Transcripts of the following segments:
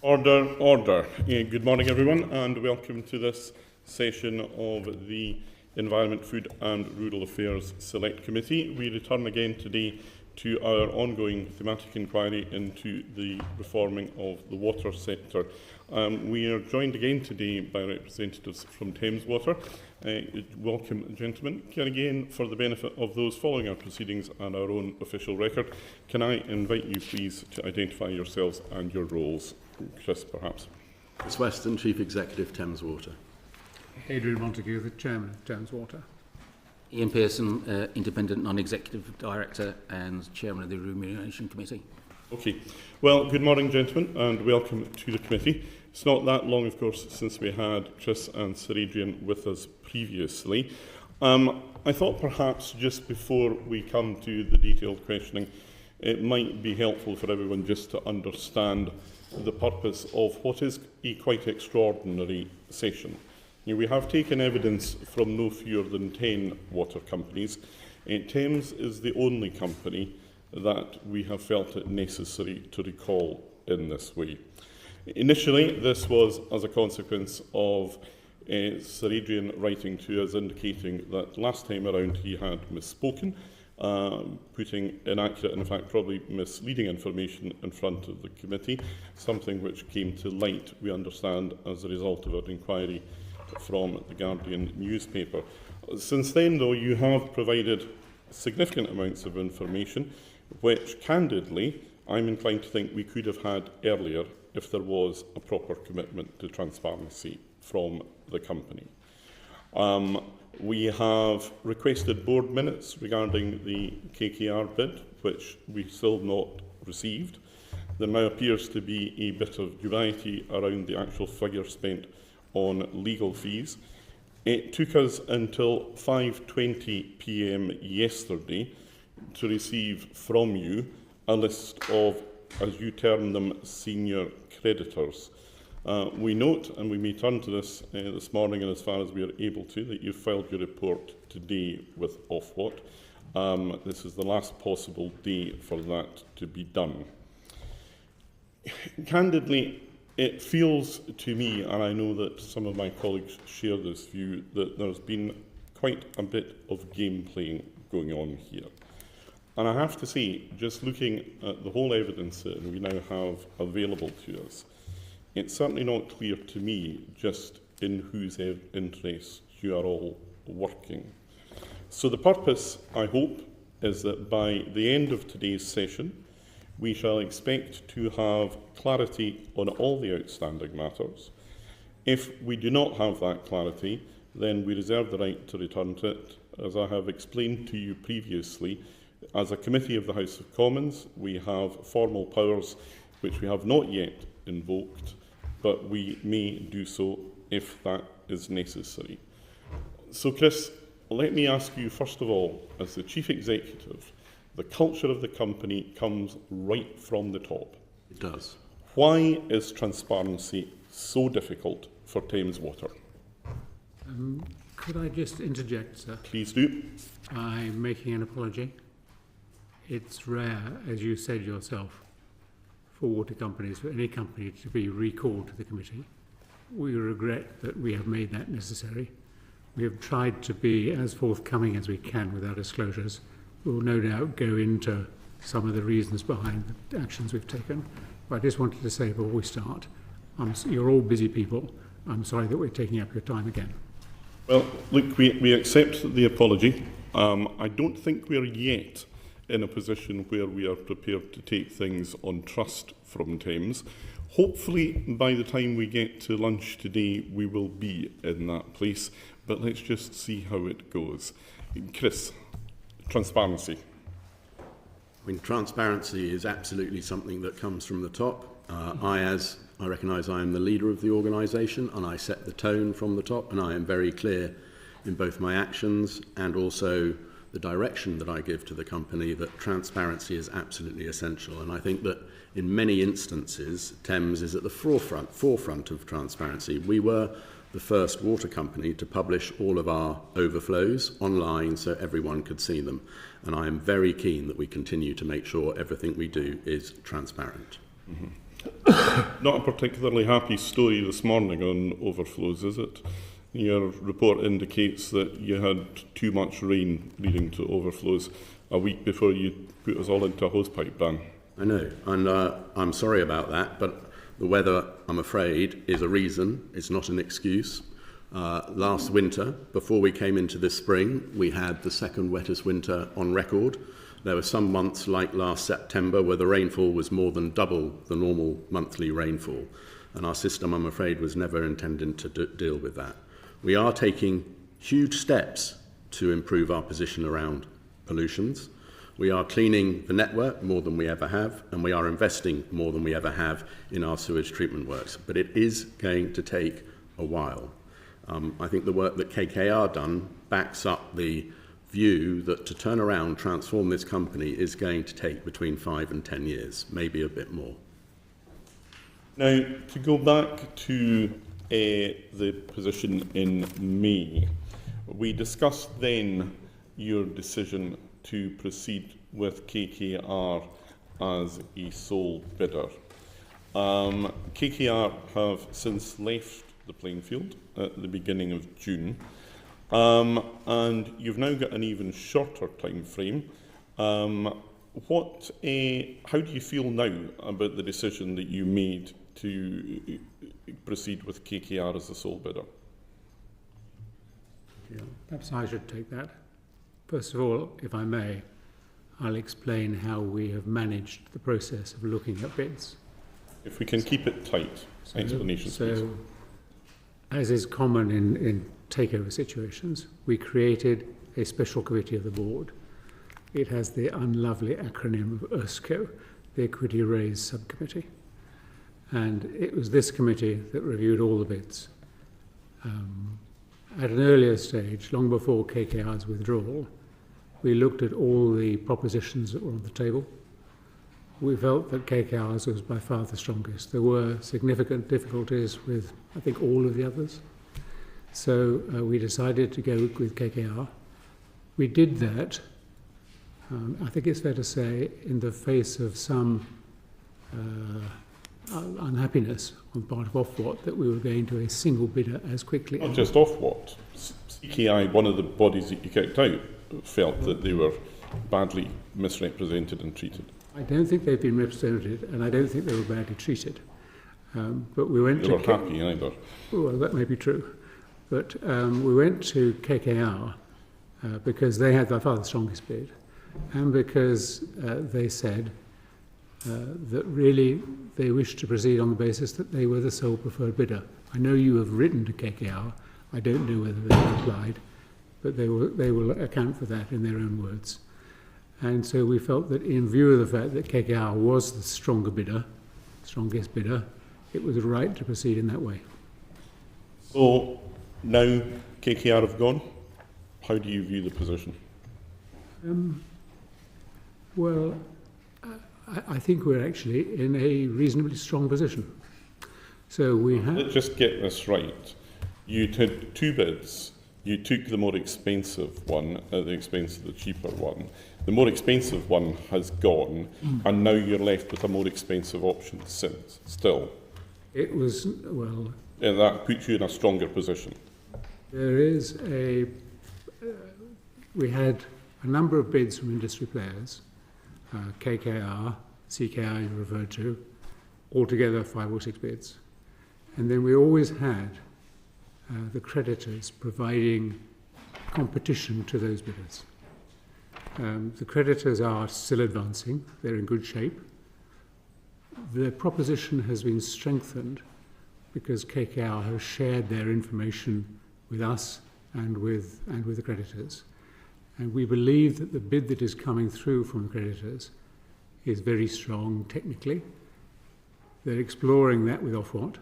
Order, order. Good morning, everyone, and welcome to this session of the Environment, Food and Rural Affairs Select Committee. We return again today to our ongoing thematic inquiry into the reforming of the water sector. We are joined again today by representatives from Thames Water. Welcome, gentlemen. Again, for the benefit of those following our proceedings and our own official record, can I invite you, please, to identify yourselves and your roles? Chris, perhaps. Chris Weston, Chief Executive, Thames Water. Adrian, Montague, the Chairman of Thames Water. Ian Pearson, Independent Non-Executive Director and Chairman of the Remuneration Committee. Okay. Well, good morning, gentlemen, and welcome to the committee. It's not that long, of course, since we had Chris and Sir Adrian with us previously. I thought perhaps just before we come to the detailed questioning, it might be helpful for everyone just to understand the purpose of what is a quite extraordinary session. We have taken evidence from no fewer than 10 water companies. Thames is the only company that we have felt it necessary to recall in this way. Initially, this was as a consequence of Sir Adrian writing to us indicating that last time around he had misspoken, putting inaccurate and in fact probably misleading information in front of the committee, something which came to light, we understand, as a result of an inquiry from the Guardian newspaper. Since then, though, you have provided significant amounts of information which, candidly, I'm inclined to think we could have had earlier if there was a proper commitment to transparency from the company. We have requested board minutes regarding the KKR bid, which we still not received. There now appears to be a bit of dubiety around the actual figure spent on legal fees. It took us until 5:20 p.m. yesterday to receive from you a list of, as you term them, senior creditors. We note, and we may turn to this this morning and as far as we are able to, that you filed your report today with Ofwat. This is the last possible day for that to be done. Candidly, it feels to me, and I know that some of my colleagues share this view, that there's been quite a bit of game playing going on here. And I have to say, just looking at the whole evidence that we now have available to us, it's certainly not clear to me just in whose interests you are all working. So the purpose, I hope, is that by the end of today's session, we shall expect to have clarity on all the outstanding matters. If we do not have that clarity, then we reserve the right to return to it. As I have explained to you previously, as a committee of the House of Commons, we have formal powers which we have not yet invoked, but we may do so if that is necessary. So, Chris, let me ask you, first of all, as the Chief Executive, the culture of the company comes right from the top. It does. Why is transparency so difficult for Thames Water? Could I just interject, sir? Please do. I'm making an apology. It's rare, as you said yourself, for water companies, for any company to be recalled to the committee. We regret that we have made that necessary. We have tried to be as forthcoming as we can with our disclosures. We will no doubt go into some of the reasons behind the actions we've taken. But I just wanted to say before we start, you're all busy people. I'm sorry that we're taking up your time again. Well, look, we accept the apology. I don't think we're yet in a position where we are prepared to take things on trust from Thames. Hopefully, by the time we get to lunch today, we will be in that place. But let's just see how it goes. Chris, transparency. I mean, transparency is absolutely something that comes from the top. I recognise I am the leader of the organisation and I set the tone from the top, and I am very clear in both my actions and also the direction that I give to the company that transparency is absolutely essential. And I think that in many instances, Thames is at the forefront of transparency. We were the first water company to publish all of our overflows online so everyone could see them. And I am very keen that we continue to make sure everything we do is transparent. Mm-hmm. Not a particularly happy story this morning on overflows, is it? Your report indicates that you had too much rain leading to overflows a week before you put us all into a hosepipe ban. I know, and I'm sorry about that, but the weather, I'm afraid, is a reason. It's not an excuse. Last winter, before we came into this spring, we had the second wettest winter on record. There were some months, like last September, where the rainfall was more than double the normal monthly rainfall. And our system, I'm afraid, was never intended to deal with that. We are taking huge steps to improve our position around pollutions. We are cleaning the network more than we ever have, and we are investing more than we ever have in our sewage treatment works. But it is going to take a while. I think the work that KKR done backs up the view that to turn around, transform this company is going to take between 5 and 10 years, maybe a bit more. Now, to go back to the position in May, we discussed then your decision to proceed with KKR as a sole bidder. KKR have since left the playing field at the beginning of June, and you've now got an even shorter time frame. How do you feel now about the decision that you made to proceed with KKR as the sole bidder? Perhaps I should take that. First of all, if I may, I'll explain how we have managed the process of looking at bids. If we can keep it tight, explanations, please. So, as is common in takeover situations, we created a special committee of the board. It has the unlovely acronym of ERSCO, the Equity Raise Subcommittee. And it was this committee that reviewed all the bids. At an earlier stage, long before KKR's withdrawal, we looked at all the propositions that were on the table. We felt that KKR's was by far the strongest. There were significant difficulties with, I think, all of the others. So we decided to go with KKR. We did that, I think it's fair to say, in the face of some unhappiness on part of Ofwat that we were going to a single bidder as quickly. Not just Ofwat. CKI, one of the bodies that you kicked out, felt that they were badly misrepresented and treated. I don't think they've been represented, and I don't think they were badly treated. But we went They to... were happy either. Well, that may be true. But we went to KKR because they had by far the strongest bid, and because they said that really they wished to proceed on the basis that they were the sole preferred bidder. I know you have written to KKR. I don't know whether they replied, but they will account for that in their own words. And so we felt that in view of the fact that KKR was the strongest bidder, it was right to proceed in that way. So now KKR have gone. How do you view the position? Well, I think we're actually in a reasonably strong position. So we have... Let's just get this right. You had two bids. You took the more expensive one at the expense of the cheaper one. The more expensive one has gone, and now you're left with a more expensive option since, still. It was, well... And that puts you in a stronger position. There is a... we had a number of bids from industry players, KKR, CKI you referred to, altogether 5 or 6 bids. And then we always had the creditors providing competition to those bidders. The creditors are still advancing, they're in good shape. The proposition has been strengthened because KKR has shared their information with us and with the creditors. And we believe that the bid that is coming through from the creditors is very strong technically. They're exploring that with Ofwat.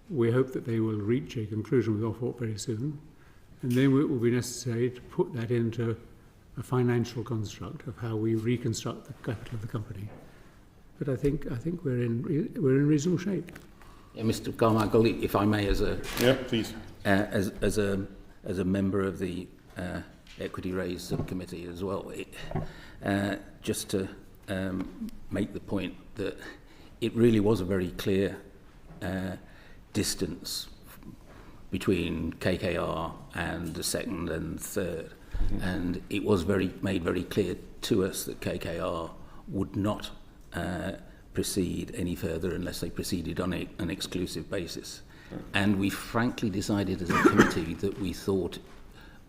We hope that they will reach a conclusion with Ofwat very soon. And then it will be necessary to put that into a financial construct of how we reconstruct the capital of the company. But I think we're in reasonable shape. Yeah, Mr. Carmichael, if I may, as a please. As a member of the Equity Raise Subcommittee as well, just to make the point that it really was a very clear distance between KKR and the second and third. And it was made very clear to us that KKR would not proceed any further unless they proceeded on an exclusive basis. And we frankly decided as a committee that we thought,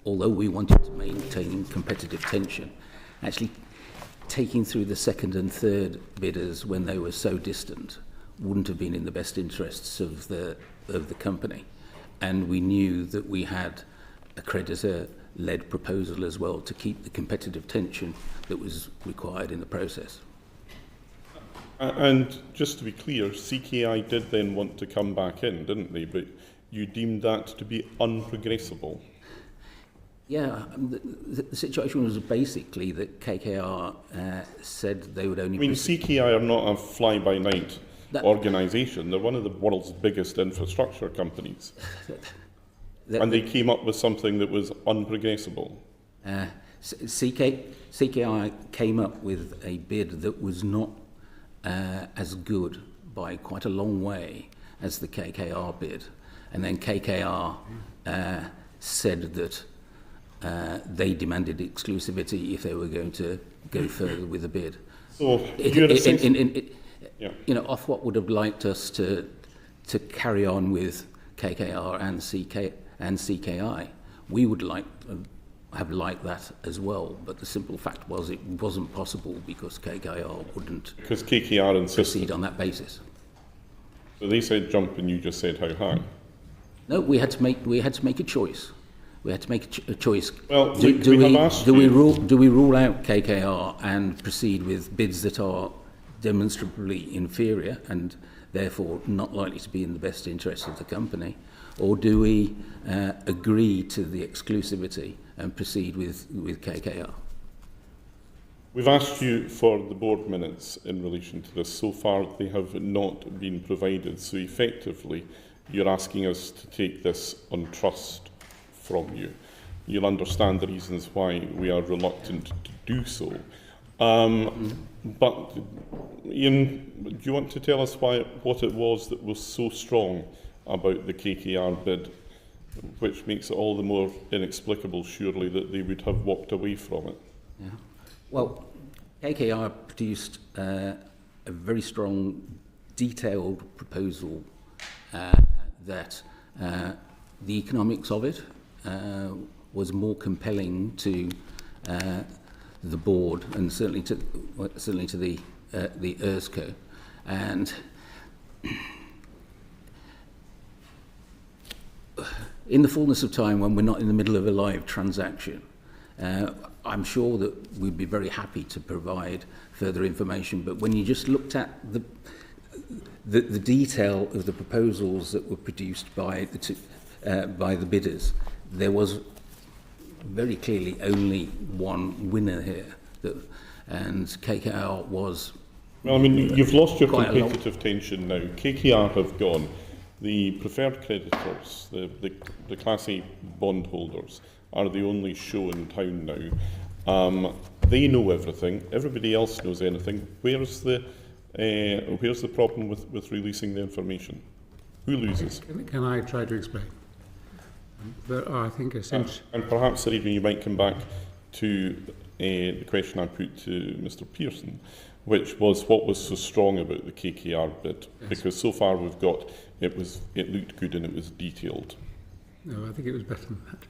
although we wanted to maintain competitive tension, actually taking through the second and third bidders when they were so distant wouldn't have been in the best interests of the company. And we knew that we had a creditor-led proposal as well to keep the competitive tension that was required in the process. And just to be clear, CKI did then want to come back in, didn't they? But you deemed that to be unprogressible. Yeah, the situation was basically that KKR said they would only... I mean, CKI are not a fly-by-night organisation. They're one of the world's biggest infrastructure companies. And they came up with something that was unprogressible. CKI came up with a bid that was not as good by quite a long way as the KKR bid. And then KKR said that they demanded exclusivity if they were going to go further with the bid. So, you know, Ofwat would have liked us to carry on with KKR and CKI. We would have liked that as well, but the simple fact was it wasn't possible because KKR wouldn't proceed on that basis. So they said jump, and you just said how high. No, we had to make a choice. We had to make a choice. Well, do we rule out KKR and proceed with bids that are demonstrably inferior and therefore not likely to be in the best interest of the company, or do we agree to the exclusivity and proceed with KKR? We've asked you for the board minutes in relation to this. So far, they have not been provided. So effectively, you're asking us to take this on trust from you. You'll understand the reasons why we are reluctant to do so. But Ian, do you want to tell us what it was that was so strong about the KKR bid, which makes it all the more inexplicable, surely, that they would have walked away from it? Yeah. Well, KKR produced a very strong, detailed proposal that the economics of it was more compelling to the board and certainly to the ERSCO. And in the fullness of time, when we're not in the middle of a live transaction, I'm sure that we'd be very happy to provide further information. But when you just looked at the detail of the proposals that were produced by the bidders, there was very clearly only one winner here, and KKR was... Well, I mean, you've lost your competitive tension now. KKR have gone. The preferred creditors, the Class A bondholders, are the only show in town now. They know everything. Everybody else knows anything. Where's the problem with releasing the information? Who loses? Can I try to explain? There are, I think, essentially... And perhaps, Adrian, you might come back to the question I put to Mr. Pearson, which was what was so strong about the KKR bid? Yes. Because so far we've got it looked good and it was detailed. No, I think it was better than that.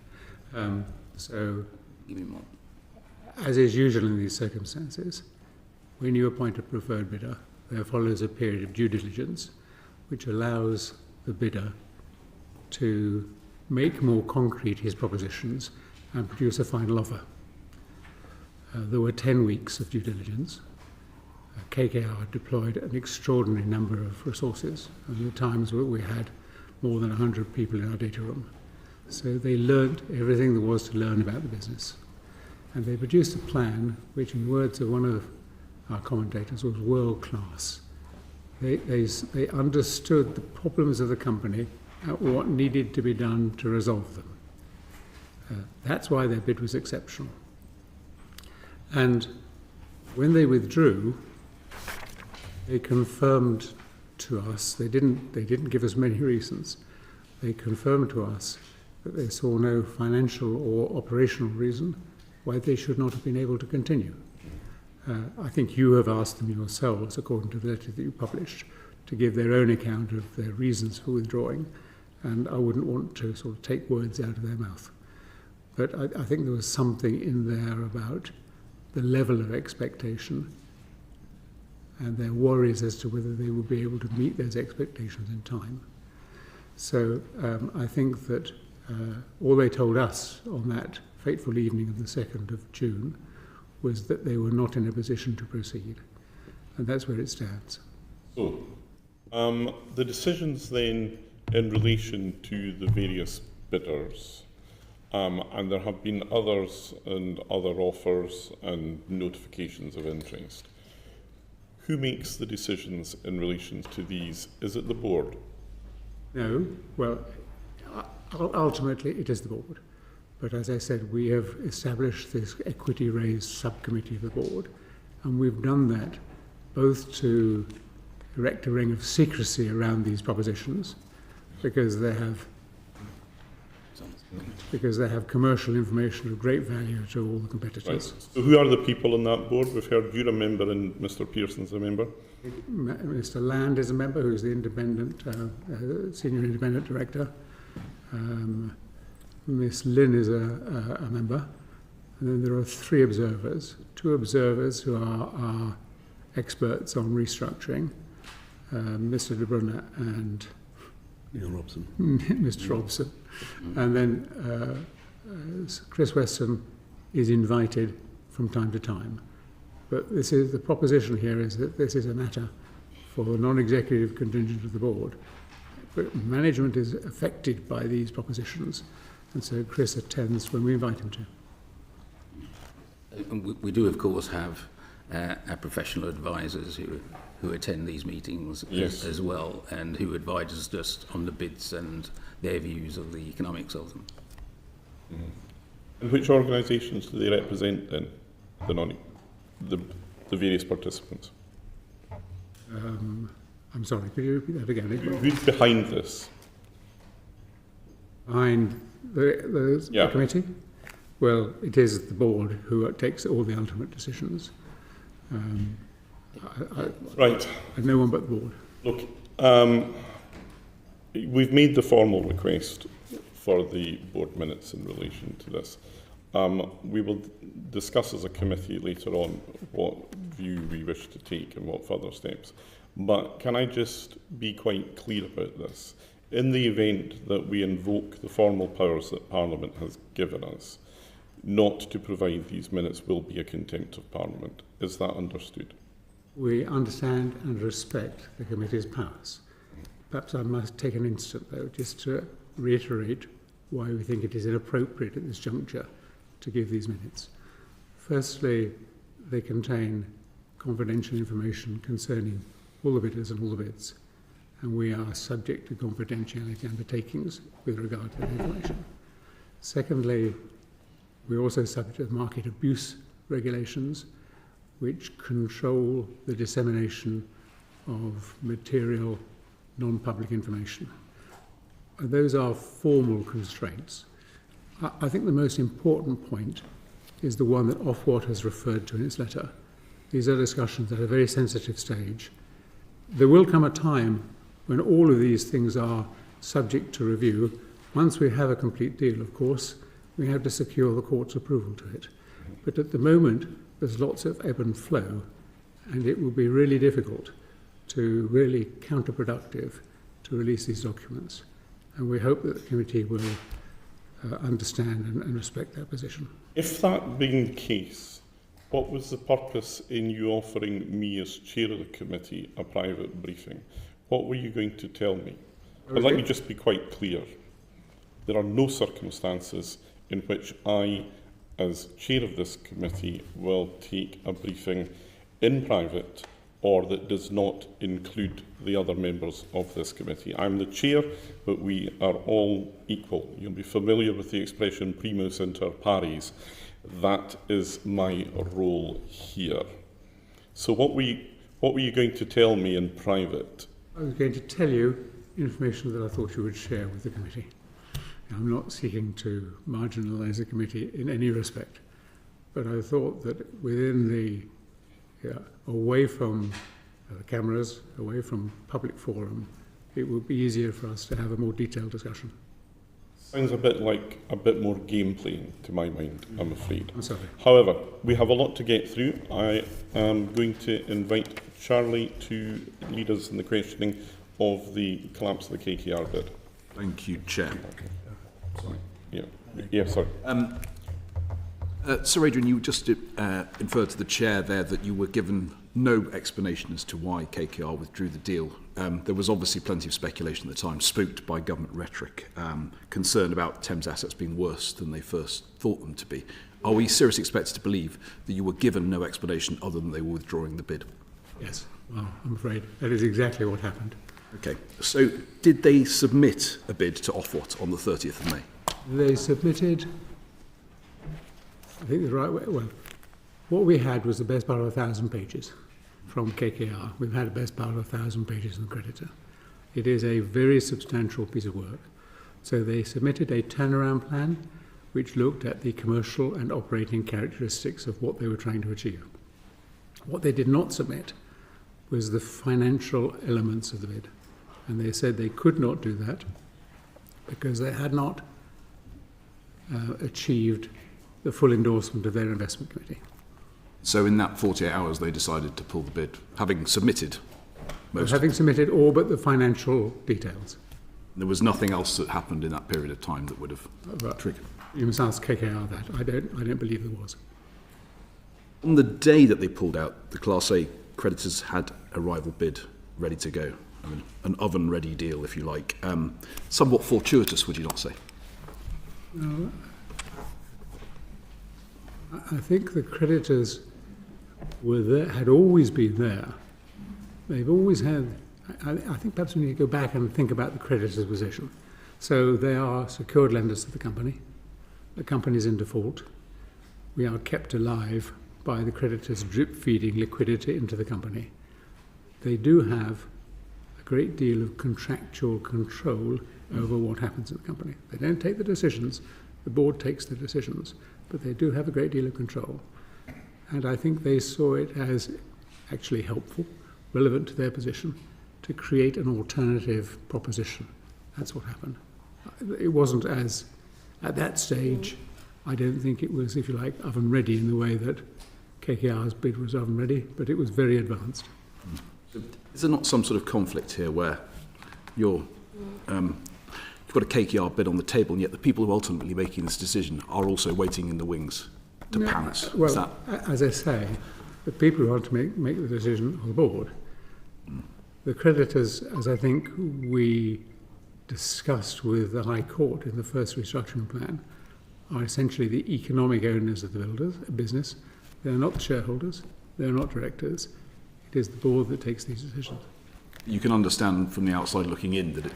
So, give me more. As is usual in these circumstances, when you appoint a preferred bidder, there follows a period of due diligence, which allows the bidder to make more concrete his propositions and produce a final offer. There were 10 weeks of due diligence. KKR deployed an extraordinary number of resources, and there were times where we had more than 100 people in our data room. So they learned everything there was to learn about the business. And they produced a plan which, in words of one of our commentators, was world-class. They understood the problems of the company and what needed to be done to resolve them. That's why their bid was exceptional. And when they withdrew, They confirmed to us, they didn't give us many reasons, they confirmed to us that they saw no financial or operational reason why they should not have been able to continue. I think you have asked them yourselves, according to the letter that you published, to give their own account of their reasons for withdrawing, and I wouldn't want to sort of take words out of their mouth. But I think there was something in there about the level of expectation and their worries as to whether they would be able to meet those expectations in time. So I think that all they told us on that fateful evening of the 2nd of June was that they were not in a position to proceed. And that's where it stands. So, the decisions then in relation to the various bidders, and there have been others and other offers and notifications of interest. Who makes the decisions in relation to these? Is it the board? No, well, ultimately it is the board. But as I said, we have established this equity raise subcommittee of the board, and we've done that both to erect a ring of secrecy around these propositions, because they have commercial information of great value to all the competitors. Right. So who are the people on that board? We've heard you're a member and Mr. Pearson's a member. Mr. Land is a member, who's the independent, senior independent director. Miss Lynn is a member. And then there are 3 observers. 2 observers who are experts on restructuring, Mr. De Bruyne and Neil Robson. Mr. Robson. And then Chris Weston is invited from time to time. But this is the proposition here is that this is a matter for the non-executive contingent of the board. But management is affected by these propositions, and so Chris attends when we invite him to. We do, of course, have our professional advisors who attend these meetings as well, and who advise us just on the bids and their views of the economics of them. Mm-hmm. And which organisations do they represent then, the various participants? I'm sorry, could you repeat that again? Who's behind this? Behind the committee? Well, it is the board who takes all the ultimate decisions. Right. I've no one but the board. Look, we've made the formal request for the board minutes in relation to this. We will discuss as a committee later on what view we wish to take and what further steps. But can I just be quite clear about this? In the event that we invoke the formal powers that Parliament has given us, not to provide these minutes will be a contempt of Parliament. Is that understood? We understand and respect the committee's powers. Perhaps I must take an instant, though, just to reiterate why we think it is inappropriate at this juncture to give these minutes. Firstly, they contain confidential information concerning all the bidders and all the bids, and we are subject to confidentiality undertakings with regard to that information. Secondly, we're also subject to market abuse regulations, which control the dissemination of material, non-public information. And those are formal constraints. I think the most important point is the one that Ofwat has referred to in its letter. These are discussions at a very sensitive stage. There will come a time when all of these things are subject to review. Once we have a complete deal, of course, we have to secure the court's approval to it. But at the moment, there's lots of ebb and flow, and it will be really difficult to really counterproductive to release these documents. And we hope that the committee will understand and respect that position. If that being the case, what was the purpose in you offering me as chair of the committee a private briefing? What were you going to tell me? But let me just be quite clear. There are no circumstances in which I, as chair of this committee, will take a briefing in private or that does not include the other members of this committee. I'm the chair, but we are all equal. You'll be familiar with the expression primus inter pares. That is my role here. So what we What were you going to tell me in private? I was going to tell you information that I thought you would share with the committee. I'm not seeking to marginalise the committee in any respect, but I thought that within the, away from the cameras, away from public forum, it would be easier for us to have a more detailed discussion. Sounds a bit like a bit more game playing to my mind, I'm afraid. I'm sorry. However, we have a lot to get through. I am going to invite Charlie to lead us in the questioning of the collapse of the KKR bid. Thank you, Chair. Yeah, sorry. Sir Adrian, you just inferred to the Chair there that you were given no explanation as to why KKR withdrew the deal. There was obviously plenty of speculation at the time, spooked by government rhetoric, concerned about Thames assets being worse than they first thought them to be. Are we seriously expected to believe that you were given no explanation other than they were withdrawing the bid? Yes, well, I'm afraid that is exactly what happened. Okay, so did they submit a bid to Ofwat on the 30th of May? They submitted, I think the right way, well, what we had was the best part of 1,000 pages from KKR. We've had the best part of 1,000 pages in the Creditor. It is a very substantial piece of work. So they submitted a turnaround plan which looked at the commercial and operating characteristics of what they were trying to achieve. What they did not submit was the financial elements of the bid. And they said they could not do that because they had not achieved the full endorsement of their investment committee. So in that 48 hours, they decided to pull the bid, having submitted most. Having submitted all but the financial details. There was nothing else that happened in that period of time that would have triggered. You must ask KKR that. I don't believe there was. On the day that they pulled out, the Class A creditors had a rival bid ready to go. I mean, an oven-ready deal, if you like. Somewhat fortuitous, would you not say? No, I think the creditors were there, had always been there. They've always had, I think perhaps we need to go back and think about the creditors' position. So they are secured lenders to the company. The company's in default. We are kept alive by the creditors drip feeding liquidity into the company. They do have a great deal of contractual control over what happens in the company. They don't take the decisions, the board takes the decisions, but they do have a great deal of control. And I think they saw it as actually helpful, relevant to their position, to create an alternative proposition. That's what happened. It wasn't as, at that stage, I don't think it was, if you like, oven ready in the way that KKR's bid was oven ready, but it was very advanced. Is there not some sort of conflict here where you've got a KKR bid on the table, and yet the people who are ultimately making this decision are also waiting in the wings to pounce? Well, as I say, the people who want to make the decision on the board, the creditors, as I think we discussed with the High Court in the first restructuring plan, are essentially the economic owners of the business. They're not the shareholders, they're not directors. It is the board that takes these decisions. You can understand from the outside looking in that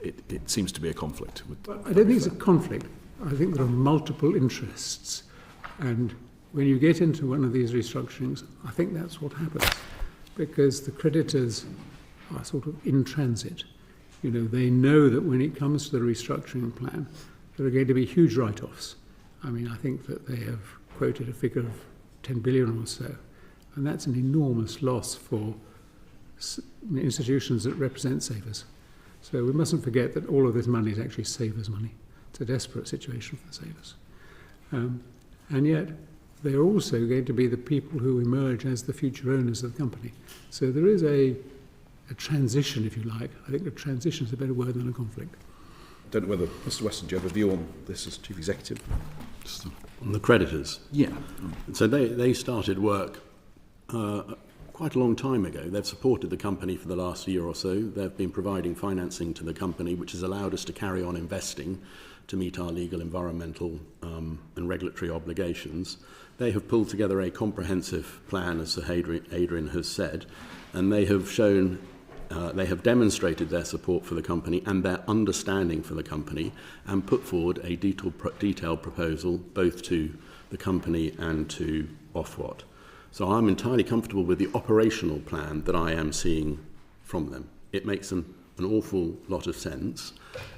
it seems to be a conflict. I don't think it's a conflict. I think there are multiple interests. And when you get into one of these restructurings, I think that's what happens. Because the creditors are sort of in transit. You know, they know that when it comes to the restructuring plan, there are going to be huge write-offs. I mean, I think that they have quoted a figure of 10 billion or so. And that's an enormous loss for institutions that represent savers. So we mustn't forget that all of this money is actually savers' money. It's a desperate situation for the savers. And yet, they're also going to be the people who emerge as the future owners of the company. So there is a transition, if you like. I think a transition is a better word than a conflict. I don't know whether, Mr. Weston, do you have a view on this as Chief Executive? On the creditors? Yeah. So they started work quite a long time ago. They've supported the company for the last year or so. They've been providing financing to the company, which has allowed us to carry on investing to meet our legal, environmental and regulatory obligations. They have pulled together a comprehensive plan, as Sir Adrian has said, and they have shown, they have demonstrated their support for the company and their understanding for the company, and put forward a detailed proposal both to the company and to Ofwat. So I'm entirely comfortable with the operational plan that I am seeing from them. It makes an awful lot of sense,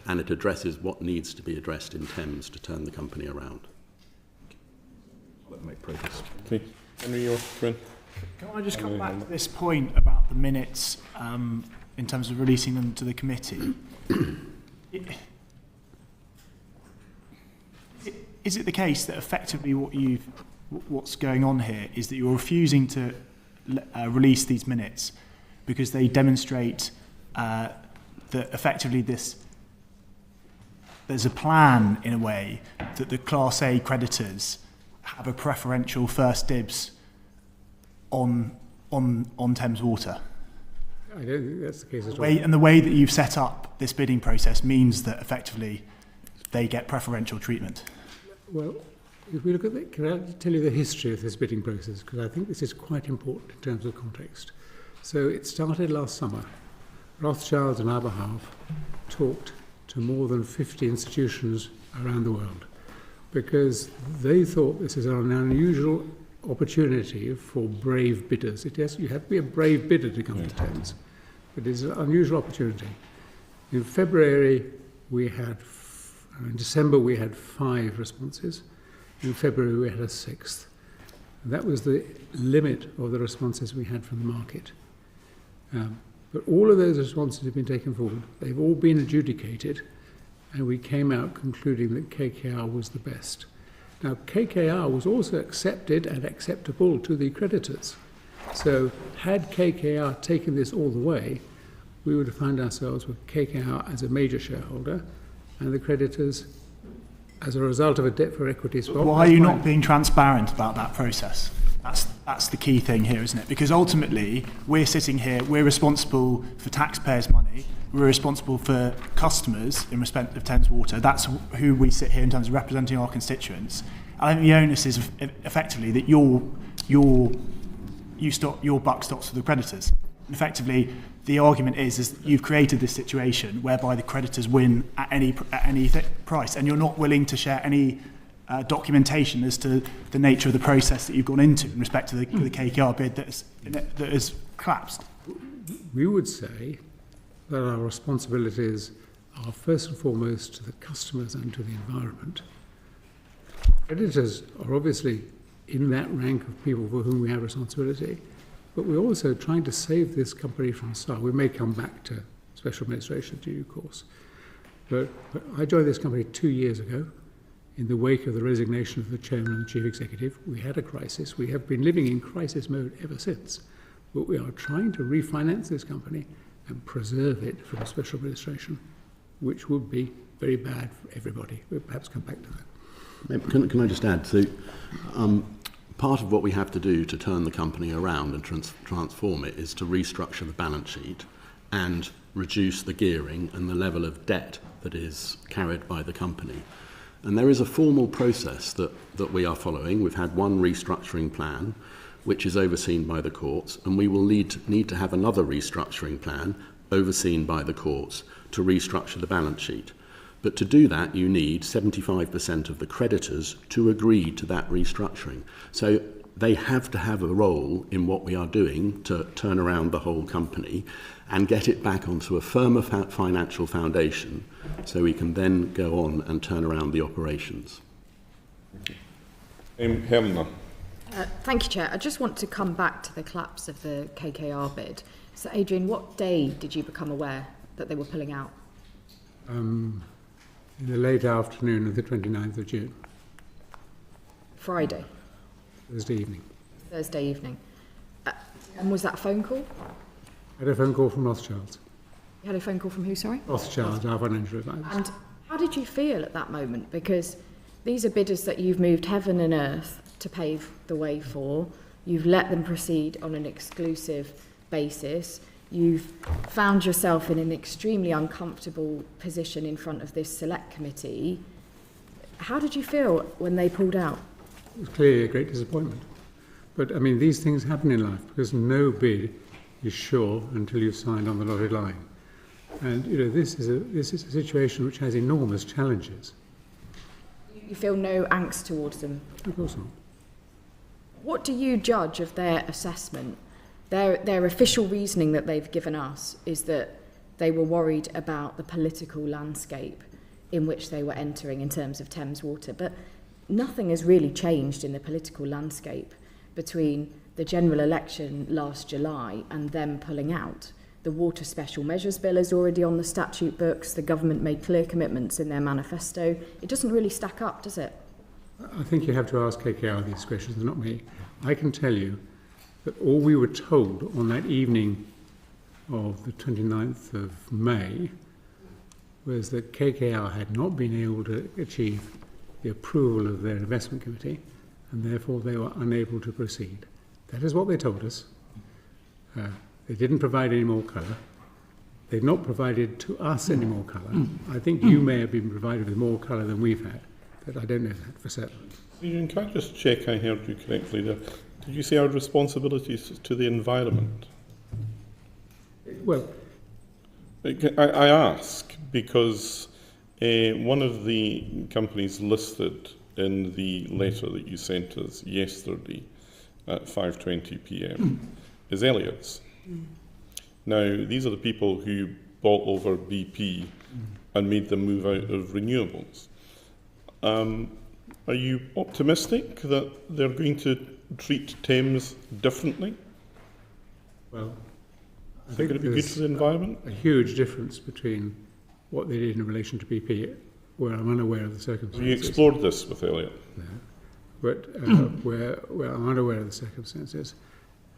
and it addresses what needs to be addressed in Thames to turn the company around. Let them make progress. Okay. Henry or Corinne? Can I just come back to this point about the minutes in terms of releasing them to the committee? Is it the case that effectively what's going on here is that you're refusing to release these minutes because they demonstrate that effectively there's a plan in a way that the Class A creditors have a preferential first dibs on Thames Water? I don't think that's the case at all. And the way that you've set up this bidding process means that effectively they get preferential treatment. Well, if we look at can I tell you the history of this bidding process? Because I think this is quite important in terms of context. So it started last summer. Rothschilds on our behalf talked to more than 50 institutions around the world because they thought this is an unusual opportunity for brave bidders. You have to be a brave bidder to come to Thames, but it's an unusual opportunity. In February, in December we had 5 responses. In February we had a 6th. And that was the limit of the responses we had from the market. But all of those responses have been taken forward. They've all been adjudicated, and we came out concluding that KKR was the best. Now, KKR was also accepted and acceptable to the creditors. So had KKR taken this all the way, we would have found ourselves with KKR as a major shareholder and the creditors as a result of a debt for equity swap. Why are you not being transparent about that process? That's the key thing here, isn't it? Because ultimately, we're sitting here, we're responsible for taxpayers' money, we're responsible for customers in respect of Thames Water. That's who we sit here in terms of representing our constituents. I think the onus is effectively that your buck stops with the creditors. Effectively, the argument is you've created this situation whereby the creditors win at any price, and you're not willing to share any documentation as to the nature of the process that you've gone into in respect to the KKR bid that has collapsed. We would say that our responsibilities are first and foremost to the customers and to the environment. Creditors are obviously in that rank of people for whom we have responsibility, but we're also trying to save this company from starve. We may come back to special administration in due course. But I joined this company 2 years ago in the wake of the resignation of the chairman and chief executive. We had a crisis. We have been living in crisis mode ever since. But we are trying to refinance this company and preserve it from special administration, which would be very bad for everybody. We'll perhaps come back to that. Can I just add, so part of what we have to do to turn the company around and transform it is to restructure the balance sheet and reduce the gearing and the level of debt that is carried by the company. And there is a formal process that we are following. We've had one restructuring plan, which is overseen by the courts, and we will need to have another restructuring plan overseen by the courts to restructure the balance sheet. But to do that, you need 75% of the creditors to agree to that restructuring. So they have to have a role in what we are doing to turn around the whole company and get it back onto a firmer financial foundation so we can then go on and turn around the operations. Helena. Thank you, Chair. I just want to come back to the collapse of the KKR bid. So, Adrian, what day did you become aware that they were pulling out? In the late afternoon of the 29th of June. Friday? Thursday evening. Thursday evening. And was that a phone call? I had a phone call from Rothschilds. You had a phone call from who, sorry? Rothschilds, our financial advisors. And how did you feel at that moment? Because these are bidders that you've moved heaven and earth to pave the way for. You've let them proceed on an exclusive basis. You've found yourself in an extremely uncomfortable position in front of this select committee. How did you feel when they pulled out? It was clearly a great disappointment. But, I mean, these things happen in life because no bid is sure until you've signed on the dotted line. And, you know, this is a situation which has enormous challenges. You feel no angst towards them? Of course not. what do you judge of their assessment? Their official reasoning that they've given us is that they were worried about the political landscape in which they were entering in terms of Thames Water. But nothing has really changed in the political landscape between the general election last July and them pulling out. The Water Special Measures Bill is already on the statute books. The government made clear commitments in their manifesto. It doesn't really stack up, does it? I think you have to ask KKR these questions, not me. I can tell you that all we were told on that evening of the 29th of May was that KKR had not been able to achieve the approval of their investment committee, and therefore they were unable to proceed. That is what they told us. They didn't provide any more colour. They've not provided to us any more colour. I think you may have been provided with more colour than we've had, but I don't know that for certain. Ian, can I just check I heard you correctly there? Did you say our responsibilities to the environment? Well, I ask because one of the companies listed in the letter that you sent us yesterday at 5:20 p.m. is Elliott's. Now, these are the people who bought over BP and made them move out of renewables. Are you optimistic that they're going to treat Thames differently? well, I Is it think going to be good for the environment? a huge difference between what they did in relation to BP, where I'm unaware of the circumstances. Have you explored this with Elliott? No. But where I'm unaware of the circumstances.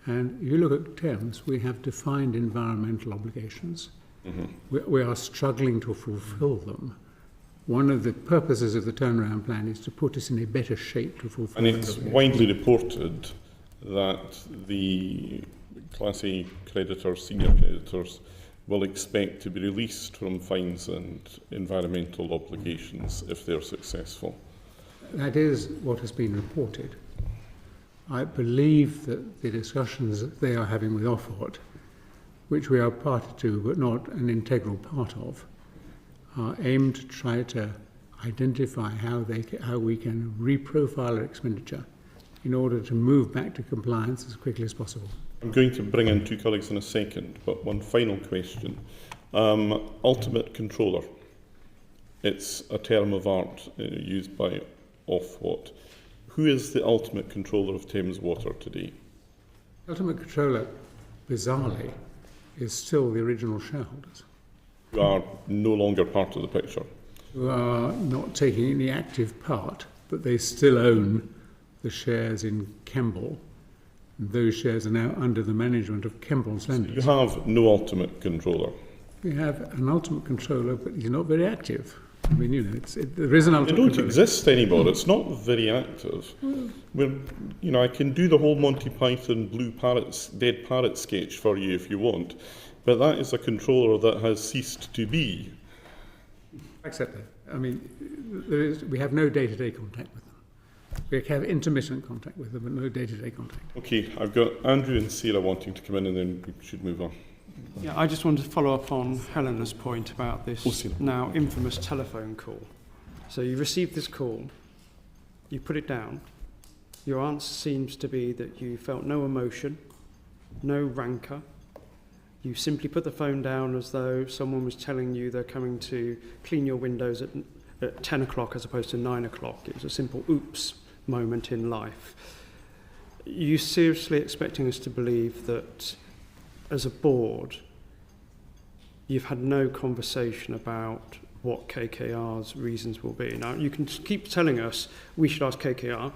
And if you look at Thames, we have defined environmental obligations. We are struggling to fulfil them. One of the purposes of the turnaround plan is to put us in a better shape to fulfil And those it's obligations. widely reported that the Class A creditors, senior creditors, will expect to be released from fines and environmental obligations if they're successful. That is what has been reported. I believe that the discussions that they are having with Ofwat, which we are party to but not an integral part of, are aimed to try to identify how we can reprofile our expenditure in order to move back to compliance as quickly as possible. I'm going to bring in two colleagues in a second, but one final question. Ultimate controller. It's a term of art used by Ofwat. Who is the ultimate controller of Thames Water today? Ultimate controller, bizarrely, is still the original shareholders, Who are no longer part of the picture. who are not taking any active part, but they still own the shares in Kemble. And those shares are now under the management of Kemble's You lenders. have no ultimate controller. We have an ultimate controller, but he's not very active. I mean, you know, there is an They ultimate don't controller. exist anymore. It's not very active. I can do the whole Monty Python dead parrot sketch for you if you want, but that is a controller that has ceased to be. Accept that. I mean, we have no day-to-day contact with them. We have intermittent contact with them, but no day-to-day contact. Okay, I've got Andrew and Sarah wanting to come in, and then we should move on. Yeah, I just wanted to follow up on Helena's point about this Sarah. now infamous telephone call. So you received this call, you put it down, your answer seems to be that you felt no emotion, no rancour. You simply put the phone down as though someone was telling you they're coming to clean your windows at 10 o'clock as opposed to 9 o'clock. It was a simple oops moment in life. Are you seriously expecting us to believe that as a board, you've had no conversation about what KKR's reasons will be? Now, you can keep telling us we should ask KKR,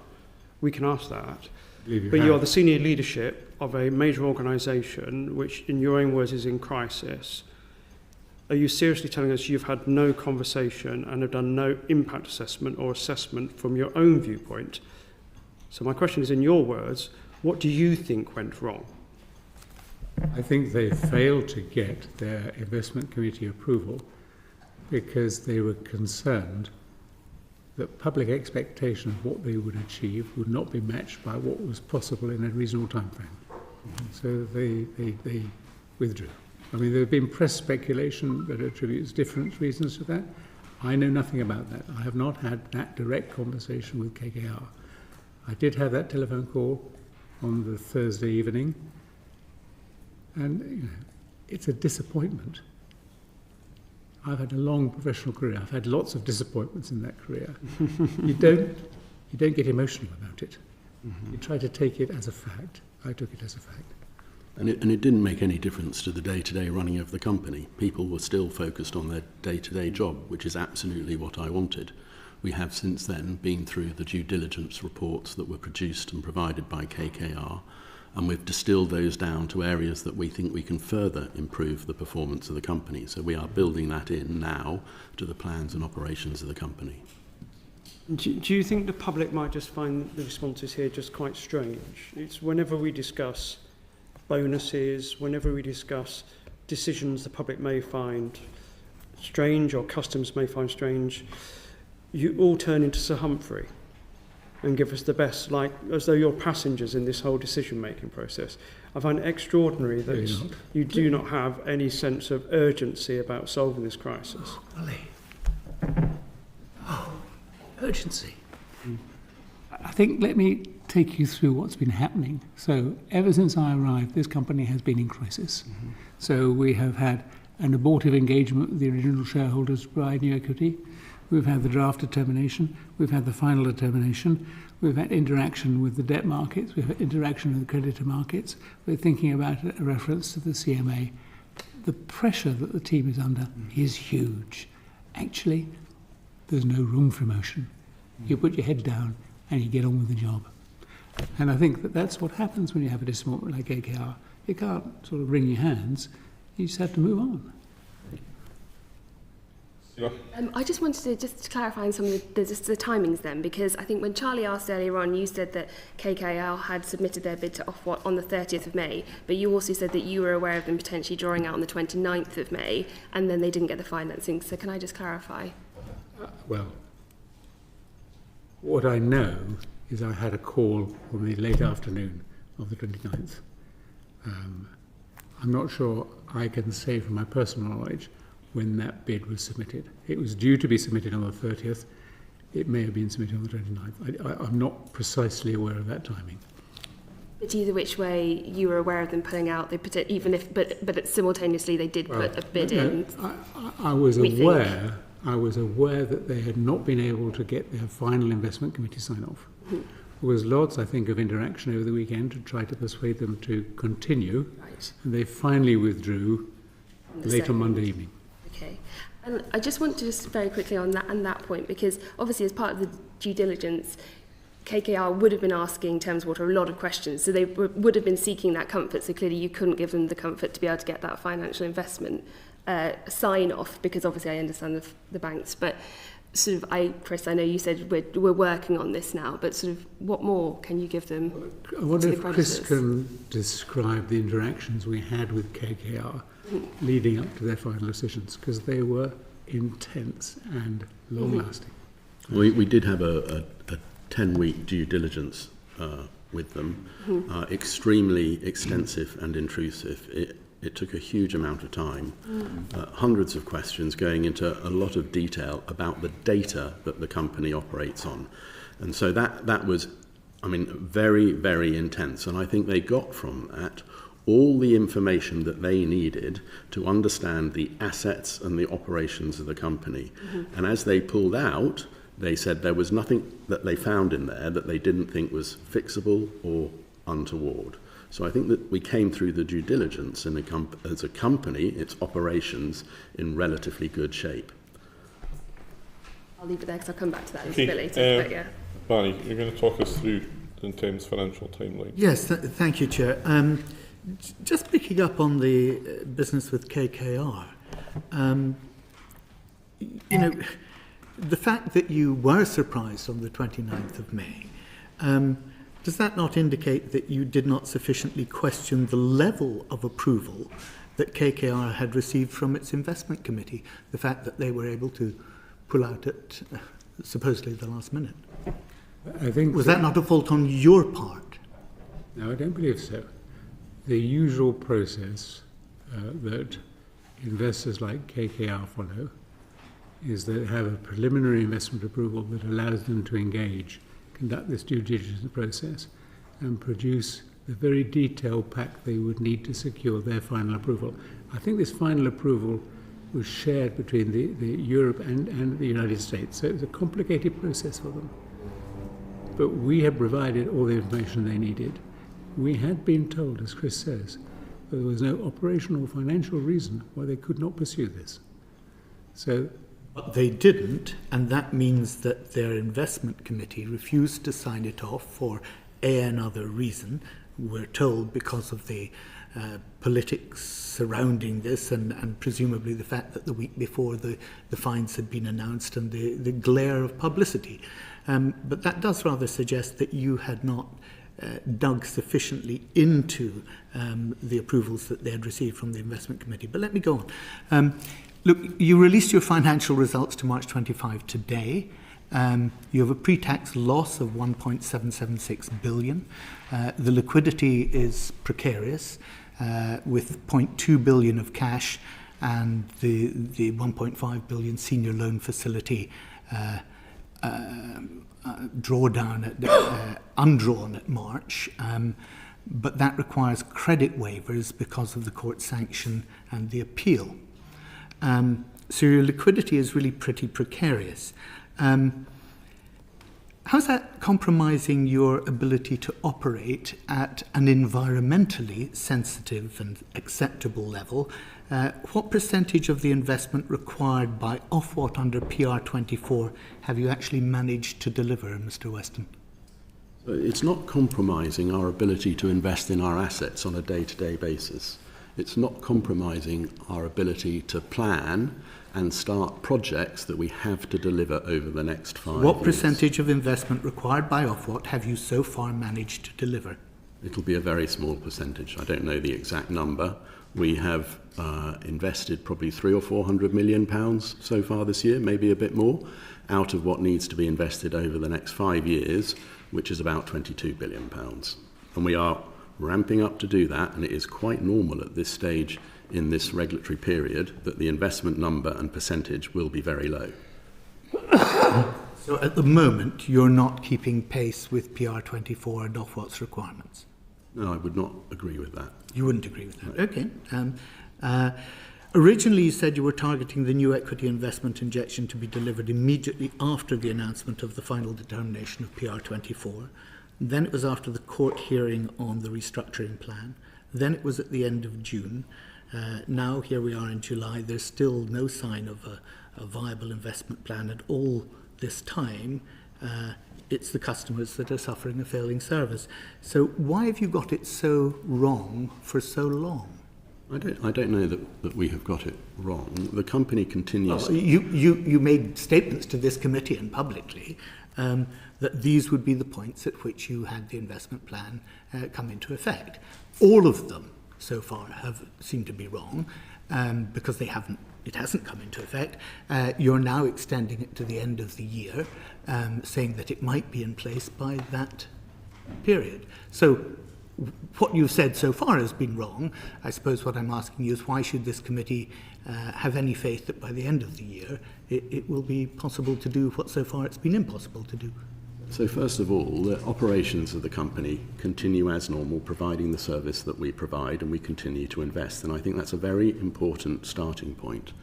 we can ask that, but you are the senior leadership of a major organisation which, in your own words, is in crisis. Are you seriously telling us you've had no conversation and have done no impact assessment or assessment from your own viewpoint? So my question is, in your words, what do you think went wrong? I think they failed to get their investment committee approval because they were concerned that public expectation of what they would achieve would not be matched by what was possible in a reasonable time frame. So they withdrew. I mean, there have been press speculation that attributes different reasons to that. I know nothing about that. I have not had that direct conversation with KKR. I did have that telephone call on the Thursday evening, and it's a disappointment. I've had a long professional career. I've had lots of disappointments in that career. You don't get emotional about it. Mm-hmm. You try to take it as a fact. I took it as a fact. And it didn't make any difference to the day-to-day running of the company. People were still focused on their day-to-day job, which is absolutely what I wanted. We have since then been through the due diligence reports that were produced and provided by KKR, and we've distilled those down to areas that we think we can further improve the performance of the company. So we are building that in now to the plans and operations of the company. Do you think the public might just find the responses here just quite strange? It's whenever we discuss bonuses, whenever we discuss decisions the public may find strange or customers may find strange, you all turn into Sir Humphrey and give us the best, like as though you're passengers in this whole decision-making process. I find it extraordinary that you do not have any sense of urgency about solving this crisis. Urgency. I think, let me take you through what's been happening. So ever since I arrived, this company has been in crisis. Mm-hmm. So we have had an abortive engagement with the original shareholders to provide new equity. We've had the draft determination. We've had the final determination. We've had interaction with the debt markets. We've had interaction with the creditor markets. We're thinking about a reference to the CMA. The pressure that the team is under is huge. Actually, there's no room for emotion. You put your head down and you get on with the job. And I think that that's what happens when you have a disappointment like KKR. You can't sort of wring your hands. You just have to move on. I just wanted to clarify on some of the timings then, because I think when Charlie asked earlier on, you said that KKR had submitted their bid to Ofwat on the 30th of May, but you also said that you were aware of them potentially drawing out on the 29th of May, and then they didn't get the financing. So can I just clarify? Well, what I know is I had a call on the late afternoon of the 29th. I'm not sure I can say from my personal knowledge when that bid was submitted. It was due to be submitted on the 30th. It may have been submitted on the 29th. I'm not precisely aware of that timing. But either which way, you were aware of them putting out, but simultaneously they did put a bid in. I was aware. I was aware that they had not been able to get their final investment committee sign-off. Mm-hmm. There was lots, I think, of interaction over the weekend to try to persuade them to continue, right. And they finally withdrew late on Monday evening. Okay. And I just want to just very quickly on that point, because obviously as part of the due diligence, KKR would have been asking Thames Water a lot of questions, so they would have been seeking that comfort, so clearly you couldn't give them the comfort to be able to get that financial investment sign-off, because obviously I understand the banks, but sort of, Chris, I know you said we're working on this now, but sort of what more can you give them? I wonder if Chris can describe the interactions we had with KKR leading up to their final decisions, because they were intense and long-lasting. We did have a 10-week due diligence with them, extremely extensive and intrusive. It took a huge amount of time, hundreds of questions going into a lot of detail about the data that the company operates on. And so that was, very, very intense. And I think they got from that all the information that they needed to understand the assets and the operations of the company. Mm-hmm. And as they pulled out, they said there was nothing that they found in there that they didn't think was fixable or untoward. So I think that we came through the due diligence as a company, its operations, in relatively good shape. I'll leave it there because I'll come back to that a bit later. But yeah. Barney, you're going to talk us through the Thames financial timeline. Yes, thank you, Chair. Just picking up on the business with KKR, the fact that you were surprised on the 29th of May, does that not indicate that you did not sufficiently question the level of approval that KKR had received from its investment committee, the fact that they were able to pull out at supposedly the last minute? I think was that not a fault on your part? No, I don't believe so. The usual process that investors like KKR follow is they have a preliminary investment approval that allows them to engage conduct this due diligence process and produce the very detailed pack they would need to secure their final approval. I think this final approval was shared between the Europe and the United States, so it was a complicated process for them. But we have provided all the information they needed. We had been told, as Chris says, that there was no operational or financial reason why they could not pursue this. So, but they didn't, and that means that their investment committee refused to sign it off for another reason. We're told because of the politics surrounding this and presumably the fact that the week before the fines had been announced and the glare of publicity. But that does rather suggest that you had not dug sufficiently into the approvals that they had received from the investment committee. But let me go on. Look, you released your financial results to March 25 today. You have a pre-tax loss of 1.776 billion. The liquidity is precarious, with 0.2 billion of cash and the 1.5 billion senior loan facility undrawn at March. But that requires credit waivers because of the court sanction and the appeal. So your liquidity is really pretty precarious. How's that compromising your ability to operate at an environmentally sensitive and acceptable level? What percentage of the investment required by Ofwat under PR24 have you actually managed to deliver, Mr. Weston? It's not compromising our ability to invest in our assets on a day-to-day basis. It's not compromising our ability to plan and start projects that we have to deliver over the next 5 years. What percentage of investment required by Ofwat have you so far managed to deliver? It'll be a very small percentage. I don't know the exact number. We have invested probably 300 or 400 million pounds so far this year, maybe a bit more, out of what needs to be invested over the next 5 years, which is about 22 billion pounds. And we are ramping up to do that, and it is quite normal at this stage in this regulatory period that the investment number and percentage will be very low. So at the moment, you're not keeping pace with PR24 and Ofwat's requirements? No, I would not agree with that. You wouldn't agree with that? Okay. Originally, you said you were targeting the new equity investment injection to be delivered immediately after the announcement of the final determination of PR24. Then it was after the court hearing on the restructuring plan. Then it was at the end of June. Now, here we are in July. There's still no sign of a viable investment plan at all this time. It's the customers that are suffering a failing service. So why have you got it so wrong for so long? I don't know that we have got it wrong. The company continues... Well, you made statements to this committee and publicly that these would be the points at which you had the investment plan come into effect. All of them so far have seemed to be wrong because it hasn't come into effect. You're now extending it to the end of the year, saying that it might be in place by that period. So what you've said so far has been wrong. I suppose what I'm asking you is why should this committee have any faith that by the end of the year it will be possible to do what so far it's been impossible to do? So first of all, the operations of the company continue as normal, providing the service that we provide, and we continue to invest. And I think that's a very important starting point.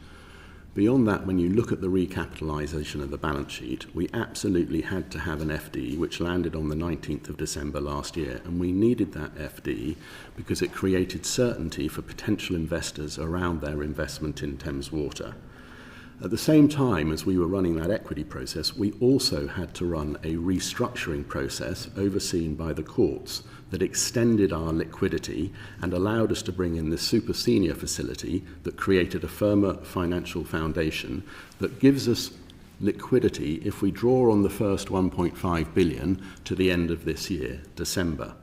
Beyond that, when you look at the recapitalisation of the balance sheet, we absolutely had to have an FD, which landed on the 19th of December last year. And we needed that FD because it created certainty for potential investors around their investment in Thames Water. At the same time as we were running that equity process, we also had to run a restructuring process overseen by the courts that extended our liquidity and allowed us to bring in this super senior facility that created a firmer financial foundation that gives us liquidity if we draw on the first 1.5 billion to the end of this year, December.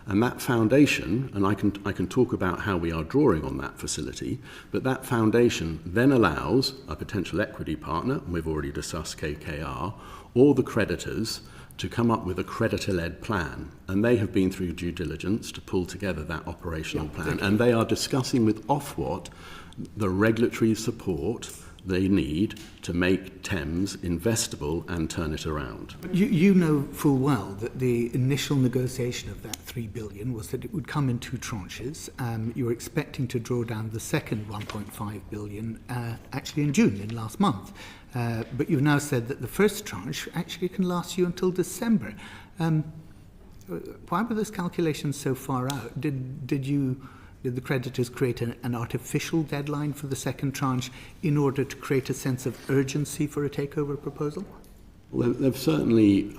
And that foundation, and I can talk about how we are drawing on that facility, but that foundation then allows a potential equity partner, and we've already discussed KKR, or the creditors to come up with a creditor-led plan. And they have been through due diligence to pull together that operational plan. And they are discussing with Ofwat the regulatory support they need to make Thames investable and turn it around. You know full well that the initial negotiation of that 3 billion was that it would come in 2 tranches. You were expecting to draw down the second 1.5 billion actually in June, in last month. But you've now said that the first tranche actually can last you until December. Why were those calculations so far out? Did the creditors create an artificial deadline for the second tranche in order to create a sense of urgency for a takeover proposal? Well, they've certainly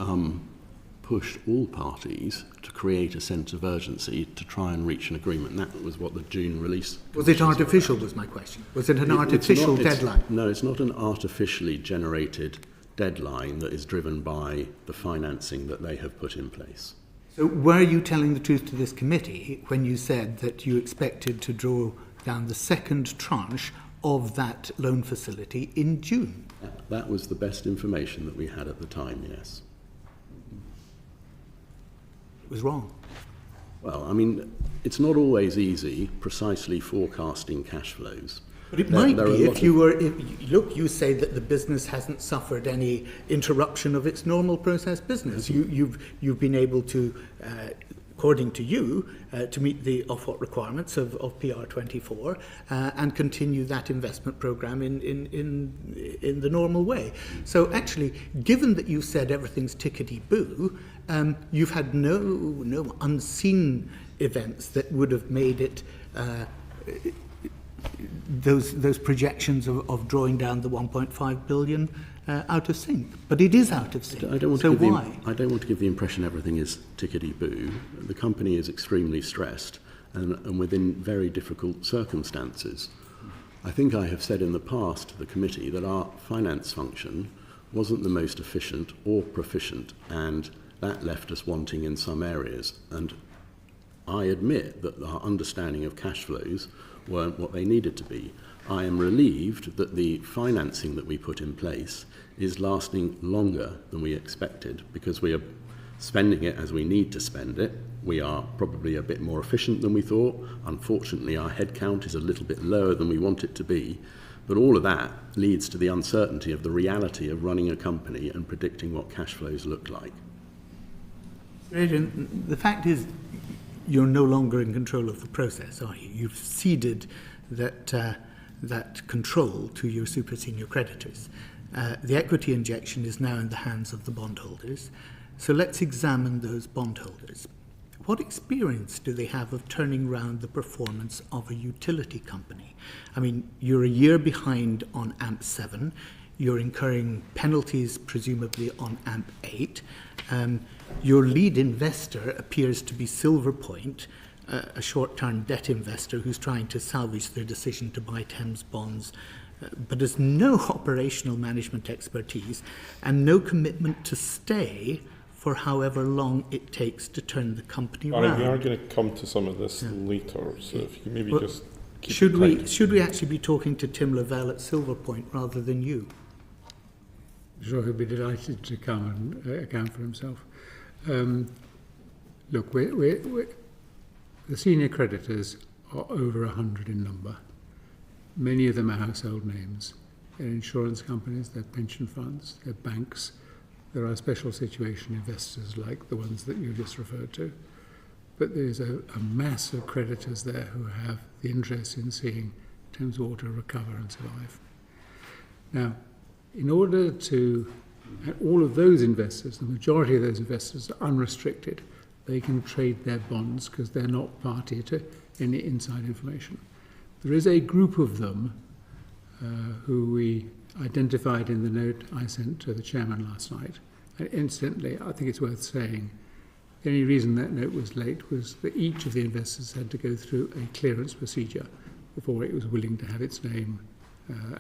pushed all parties to create a sense of urgency to try and reach an agreement. That was what the June release... Was it artificial, was my question? Was it an artificial deadline? No, it's not an artificially generated deadline that is driven by the financing that they have put in place. So were you telling the truth to this committee when you said that you expected to draw down the second tranche of that loan facility in June? That was the best information that we had at the time, yes. It was wrong. Well, I mean, it's not always easy precisely forecasting cash flows. But it might be if you were... look, you say that the business hasn't suffered any interruption of its normal process business. You've been able to, according to you, to meet the Ofwat requirements of PR24 and continue that investment programme in the normal way. So actually, given that you said everything's tickety-boo, you've had no unseen events that would have made it... those projections of drawing down the 1.5 billion out of sync. But it is out of sync. I don't want to give the impression everything is tickety-boo. The company is extremely stressed and within very difficult circumstances. I think I have said in the past to the committee that our finance function wasn't the most efficient or proficient, and that left us wanting in some areas. And I admit that our understanding of cash flows weren't what they needed to be. I am relieved that the financing that we put in place is lasting longer than we expected, because we are spending it as we need to spend it. We are probably a bit more efficient than we thought. Unfortunately, our headcount is a little bit lower than we want it to be. But all of that leads to the uncertainty of the reality of running a company and predicting what cash flows look like. Adrian, the fact is, you're no longer in control of the process, are you? You've ceded that control to your super senior creditors. The equity injection is now in the hands of the bondholders. So let's examine those bondholders. What experience do they have of turning around the performance of a utility company? I mean, you're a year behind on AMP7. You're incurring penalties, presumably, on AMP8. Your lead investor appears to be Silver Point, a short-term debt investor who's trying to salvage their decision to buy Thames bonds, but has no operational management expertise and no commitment to stay for however long it takes to turn the company around. We are going to come to some of this later, so if you could maybe just keep should we actually be talking to Tim Lavelle at Silver Point rather than you? I'm sure he'll be delighted to come and account for himself. Look, the senior creditors are over 100 in number. Many of them are household names. They're insurance companies, they're pension funds, they're banks. There are special situation investors like the ones that you just referred to. But there's a mass of creditors there who have the interest in seeing Thames Water recover and survive. Now, in order to... all of those investors, the majority of those investors are unrestricted. They can trade their bonds because they're not party to any inside information. There is a group of them who we identified in the note I sent to the chairman last night. And incidentally, I think it's worth saying, the only reason that note was late was that each of the investors had to go through a clearance procedure before it was willing to have its name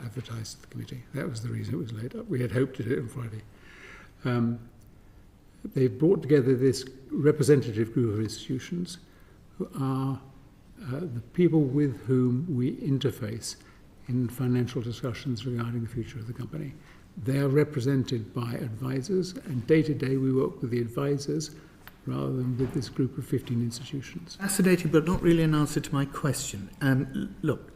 advertised to the committee. That was the reason it was late. We had hoped to do it on Friday. They brought together this representative group of institutions who are the people with whom we interface in financial discussions regarding the future of the company. They are represented by advisors, and day to day we work with the advisors rather than with this group of 15 institutions. Fascinating, but not really an answer to my question. Look,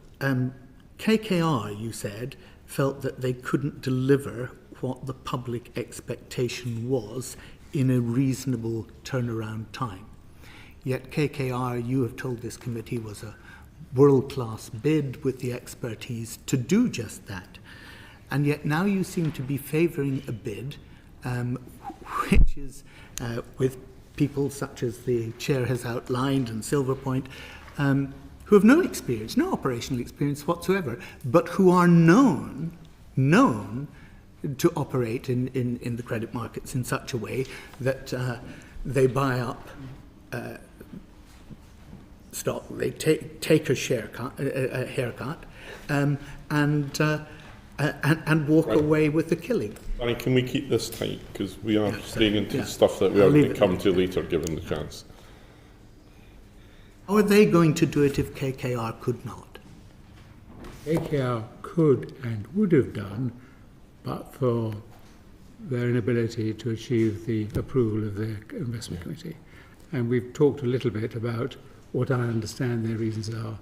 KKR, you said, felt that they couldn't deliver what the public expectation was in a reasonable turnaround time. Yet KKR, you have told this committee, was a world-class bid with the expertise to do just that. And yet now you seem to be favouring a bid which is with people such as the chair has outlined and Silverpoint, who have no experience, no operational experience whatsoever, but who are known to operate in the credit markets in such a way that they buy up stock, they take a haircut, and walk away with the killing. Danny, can we keep this tight? Because we are straying into stuff that we I'll are going leave to it come there. to later, given the chance. How are they going to do it if KKR could not? KKR could and would have done, but for their inability to achieve the approval of their investment committee. And we've talked a little bit about what I understand their reasons are.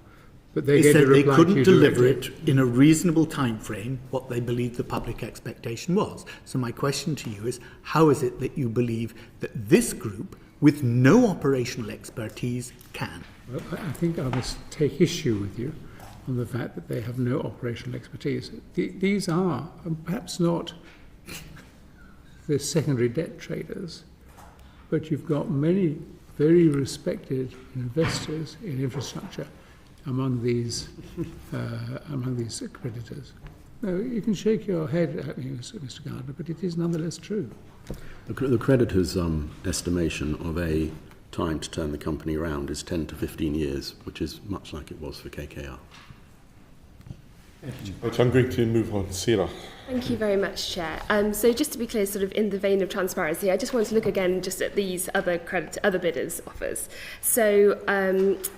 But They gave a said they reply to couldn't you deliver directly. it in a reasonable time frame, what they believed the public expectation was. So my question to you is, how is it that you believe that this group, with no operational expertise, can? Well, I think I must take issue with you on the fact that they have no operational expertise. These are, perhaps not the secondary debt traders, but you've got many very respected investors in infrastructure among these creditors. No, you can shake your head at me, Mr. Gardner, but it is nonetheless true. The creditor's estimation of a time to turn the company around is 10 to 15 years, which is much like it was for KKR. Right, I'm going to move on. Sarah. Thank you very much, Chair. So just to be clear, sort of in the vein of transparency, I just want to look again just at these other bidders' offers. So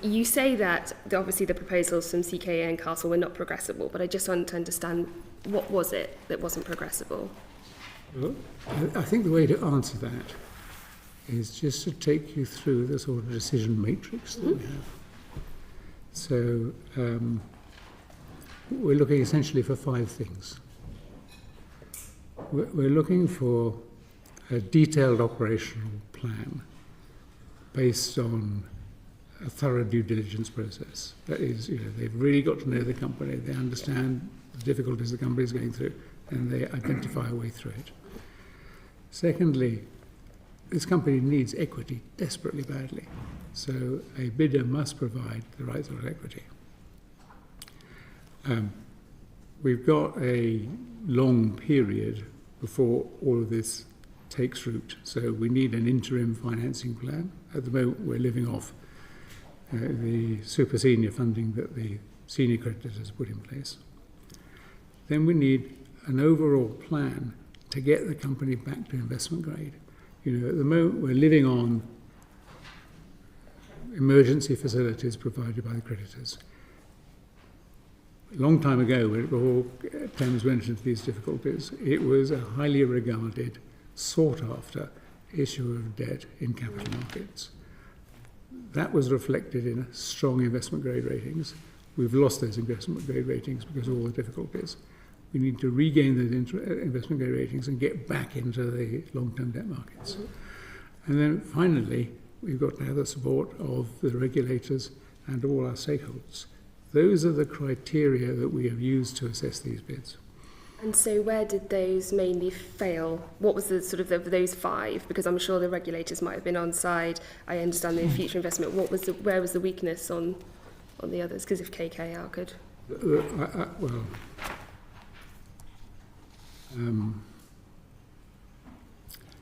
you say that obviously the proposals from CKA and Castle were not progressible, but I just want to understand what was it that wasn't progressible? Well, I think the way to answer that is just to take you through the sort of decision matrix that we have. So we're looking essentially for 5 things. We're looking for a detailed operational plan based on a thorough due diligence process. That is, they've really got to know the company, they understand the difficulties the company is going through, and they identify a way through it. Secondly, this company needs equity desperately badly, so a bidder must provide the right sort of equity. We've got a long period before all of this takes root, so we need an interim financing plan. At the moment, we're living off the super senior funding that the senior creditors put in place. Then we need an overall plan to get the company back to investment grade. At the moment, we're living on emergency facilities provided by the creditors. A long time ago, when Thames went into these difficulties, it was a highly regarded, sought-after issue of debt in capital markets. That was reflected in strong investment-grade ratings. We've lost those investment-grade ratings because of all the difficulties. We need to regain those investment-grade ratings and get back into the long-term debt markets. And then finally, we've got to have the support of the regulators and all our stakeholders. Those are the criteria that we have used to assess these bids. And so where did those mainly fail? What was the sort of those 5? Because I'm sure the regulators might have been on side. I understand the future investment. Where was the weakness on the others? Because if KKR could...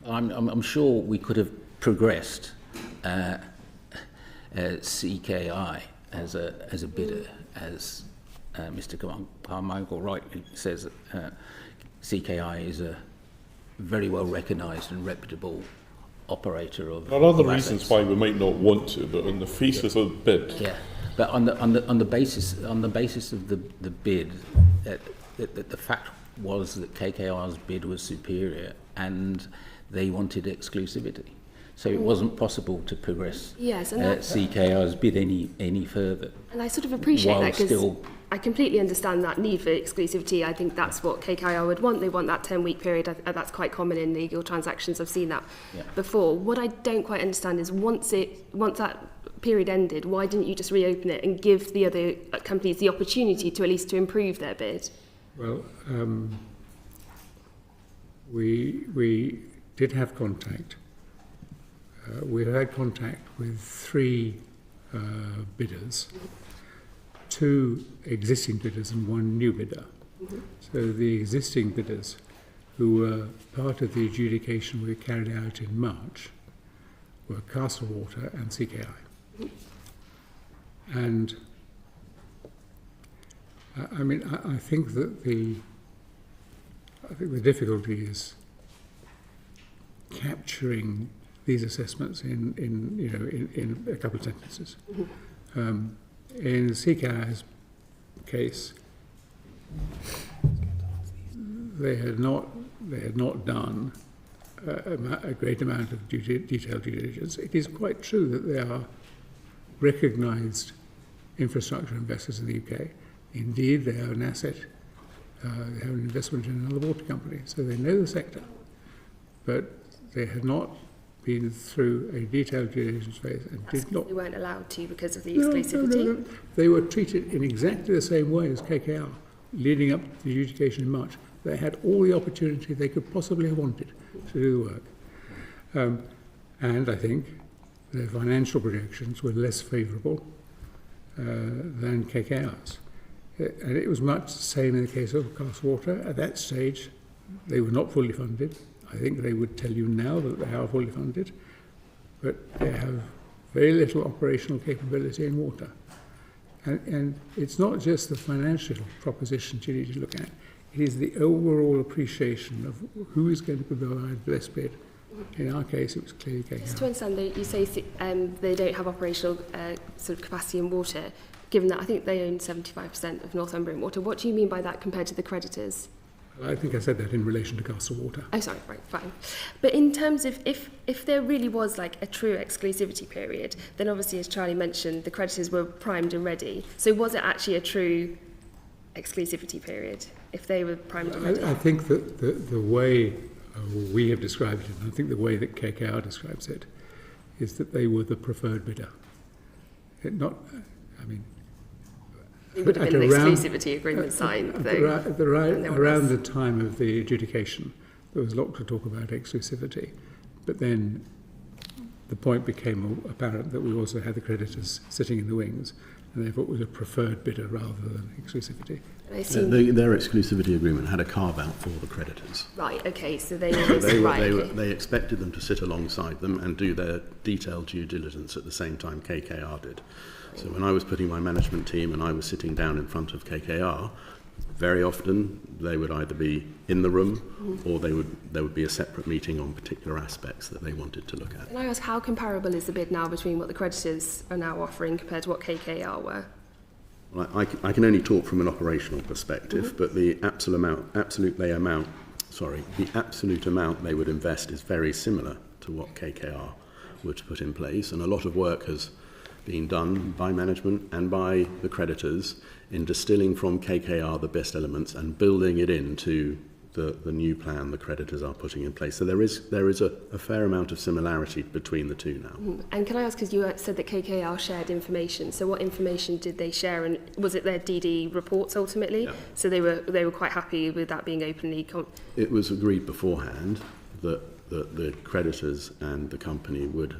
I'm sure we could have progressed CKI as a bidder, as Mr. Carmichael rightly says. CKI is a very well recognised and reputable operator of. There are other assets. reasons why we might not want to, but on the face of the bid. Yeah, but on the basis of the bid, the fact was that KKR's bid was superior, and they wanted exclusivity. So it wasn't possible to progress Yes, and CKR's bid any further. And I sort of appreciate while that because still I completely understand that need for exclusivity. I think that's what KKR would want. They want that 10-week period. That's quite common in legal transactions. I've seen that before. What I don't quite understand is once that period ended, why didn't you just reopen it and give the other companies the opportunity to at least to improve their bid? Well, we did have contact. We had contact with 3 bidders, 2 existing bidders and 1 new bidder. So the existing bidders, who were part of the adjudication we carried out in March, were Castlewater and CKI. And I think that the difficulty is capturing these assessments in a couple of sentences. In CKI's case, they had not done a great amount of detailed due diligence. It is quite true that they are recognised infrastructure investors in the UK. Indeed, they are an asset. They have an investment in another water company, so they know the sector. But they had not been through a detailed due diligence phase and did not. They weren't allowed to because of the exclusivity? No. They were treated in exactly the same way as KKR, leading up to the adjudication in March. They had all the opportunity they could possibly have wanted to do the work. And I think their financial projections were less favourable than KKR's. And it was much the same in the case of Castlewater. At that stage, they were not fully funded. I think they would tell you now that they are fully funded, but they have very little operational capability in water. And it's not just the financial propositions you need to look at. It is the overall appreciation of who is going to provide the best bid. In our case, it was clearly KKR. Just to understand, you say they don't have operational sort of capacity in water, given that I think they own 75% of Northumbrian Water. What do you mean by that compared to the creditors? I think I said that in relation to Castlewater. Oh, sorry, right, fine. But in terms of if there really was like a true exclusivity period, then obviously, as Charlie mentioned, the creditors were primed and ready. So was it actually a true exclusivity period if they were primed and ready? I think that the way we have described it, and I think the way that KKR describes it, is that they were the preferred bidder. It would have been an exclusivity agreement signed, though. Around the time of the adjudication, there was a lot to talk about exclusivity. But then the point became apparent that we also had the creditors sitting in the wings, and therefore it was a preferred bidder rather than exclusivity. Their exclusivity agreement had a carve-out for the creditors. Right, okay, so they expected them to sit alongside them and do their detailed due diligence at the same time KKR did. So when I was putting my management team and I was sitting down in front of KKR, very often they would either be in the room or there would be a separate meeting on particular aspects that they wanted to look at. Can I ask, how comparable is the bid now between what the creditors are now offering compared to what KKR were? Well, I can only talk from an operational perspective, but the absolute amount they would invest is very similar to what KKR were to put in place, and a lot of work has been done by management and by the creditors in distilling from KKR the best elements and building it into the new plan the creditors are putting in place. So there is a fair amount of similarity between the two now. And can I ask, because you said that KKR shared information, so what information did they share, and was it their DD reports ultimately? Yeah. So they were quite happy with that being openly... It was agreed beforehand that the creditors and the company would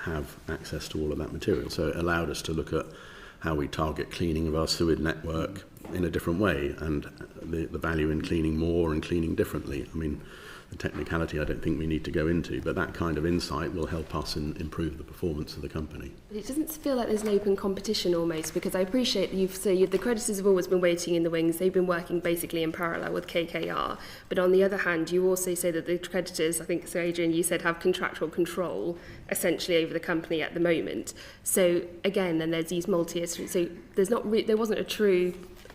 have access to all of that material. So it allowed us to look at how we target cleaning of our sewage network in a different way, and the value in cleaning more and cleaning differently. I mean, the technicality I don't think we need to go into, but that kind of insight will help us improve the performance of the company. It doesn't feel like there's an open competition almost, because I appreciate the creditors have always been waiting in the wings. They've been working basically in parallel with KKR. But on the other hand, you also say that the creditors, I think, so Adrian, you said, have contractual control essentially over the company at the moment. So again, then there's these multi-issues. So there wasn't a true...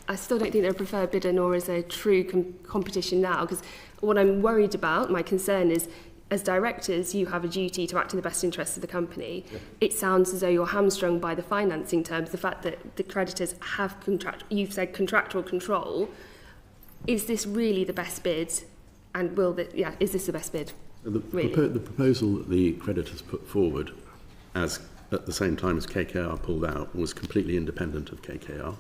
I still don't think they're a preferred bidder, nor is there true competition now, because what I'm worried about, my concern is, as directors, you have a duty to act in the best interests of the company. Yeah. It sounds as though you're hamstrung by the financing terms, the fact that the creditors have you've said contractual control. Is this really the best bid? And is this the best bid? The proposal that the creditors put forward, as at the same time as KKR pulled out, was completely independent of KKR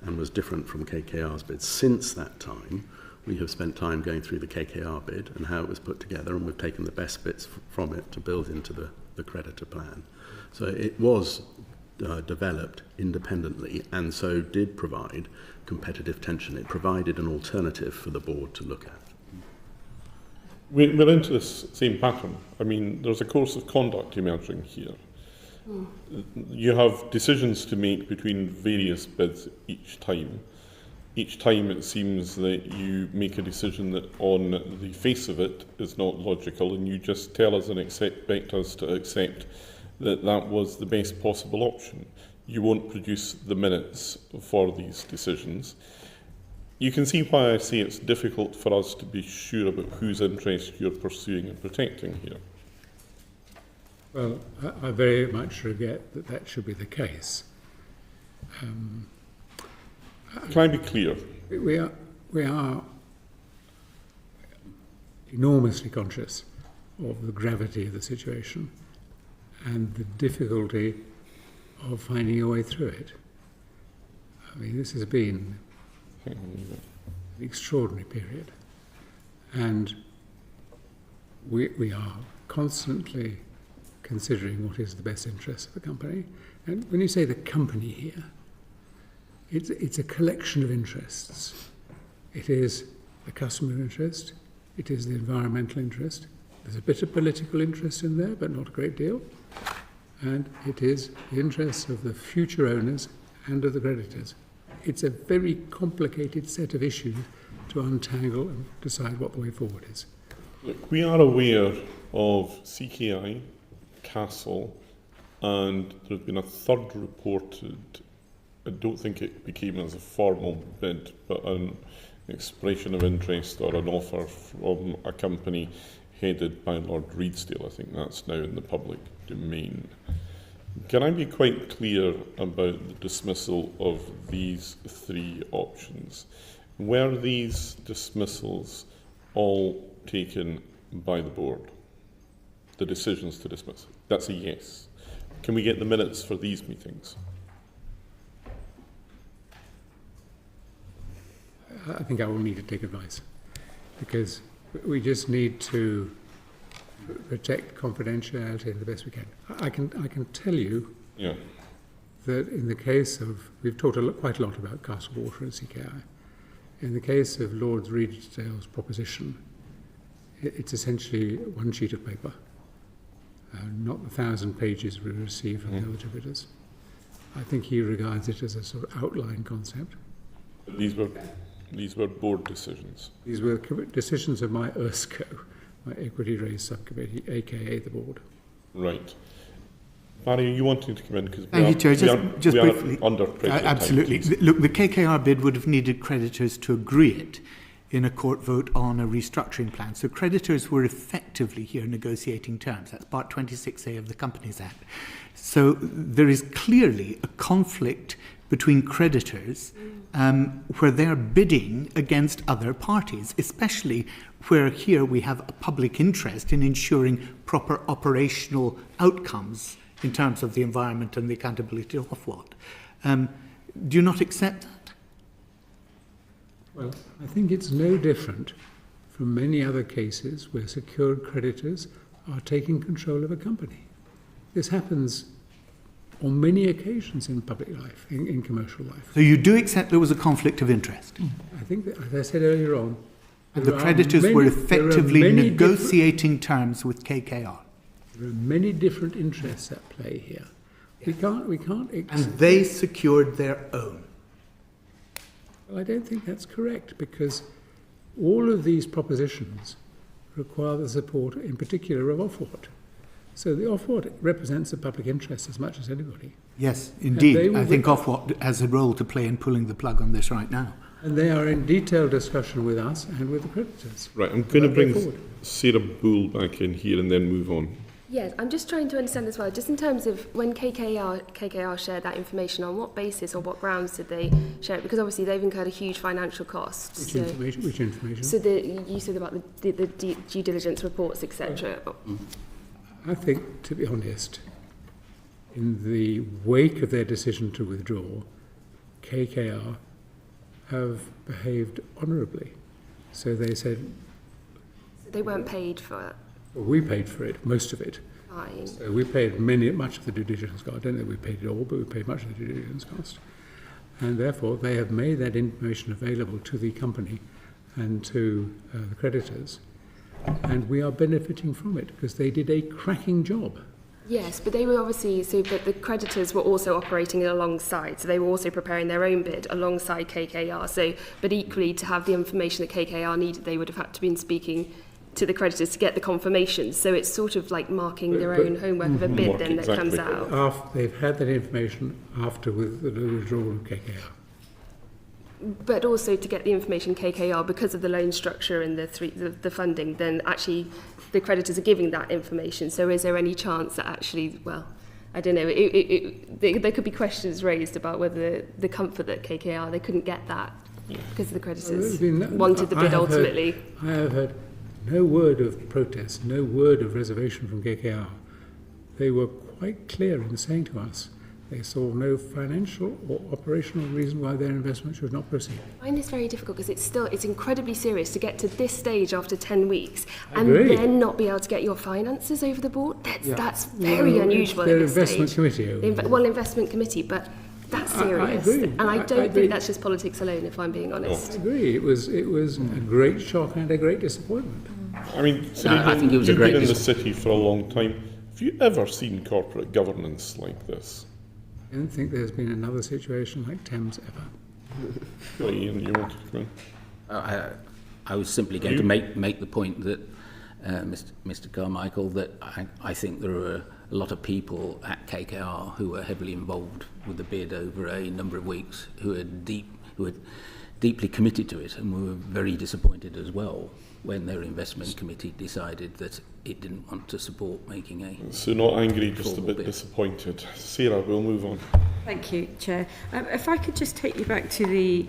and was different from KKR's bid. Since that time, we have spent time going through the KKR bid and how it was put together, and we've taken the best bits from it to build into the creditor plan. So it was developed independently and so did provide competitive tension. It provided an alternative for the board to look at. We're into this same pattern. I mean, there's a course of conduct emerging here. You have decisions to make between various bids each time. Each time it seems that you make a decision that on the face of it is not logical, and you just tell us and expect us to accept that that was the best possible option. You won't produce the minutes for these decisions. You can see why I say it's difficult for us to be sure about whose interest you're pursuing and protecting here. Well, I very much regret that that should be the case. Can I be clear? We are enormously conscious of the gravity of the situation and the difficulty of finding a way through it. I mean, this has been an extraordinary period, and we are constantly considering what is the best interest of the company. And when you say the company here, it's a collection of interests. It is the customer interest, it is the environmental interest, there's a bit of political interest in there, but not a great deal, and it is the interests of the future owners and of the creditors. It's a very complicated set of issues to untangle and decide what the way forward is. Look, we are aware of CKI, Castle, and there's been a third reported. I don't think it became as a formal bid, but an expression of interest or an offer from a company headed by Lord Redesdale. I think that's now in the public domain. Can I be quite clear about the dismissal of these three options? Were these dismissals all taken by the board? The decisions to dismiss? That's a yes. Can we get the minutes for these meetings? I think I will need to take advice, because we just need to protect confidentiality the best we can. I can tell you that in the case of, we've talked quite a lot about Castlewater and CKI. In the case of Lord Redesdale's proposition, it's essentially one sheet of paper, not the 1,000 pages we receive from the other two bidders. I think he regards it as a sort of outline concept. These were board decisions. These were decisions of my ERSCO, my Equity Raise Subcommittee, aka the board. Right. Barry, are you wanting to come in? Because Thank you, Chair. Just we briefly. Are under pressure. Absolutely. Look, the KKR bid would have needed creditors to agree it in a court vote on a restructuring plan. So creditors were effectively here negotiating terms. That's part 26A of the Companies Act. So there is clearly a conflict between creditors where they're bidding against other parties, especially where here we have a public interest in ensuring proper operational outcomes in terms of the environment and the accountability of what. Do you not accept that? Well, I think it's no different from many other cases where secured creditors are taking control of a company. This happens on many occasions in public life, in commercial life. So you do accept there was a conflict of interest? I think that, as I said earlier on, and the creditors were effectively negotiating terms with KKR. There are many different interests at play here. We can't. And they secured their own. Well, I don't think that's correct, because all of these propositions require the support, in particular, of Ofwat. So the Ofwat represents the public interest as much as anybody. Yes, indeed. I think Ofwat has a role to play in pulling the plug on this right now. And they are in detailed discussion with us and with the creditors. Right, I'm going to bring forward. Sarah Bull back in here and then move on. Yes, I'm just trying to understand as well, just in terms of when KKR shared that information, on what basis or what grounds did they share it? Because obviously they've incurred a huge financial cost. Which information? So you said about the due diligence reports, etc. I think, to be honest, in the wake of their decision to withdraw, KKR have behaved honourably. So they said... So they weren't paid for it? Well, we paid for it, most of it. Fine. So we paid much of the due diligence cost. I don't think we paid it all, but we paid much of the due diligence cost. And therefore, they have made that information available to the company and to the creditors. And we are benefiting from it because they did a cracking job. Yes, but they were obviously, but the creditors were also operating alongside, so they were also preparing their own bid alongside KKR. So, but equally, to have the information that KKR needed, they would have had to been speaking to the creditors to get the confirmation. So it's sort of like marking their own homework of a bid then that comes out. They've had that information after with the withdrawal of KKR. But also to get the information KKR, because of the loan structure and the funding, then actually the creditors are giving that information. So is there any chance that actually, well, I don't know, there could be questions raised about whether the comfort that KKR, they couldn't get that because the creditors wanted the bid ultimately. I have heard no word of protest, no word of reservation from KKR. They were quite clear in saying to us they saw no financial or operational reason why their investment should not proceed. I find this very difficult because it's incredibly serious to get to this stage after 10 weeks I and agree. then not be able to get your finances over the board. That's very unusual Their at this investment stage. committee. Well, investment committee, but that's serious. I agree. And I don't I think that's just politics alone, if I'm being honest. I agree. It was a great shock and a great disappointment. I mean, I think it was a great you've been in the city for a long time. Have you ever seen corporate governance like this? I don't think there's been another situation like Thames ever. Well, Ian, you wanted to come in? I was simply going to make the point that Mr. Carmichael, that I think there are a lot of people at KKR who were heavily involved with the bid over a number of weeks, who are deeply committed to it, and were very disappointed as well when their investment committee decided that it didn't want to support making a... So not angry, just a bit disappointed. Sarah, we'll move on. Thank you, Chair. If I could just take you back to the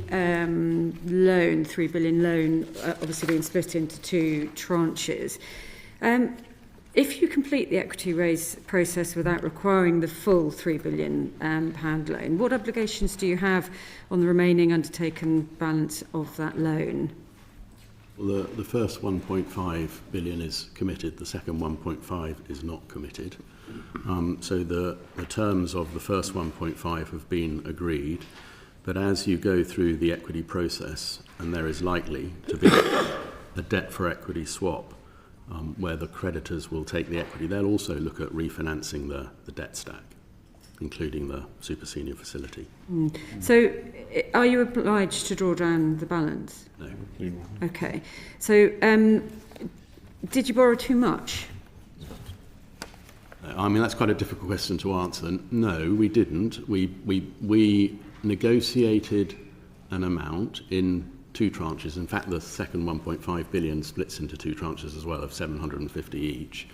loan, 3 billion loan, obviously being split into two tranches. If you complete the equity raise process without requiring the full £3 billion pound loan, what obligations do you have on the remaining undertaken balance of that loan? Well, the first 1.5 billion is committed, the second 1.5 is not committed. So the terms of the first 1.5 have been agreed, but as you go through the equity process, and there is likely to be a debt for equity swap, where the creditors will take the equity, they'll also look at refinancing the debt stack, including the super senior facility. So are you obliged to draw down the balance? No. Okay. So did you borrow too much? I mean, that's quite a difficult question to answer. No, we didn't. We negotiated an amount in two tranches. In fact, the second 1.5 billion splits into two tranches as well, of 750 each.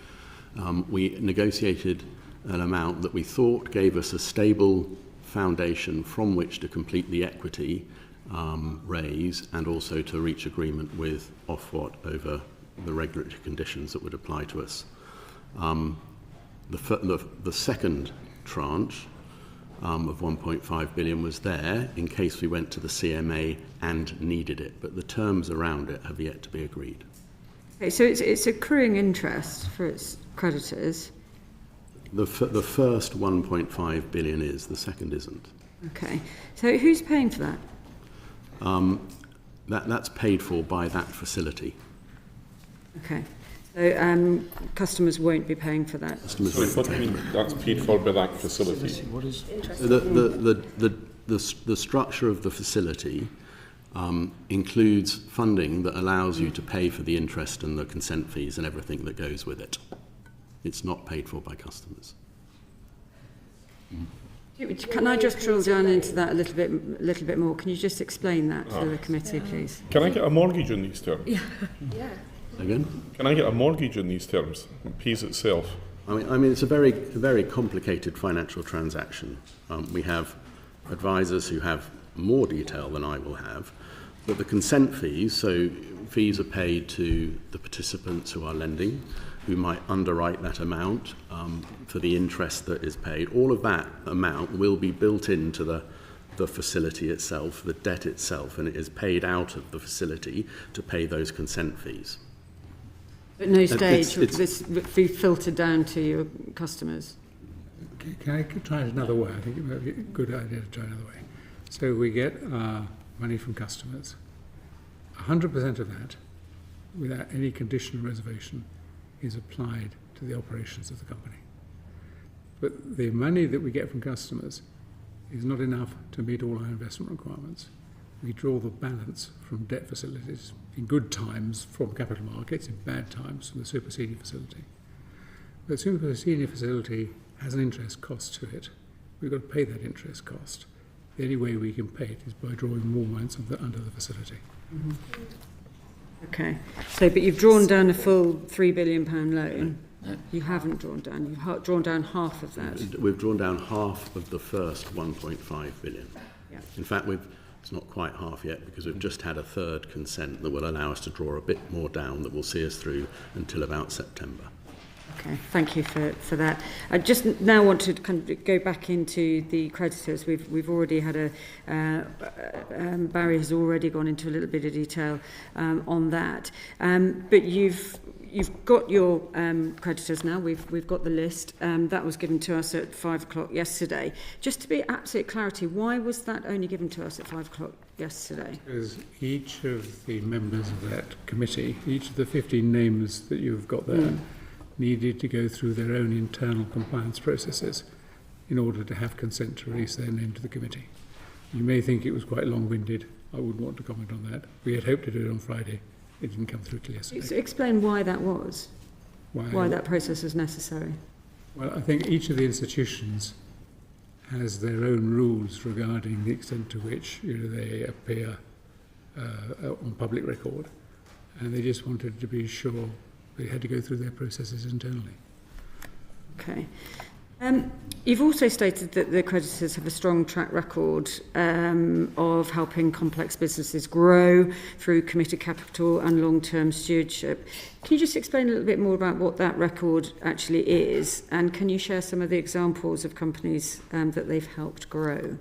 We negotiated an amount that we thought gave us a stable foundation from which to complete the equity raise, and also to reach agreement with Ofwat over the regulatory conditions that would apply to us. The second tranche of 1.5 billion was there in case we went to the CMA and needed it, but the terms around it have yet to be agreed. Okay, so it's accruing interest for its creditors. The first 1.5 billion is, the second isn't. Okay, so who's paying for that? That's paid for by that facility. Okay, so customers won't be paying for that. What do you mean that's paid for by that facility? What is the structure of the facility includes funding that allows you to pay for the interest and the consent fees and everything that goes with it. It's not paid for by customers. Can I just drill down into that a little bit more? Can you just explain that to the committee, please? Can I get a mortgage in these terms? Yeah. Again? Can I get a mortgage in these terms? It pays itself. I mean, it's a very complicated financial transaction. We have advisors who have more detail than I will have, but the consent fees, so fees are paid to the participants who are lending, who might underwrite that amount for the interest that is paid. All of that amount will be built into the facility itself, the debt itself, and it is paid out of the facility to pay those consent fees. At no stage would this be filtered down to your customers? Can I try it another way? I think it might be a good idea to try another way. So we get money from customers. 100% of that, without any condition or reservation, is applied to the operations of the company. But the money that we get from customers is not enough to meet all our investment requirements. We draw the balance from debt facilities, in good times from capital markets, in bad times from the superseding facility. The superseding facility has an interest cost to it. We've got to pay that interest cost. The only way we can pay it is by drawing more amounts under the facility. Mm-hmm. Okay. So, but you've drawn down a full £3 billion loan. You haven't drawn down. You've drawn down half of that. We've drawn down half of the first 1.5 billion. Yeah. In fact, it's not quite half yet because we've just had a third consent that will allow us to draw a bit more down that will see us through until about September. Okay, thank you for that. I just now want to kind of go back into the creditors. We've already had Barry has already gone into a little bit of detail on that. But you've got your creditors now. We've got the list. That was given to us at 5 o'clock yesterday. Just to be absolute clarity, why was that only given to us at 5 o'clock yesterday? Because each of the members of that committee, each of the 15 names that you've got there, needed to go through their own internal compliance processes in order to have consent to release their name to the committee. You may think it was quite long-winded. I wouldn't want to comment on that. We had hoped to do it on Friday. It didn't come through till yesterday. So explain why that was. Why that process is necessary. Well, I think each of the institutions has their own rules regarding the extent to which they appear on public record, and they just wanted to be sure they had to go through their processes internally. Okay. You've also stated that the creditors have a strong track record of helping complex businesses grow through committed capital and long-term stewardship. Can you just explain a little bit more about what that record actually is, and can you share some of the examples of companies that they've helped grow?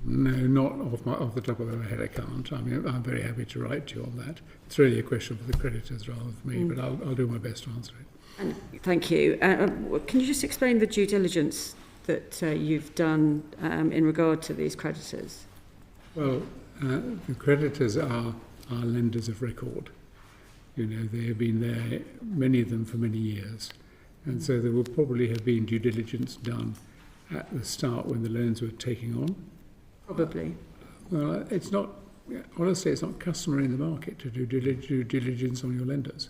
No, not off the top of my head, I can't. I mean, I'm very happy to write to you on that. It's really a question for the creditors rather than me, but I'll do my best to answer it. And thank you. Can you just explain the due diligence that you've done in regard to these creditors? Well, the creditors are lenders of record. They have been there, many of them, for many years. And so there will probably have been due diligence done at the start when the loans were taking on. Probably. Well, it's not, honestly, it's not customary in the market to do due diligence on your lenders.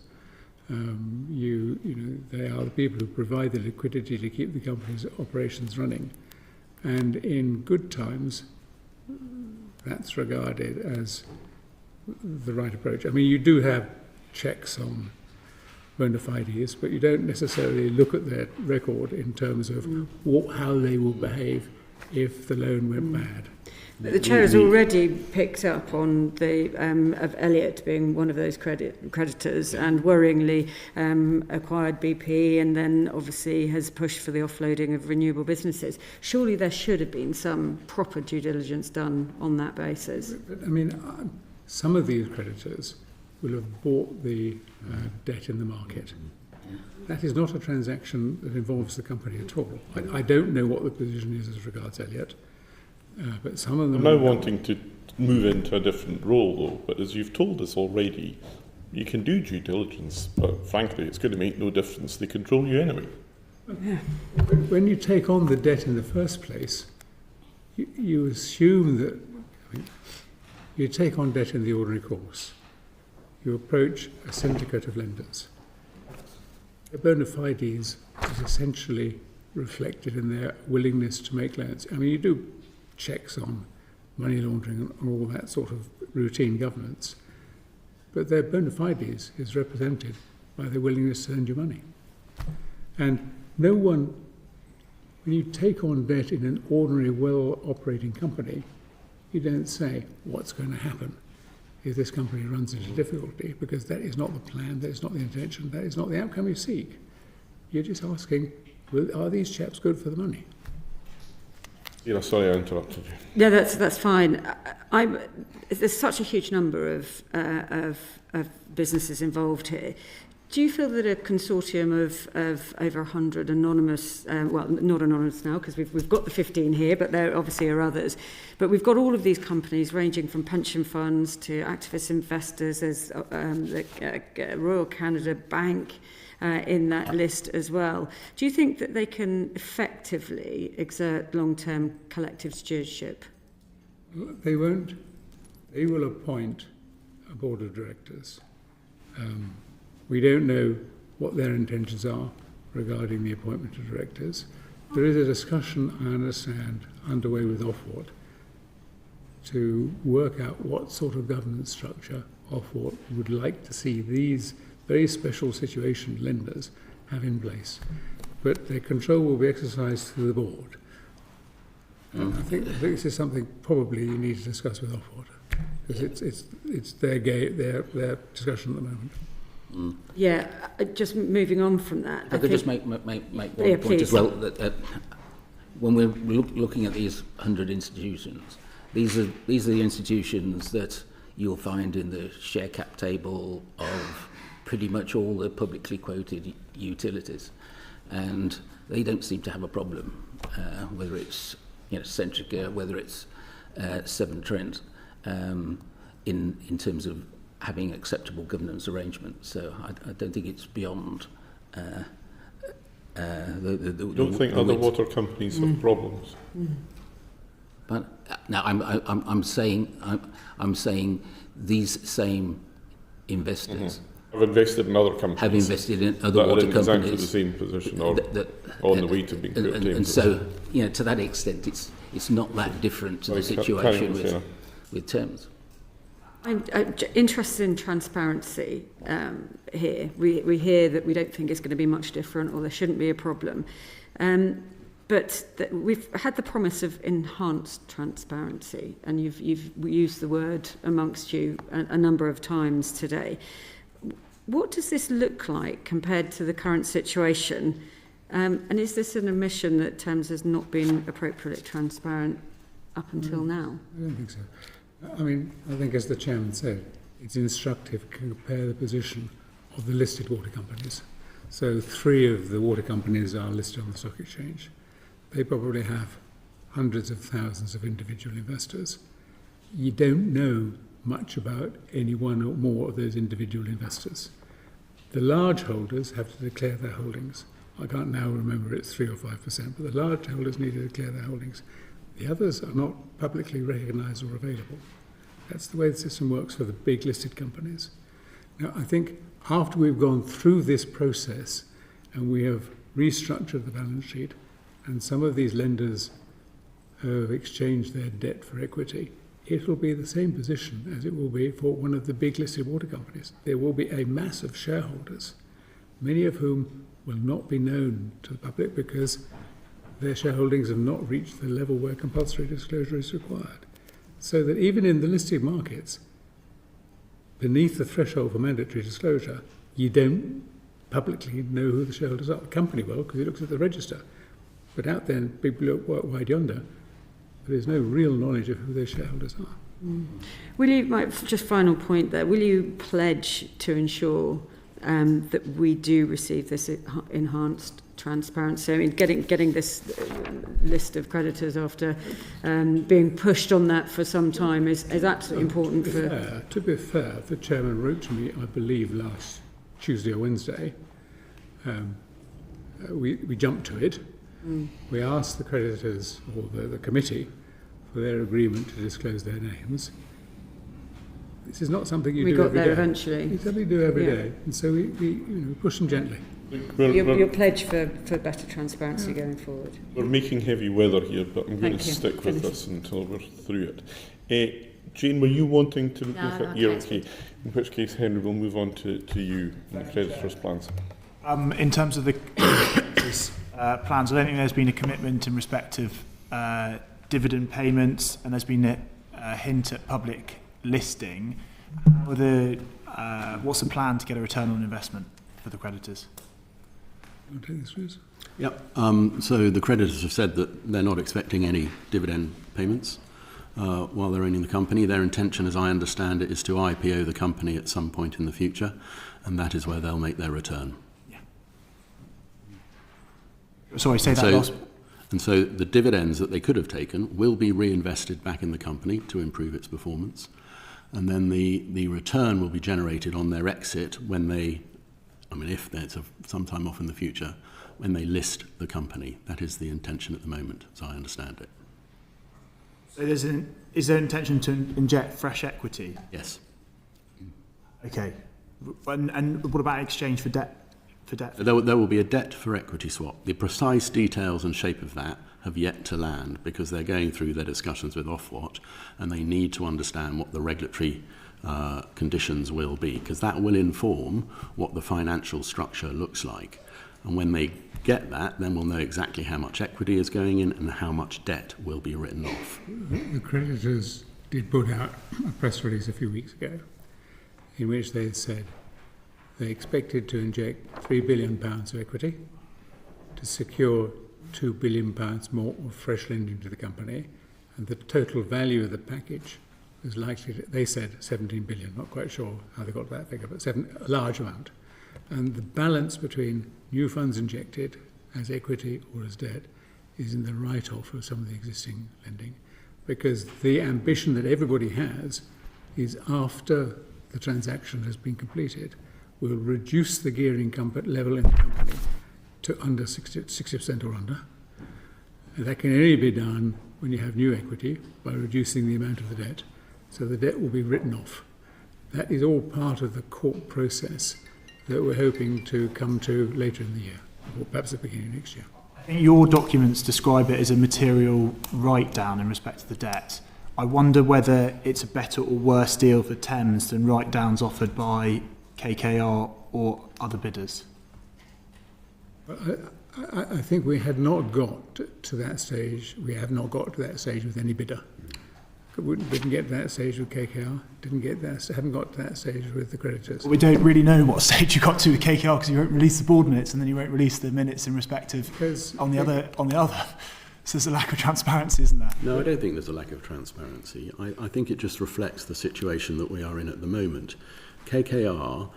They are the people who provide the liquidity to keep the company's operations running. And in good times, that's regarded as the right approach. I mean, you do have checks on bona fides, but you don't necessarily look at their record in terms of how they will behave if the loan went bad. The chair has already picked up on the of Elliott being one of those creditors and worryingly acquired BP and then obviously has pushed for the offloading of renewable businesses. Surely there should have been some proper due diligence done on that basis. But I mean, some of these creditors will have bought the debt in the market. That is not a transaction that involves the company at all. I don't know what the position is as regards Elliott. But some of them I'm now wanting to move into a different role, though. But as you've told us already, you can do due diligence, but frankly, it's going to make no difference. They control you anyway. Yeah. When you take on the debt in the first place, you assume that you take on debt in the ordinary course. You approach a syndicate of lenders. A bona fides is essentially reflected in their willingness to make loans. I mean, you do checks on money laundering and all that sort of routine governance, but their bona fides is represented by their willingness to lend you money. And no one, when you take on debt in an ordinary, well-operating company, you don't say what's going to happen if this company runs into difficulty, because that is not the plan, that is not the intention, that is not the outcome you seek. You're just asking, are these chaps good for the money? Yeah, sorry I interrupted you. Yeah, that's fine. There's such a huge number of businesses involved here. Do you feel that a consortium of over 100 anonymous, well, not anonymous now because we've got the 15 here, but there obviously are others, but we've got all of these companies ranging from pension funds to activist investors, there's the Royal Canada Bank in that list as well. Do you think that they can effectively exert long-term collective stewardship? They won't. They will appoint a board of directors. We don't know what their intentions are regarding the appointment of directors. There is a discussion, I understand, underway with Ofwat to work out what sort of governance structure Ofwat would like to see these very special situation lenders have in place. But their control will be exercised through the board. And I think this is something probably you need to discuss with Ofwat, because it's their discussion at the moment. Yeah, just moving on from that. I could just make one point as well. That when we're looking at these 100 institutions, these are the institutions that you'll find in the share cap table of pretty much all the publicly quoted utilities, and they don't seem to have a problem, whether it's Centrica, whether it's Severn Trent, in terms of having acceptable governance arrangements. So I don't think it's beyond You don't think other water companies have problems? But now I'm saying these same investors have invested in other companies. Have invested in other water companies. That are in exactly the same position, or on the way to being put down. And so, to that extent, it's not that different to the situation with Thames. I'm interested in transparency here. We hear that we don't think it's going to be much different, or there shouldn't be a problem. But we've had the promise of enhanced transparency, and you've used the word amongst you a number of times today. What does this look like compared to the current situation? And is this an admission that Thames has not been appropriately transparent up until now? I don't think so. I mean, I think as the chairman said, it's instructive to compare the position of the listed water companies. So 3 of the water companies are listed on the stock exchange. They probably have hundreds of thousands of individual investors. You don't know much about any one or more of those individual investors. The large holders have to declare their holdings. I can't now remember it's 3 or 5%, but the large holders need to declare their holdings. The others are not publicly recognised or available. That's the way the system works for the big listed companies. Now, I think after we've gone through this process and we have restructured the balance sheet, and some of these lenders have exchanged their debt for equity, it will be the same position as it will be for one of the big listed water companies. There will be a mass of shareholders, many of whom will not be known to the public because their shareholdings have not reached the level where compulsory disclosure is required. So that even in the listed markets, beneath the threshold for mandatory disclosure, you don't publicly know who the shareholders are. The company will, because it looks at the register. But out there, people look wide yonder, there's no real knowledge of who their shareholders are. Will you, just final point there, will you pledge to ensure that we do receive this enhanced transparency? I mean, getting this list of creditors after being pushed on that for some time is absolutely important. To be fair, the chairman wrote to me, I believe, last Tuesday or Wednesday. We jumped to it. We asked the creditors, or the committee, for their agreement to disclose their names. This is not something you do every day. We got there eventually. It's something you do every day. And so we push them gently. your pledge for better transparency going forward. We're making heavy weather here, but I'm going Thank to you. stick with this until we're through it. Jane, were you wanting to look at? You're okay. In which case, Henry, we'll move on to you and the creditors' plans. In terms of the plans, I don't think there's been a commitment in respect of dividend payments, and there's been a hint at public listing. What's the plan to get a return on investment for the creditors? I'll take this, please. Yep. So the creditors have said that they're not expecting any dividend payments while they're owning the company. Their intention, as I understand it, is to IPO the company at some point in the future, and that is where they'll make their return. Yeah. Sorry, say that last. And so the dividends that they could have taken will be reinvested back in the company to improve its performance. And then the return will be generated on their exit when they, if there's some time off in the future, when they list the company. That is the intention at the moment, as I understand it. So is there intention to inject fresh equity? Yes. Okay. And what about exchange for debt? There will be a debt for equity swap. The precise details and shape of that have yet to land because they're going through their discussions with Ofwat, and they need to understand what the regulatory conditions will be, because that will inform what the financial structure looks like. And when they get that, then we'll know exactly how much equity is going in and how much debt will be written off. The creditors did put out a press release a few weeks ago in which they said they expected to inject £3 billion of equity to secure £2 billion more of fresh lending to the company, and the total value of the package was likely to, they said 17 billion, not quite sure how they got that figure, but a large amount. And the balance between new funds injected as equity or as debt is in the write-off of some of the existing lending, because the ambition that everybody has is after the transaction has been completed, we'll reduce the gearing level in the company to under 60% or under. And that can only be done when you have new equity by reducing the amount of the debt. So the debt will be written off. That is all part of the court process that we're hoping to come to later in the year, or perhaps at the beginning of next year. I think your documents describe it as a material write-down in respect to the debt. I wonder whether it's a better or worse deal for Thames than write-downs offered by KKR or other bidders. I think we had not got to that stage. We have not got to that stage with any bidder. We didn't get to that stage with KKR. Haven't got to that stage with the creditors. We don't really know what stage you got to with KKR because you won't release the board minutes and then you won't release the minutes in respect of on the other. So there's a lack of transparency, isn't there? No, I don't think there's a lack of transparency. I think it just reflects the situation that we are in at the moment. KKR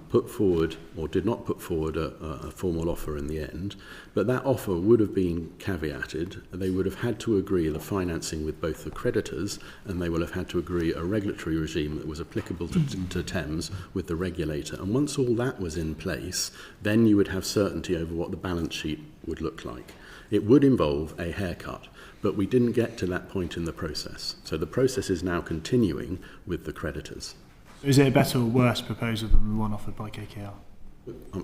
put forward, or did not put forward, a formal offer in the end, but that offer would have been caveated. They would have had to agree the financing with both the creditors, and they will have had to agree a regulatory regime that was applicable to Thames with the regulator. And once all that was in place, then you would have certainty over what the balance sheet would look like. It would involve a haircut, but we didn't get to that point in the process. So the process is now continuing with the creditors. Is it a better or worse proposal than the one offered by KKR?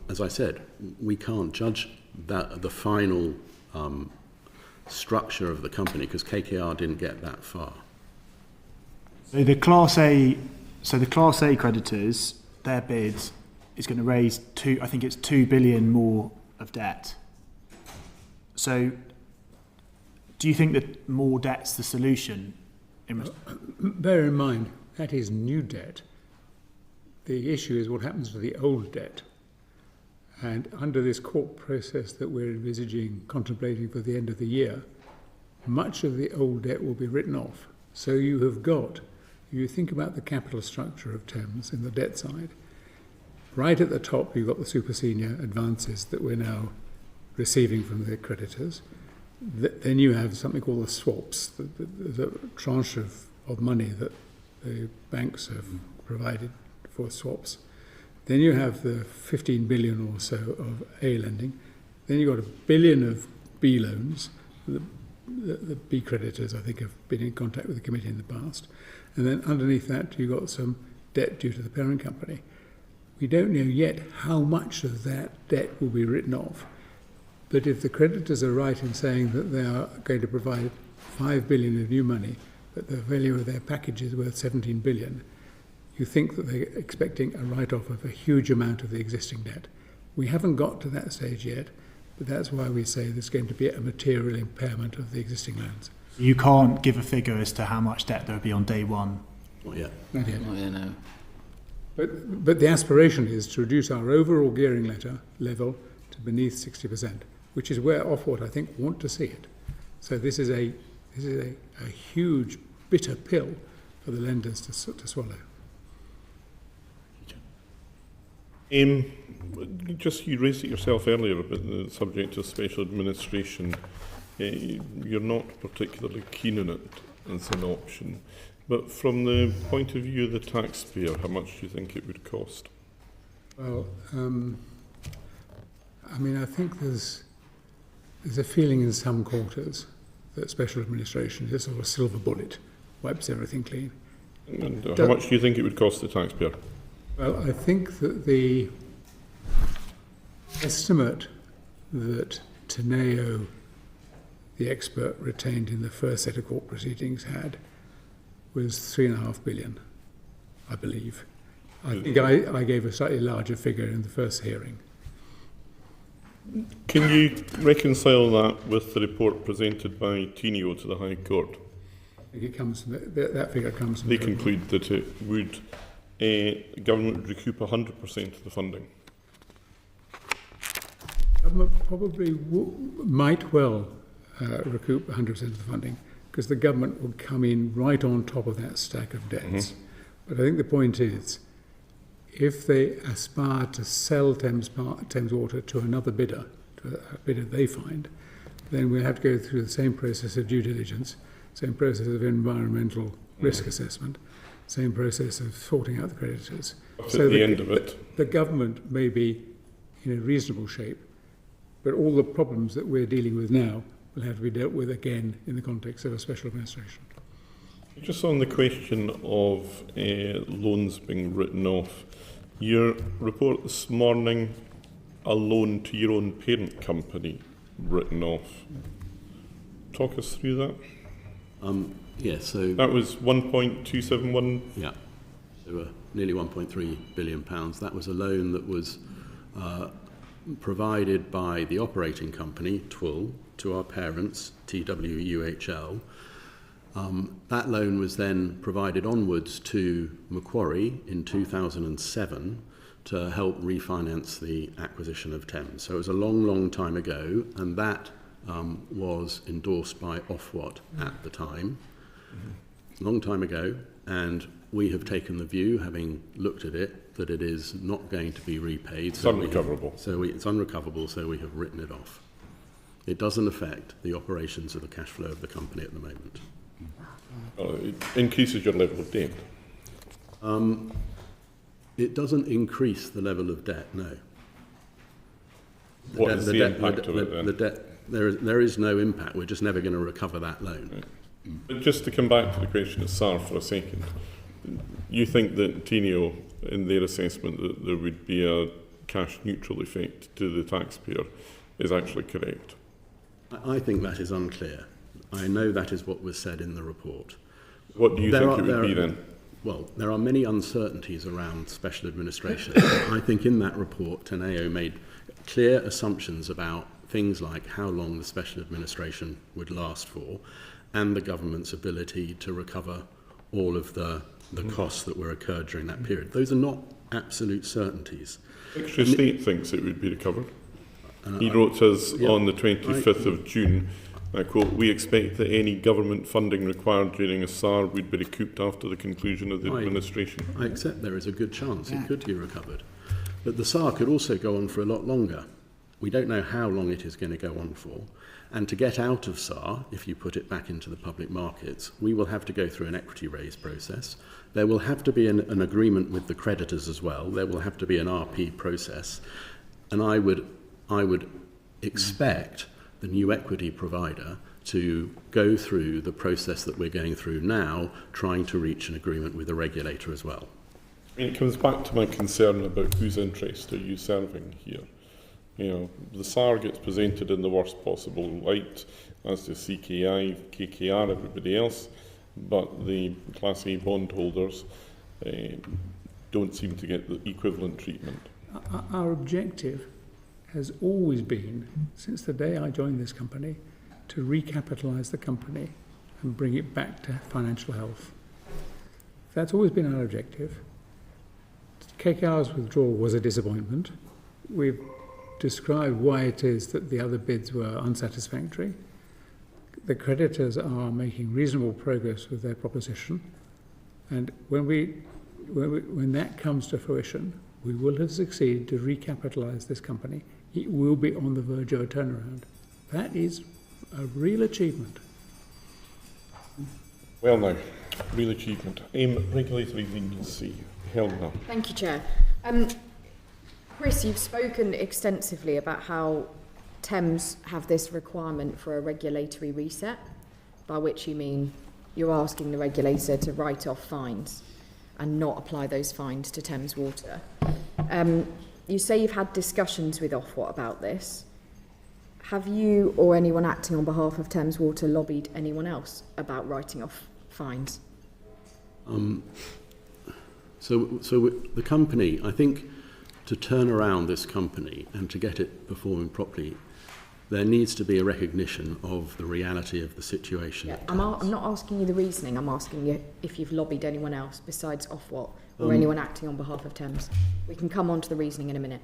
As I said, we can't judge the final structure of the company because KKR didn't get that far. So the Class A creditors, their bid is going to raise £2 billion more of debt. So, do you think that more debt's the solution? Bear in mind, that is new debt. The issue is what happens to the old debt. And under this court process that we're envisaging, contemplating for the end of the year, much of the old debt will be written off. So you think about the capital structure of Thames in the debt side. Right at the top, you've got the super senior advances that we're now receiving from the creditors. Then you have something called the swaps, the tranche of money that the banks have provided for swaps. Then you have the 15 billion or so of A lending. Then you've got $1 billion of B loans. The B creditors, I think, have been in contact with the committee in the past. And then underneath that, you've got some debt due to the parent company. We don't know yet how much of that debt will be written off. But if the creditors are right in saying that they are going to provide 5 billion of new money, but the value of their package is worth 17 billion, you think that they're expecting a write-off of a huge amount of the existing debt. We haven't got to that stage yet, but that's why we say there's going to be a material impairment of the existing loans. You can't give a figure as to how much debt there will be on day one. Not yet. Not yet. Oh, yeah, no. But the aspiration is to reduce our overall gearing level to beneath 60%, which is where Ofwat, I think, want to see it. So this is a huge, bitter pill for the lenders to swallow. Just you raised it yourself earlier about the subject of special administration. You're not particularly keen on it as an option. But from the point of view of the taxpayer, how much do you think it would cost? Well, I mean, I think there's a feeling in some quarters that special administration is a sort of silver bullet, wipes everything clean. And how much do you think it would cost the taxpayer? Well, I think that the estimate that Teneo, the expert retained in the first set of court proceedings, had was 3.5 billion, I believe. I think I gave a slightly larger figure in the first hearing. Can you reconcile that with the report presented by Teneo to the High Court? I think it comes from that figure comes from They conclude that it would government would recoup 100% of the funding. Government probably might well recoup 100% of the funding, because the government would come in right on top of that stack of debts. But I think the point is, if they aspire to sell Thames Water to another bidder, to a bidder they find, then we'll have to go through the same process of due diligence, same process of environmental risk assessment, same process of sorting out the creditors. So at the end of it, the government may be in a reasonable shape, but all the problems that we're dealing with now will have to be dealt with again in the context of a special administration. just on the question of loans being written off, your report this morning, a loan to your own parent company written off. Talk us through that. Yes, so that was 1.271. Yeah, so nearly 1.3 billion pounds. That was a loan that was provided by the operating company, TWIL, to our parents, TWUHL. That loan was then provided onwards to Macquarie in 2007 to help refinance the acquisition of Thames. So it was a long, long time ago, and that was endorsed by Ofwat at the time, long time ago, and we have taken the view, having looked at it, that it is not going to be repaid. It's unrecoverable. It's unrecoverable, so we have written it off. It doesn't affect the operations of the cash flow of the company at the moment. It increases your level of debt. It doesn't increase the level of debt, no. What is the impact of it then? The debt, there is no impact. We're just never going to recover that loan. Right. But just to come back to the question of SAR for a second, you think that Teneo, in their assessment, that there would be a cash neutral effect to the taxpayer is actually correct? I think that is unclear. I know that is what was said in the report. What do you think it would be then? Well, there are many uncertainties around special administration. I think in that report, Teneo made clear assumptions about things like how long the special administration would last for and the government's ability to recover all of the costs that were incurred during that period. Those are not absolute certainties. Secretary of State thinks it would be recovered. He wrote to us on the 25th of June, I quote, "We expect that any government funding required during a SAR would be recouped after the conclusion of the administration." I accept there is a good chance it could be recovered. But the SAR could also go on for a lot longer. We don't know how long it is going to go on for. And to get out of SAR, if you put it back into the public markets, we will have to go through an equity raise process. There will have to be an agreement with the creditors as well. There will have to be an RP process. And I would expect the new equity provider to go through the process that we're going through now, trying to reach an agreement with the regulator as well. I mean, it comes back to my concern about whose interest are you serving here. You know, the SAR gets presented in the worst possible light, as does CKI, KKR, everybody else, but the Class A bondholders don't seem to get the equivalent treatment. Our objective has always been, since the day I joined this company, to recapitalise the company and bring it back to financial health. That's always been our objective. KKR's withdrawal was a disappointment. We've described why it is that the other bids were unsatisfactory. The creditors are making reasonable progress with their proposition, and when that comes to fruition, we will have succeeded to recapitalise this company. It will be on the verge of a turnaround. That is a real achievement. Well now, real achievement. Regulatory leniency. Helena. Thank you, Chair. Chris, you've spoken extensively about how Thames have this requirement for a regulatory reset, by which you mean you're asking the regulator to write off fines and not apply those fines to Thames Water. You say you've had discussions with Ofwat about this. Have you or anyone acting on behalf of Thames Water lobbied anyone else about writing off fines? So the company, I think, to turn around this company and to get it performing properly, there needs to be a recognition of the reality of the situation. Yeah, I'm not asking you the reasoning, I'm asking you if you've lobbied anyone else besides Ofwat or anyone acting on behalf of Thames. We can come on to the reasoning in a minute.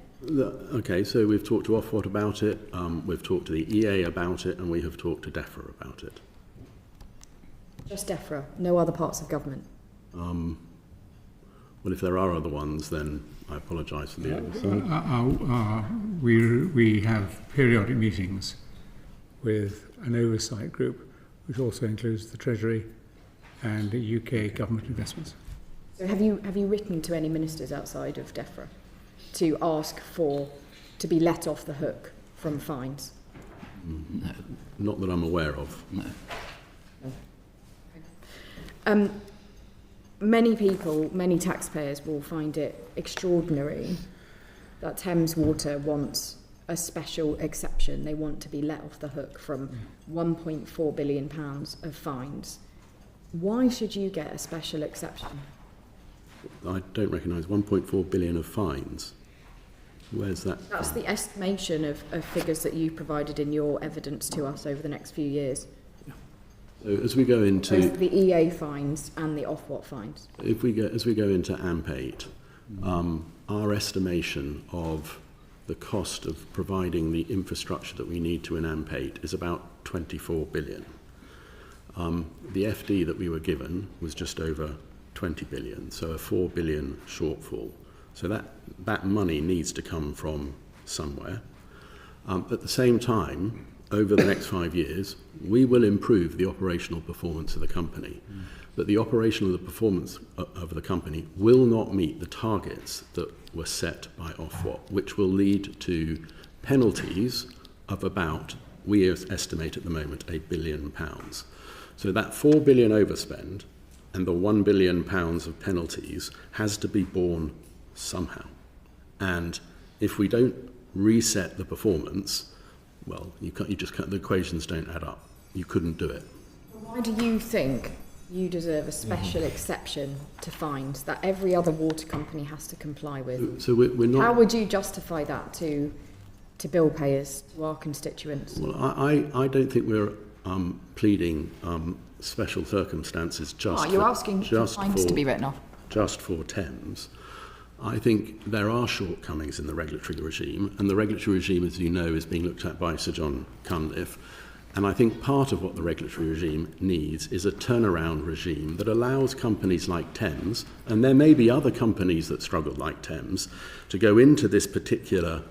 Okay, so we've talked to Ofwat about it, we've talked to the EA about it, and we have talked to DEFRA about it. Just DEFRA, no other parts of government? Well, if there are other ones, then I apologise for the oversight. We have periodic meetings with an oversight group, which also includes the Treasury and UK government investments. So have you written to any ministers outside of DEFRA to ask to be let off the hook from fines? No. Not that I'm aware of. No. Many people, many taxpayers will find it extraordinary that Thames Water wants a special exception. They want to be let off the hook from £1.4 billion of fines. Why should you get a special exception? I don't recognise 1.4 billion of fines. Where's that? That's the estimation of figures that you provided in your evidence to us over the next few years. So as we go into both the EA fines and the Ofwat fines. As we go into AMP8, our estimation of the cost of providing the infrastructure that we need to in AMP8 is about 24 billion. The FD that we were given was just over 20 billion, so a 4 billion shortfall. So that money needs to come from somewhere. At the same time, over the next 5 years, we will improve the operational performance of the company. But the operational performance of the company will not meet the targets that were set by Ofwat, which will lead to penalties of about, we estimate at the moment, £1 billion. So that 4 billion overspend and the £1 billion of penalties has to be borne somehow. And if we don't reset the performance, well, the equations don't add up. You couldn't do it. Why do you think you deserve a special exception to fines that every other water company has to comply with? So we're not. How would you justify that to bill payers, to our constituents? Well, I don't think we're pleading special circumstances just. You're asking for fines to be written off. Just for Thames. I think there are shortcomings in the regulatory regime, and the regulatory regime, as you know, is being looked at by Sir John Cunliffe. And I think part of what the regulatory regime needs is a turnaround regime that allows companies like Thames, and there may be other companies that struggle like Thames, to go into this particular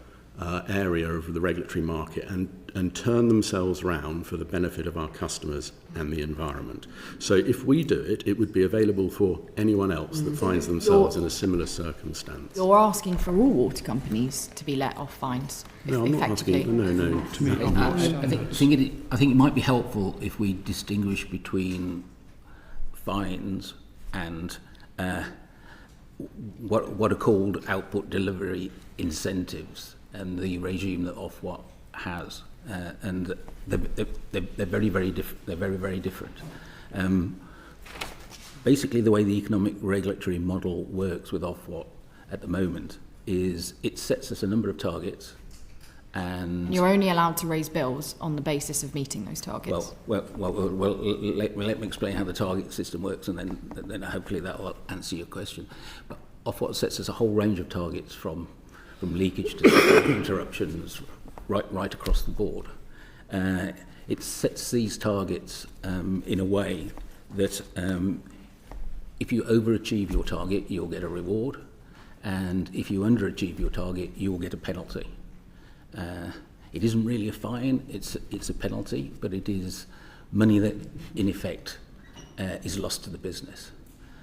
area of the regulatory market and turn themselves round for the benefit of our customers and the environment. So if we do it, it would be available for anyone else that finds themselves in a similar circumstance. You're asking for all water companies to be let off fines. No, I'm not asking. No. To me, I think it might be helpful if we distinguish between fines and what are called output delivery incentives and the regime that Ofwat has, and they're very different. Basically, the way the economic regulatory model works with Ofwat at the moment is it sets us a number of targets, and you're only allowed to raise bills on the basis of meeting those targets. Well, let me explain how the target system works, and then hopefully that will answer your question. But Ofwat sets us a whole range of targets from leakage to interruptions, right across the board. It sets these targets in a way that if you overachieve your target, you'll get a reward, and if you underachieve your target, you'll get a penalty. It isn't really a fine, it's a penalty, but it is money that, in effect, is lost to the business.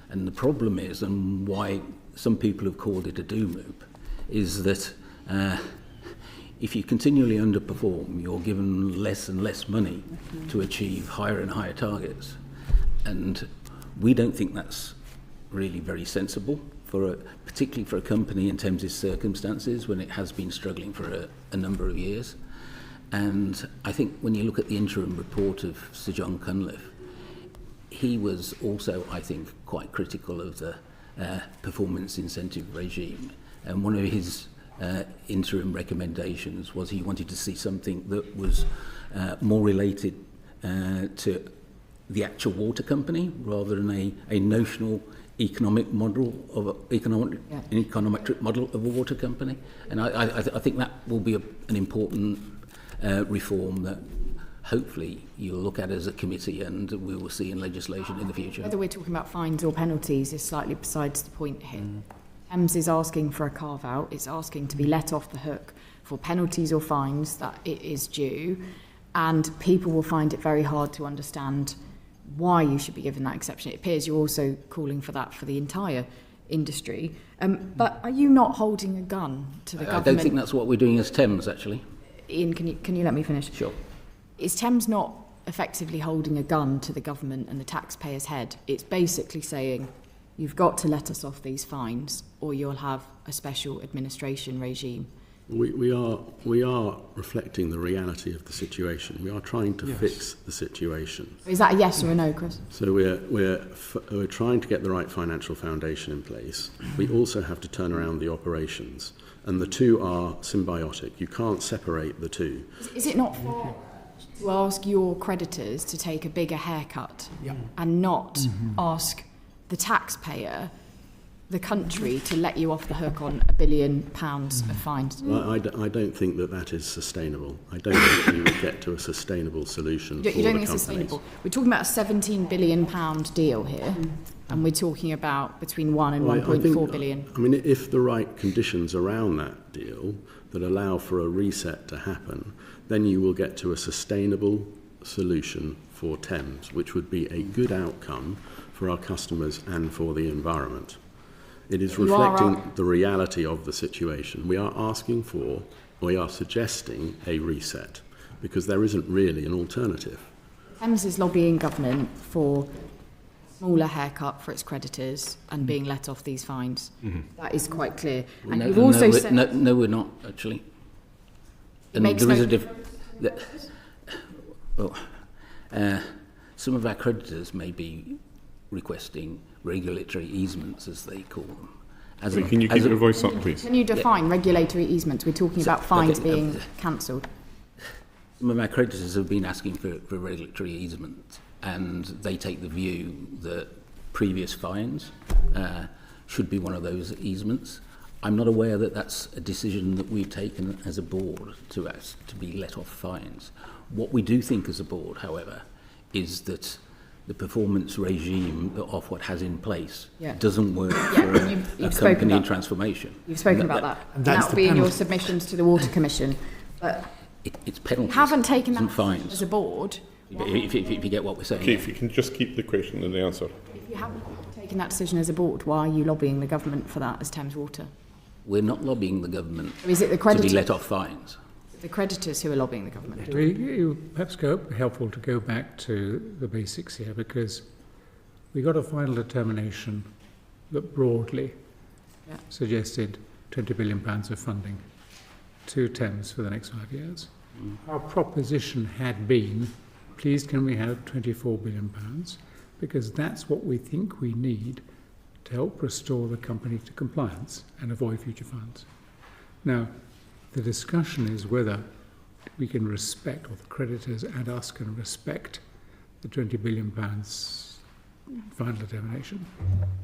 And the problem is, and why some people have called it a doom loop, is that if you continually underperform, you're given less and less money to achieve higher and higher targets. And we don't think that's really very sensible, particularly for a company in Thames' circumstances when it has been struggling for a number of years. And I think when you look at the interim report of Sir John Cunliffe, he was also, I think, quite critical of the performance incentive regime. And one of his interim recommendations was he wanted to see something that was more related to the actual water company rather than a notional economic model of an econometric model of a water company. And I think that will be an important reform that hopefully you'll look at as a committee and we will see in legislation in the future. Whether we're talking about fines or penalties is slightly besides the point here. Thames is asking for a carve-out. It's asking to be let off the hook for penalties or fines that it is due, and people will find it very hard to understand why you should be given that exception. It appears you're also calling for that for the entire industry. But are you not holding a gun to the government? I don't think that's what we're doing as Thames, actually. Ian, can you let me finish? Sure. Is Thames not effectively holding a gun to the government and the taxpayer's head? It's basically saying, you've got to let us off these fines or you'll have a special administration regime. We are reflecting the reality of the situation. We are trying to fix the situation. Is that a yes or a no, Chris? So we're trying to get the right financial foundation in place. We also have to turn around the operations, and the two are symbiotic. You can't separate the two. Is it not fair to ask your creditors to take a bigger haircut and not ask the taxpayer, the country, to let you off the hook on £1 billion of fines? Well, I don't think that is sustainable. I don't think we would get to a sustainable solution for the companies. You don't think it's sustainable? We're talking about a £17 billion deal here, and we're talking about between 1 and 1.4 billion. I mean, if the right conditions around that deal that allow for a reset to happen, then you will get to a sustainable solution for Thames, which would be a good outcome for our customers and for the environment. It is reflecting the reality of the situation. We are suggesting a reset because there isn't really an alternative. Thames is lobbying government for a smaller haircut for its creditors and being let off these fines. That is quite clear. And you've also said... No, we're not, actually. And there is a difference. Some of our creditors may be requesting regulatory easements, as they call them. Can you keep your voice up, please? Can you define regulatory easements? We're talking about fines being cancelled. Some of our creditors have been asking for regulatory easements, and they take the view that previous fines should be one of those easements. I'm not aware that that's a decision that we've taken as a board to be let off fines. What we do think as a board, however, is that the performance regime that Ofwat has in place doesn't work for a company in transformation. You've spoken about that. And that will be in your submissions to the Water Commission. But it's penalties. Haven't taken that fines as a board. If you get what we're saying. Okay, if you can just keep the question and the answer. If you haven't taken that decision as a board, why are you lobbying the government for that as Thames Water? We're not lobbying the government to be let off fines. The creditors who are lobbying the government. It perhaps helpful to go back to the basics here, because we got a final determination that broadly suggested £20 billion of funding to Thames for the next 5 years. Our proposition had been, please can we have £24 billion, because that's what we think we need to help restore the company to compliance and avoid future fines. Now, the discussion is whether we can respect, or the creditors and us can respect, the £20 billion final determination,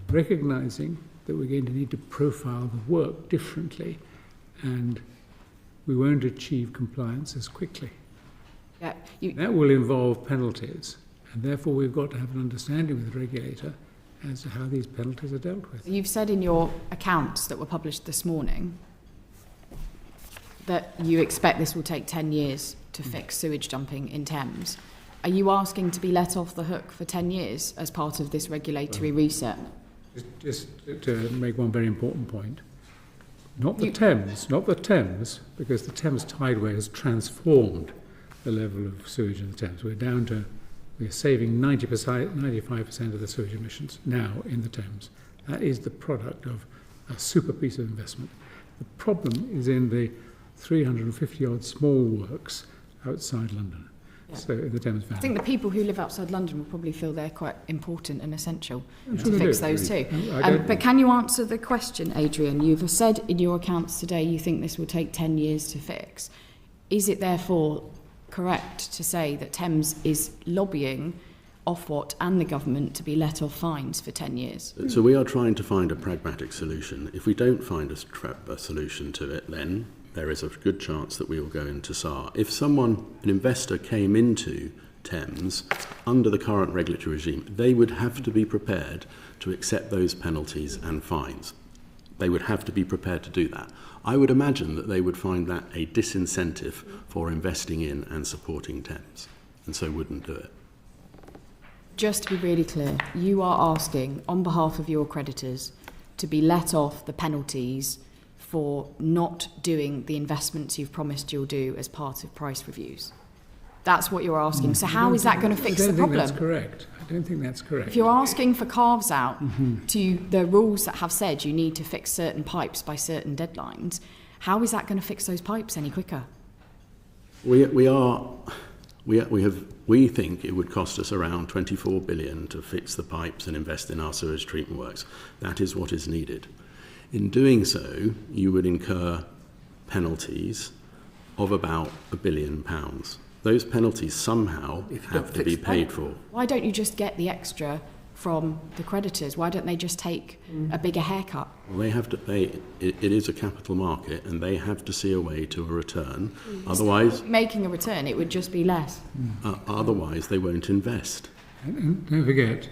recognising that we're going to need to profile the work differently and we won't achieve compliance as quickly. Yeah, That will involve penalties, and therefore we've got to have an understanding with the regulator as to how these penalties are dealt with. You've said in your accounts that were published this morning that you expect this will take 10 years to fix sewage dumping in Thames. Are you asking to be let off the hook for 10 years as part of this regulatory reset? Just to make one very important point, not the Thames, because the Thames tideway has transformed the level of sewage in the Thames. We're saving 95% of the sewage emissions now in the Thames. That is the product of a super piece of investment. The problem is in the 350-odd small works outside London. Yeah. So in the Thames Valley. I think the people who live outside London will probably feel they're quite important and essential to fix those too. But can you answer the question, Adrian? You've said in your accounts today you think this will take 10 years to fix. Is it therefore correct to say that Thames is lobbying Ofwat and the government to be let off fines for 10 years? So we are trying to find a pragmatic solution. If we don't find a solution to it, then there is a good chance that we will go into SAR. If an investor came into Thames under the current regulatory regime, they would have to be prepared to accept those penalties and fines. They would have to be prepared to do that. I would imagine that they would find that a disincentive for investing in and supporting Thames, and so wouldn't do it. Just to be really clear, you are asking, on behalf of your creditors, to be let off the penalties for not doing the investments you've promised you'll do as part of price reviews. That's what you're asking. So how is that going to fix the problem? I don't think that's correct. If you're asking for carves out to the rules that have said you need to fix certain pipes by certain deadlines, how is that going to fix those pipes any quicker? We think it would cost us around 24 billion to fix the pipes and invest in our sewage treatment works. That is what is needed. In doing so, you would incur penalties of about £1 billion. Those penalties somehow have to be paid for. Why don't you just get the extra from the creditors? Why don't they just take a bigger haircut? Well, they have to pay. It is a capital market, and they have to see a way to a return. Otherwise, making a return, it would just be less. Otherwise, they won't invest. And don't forget,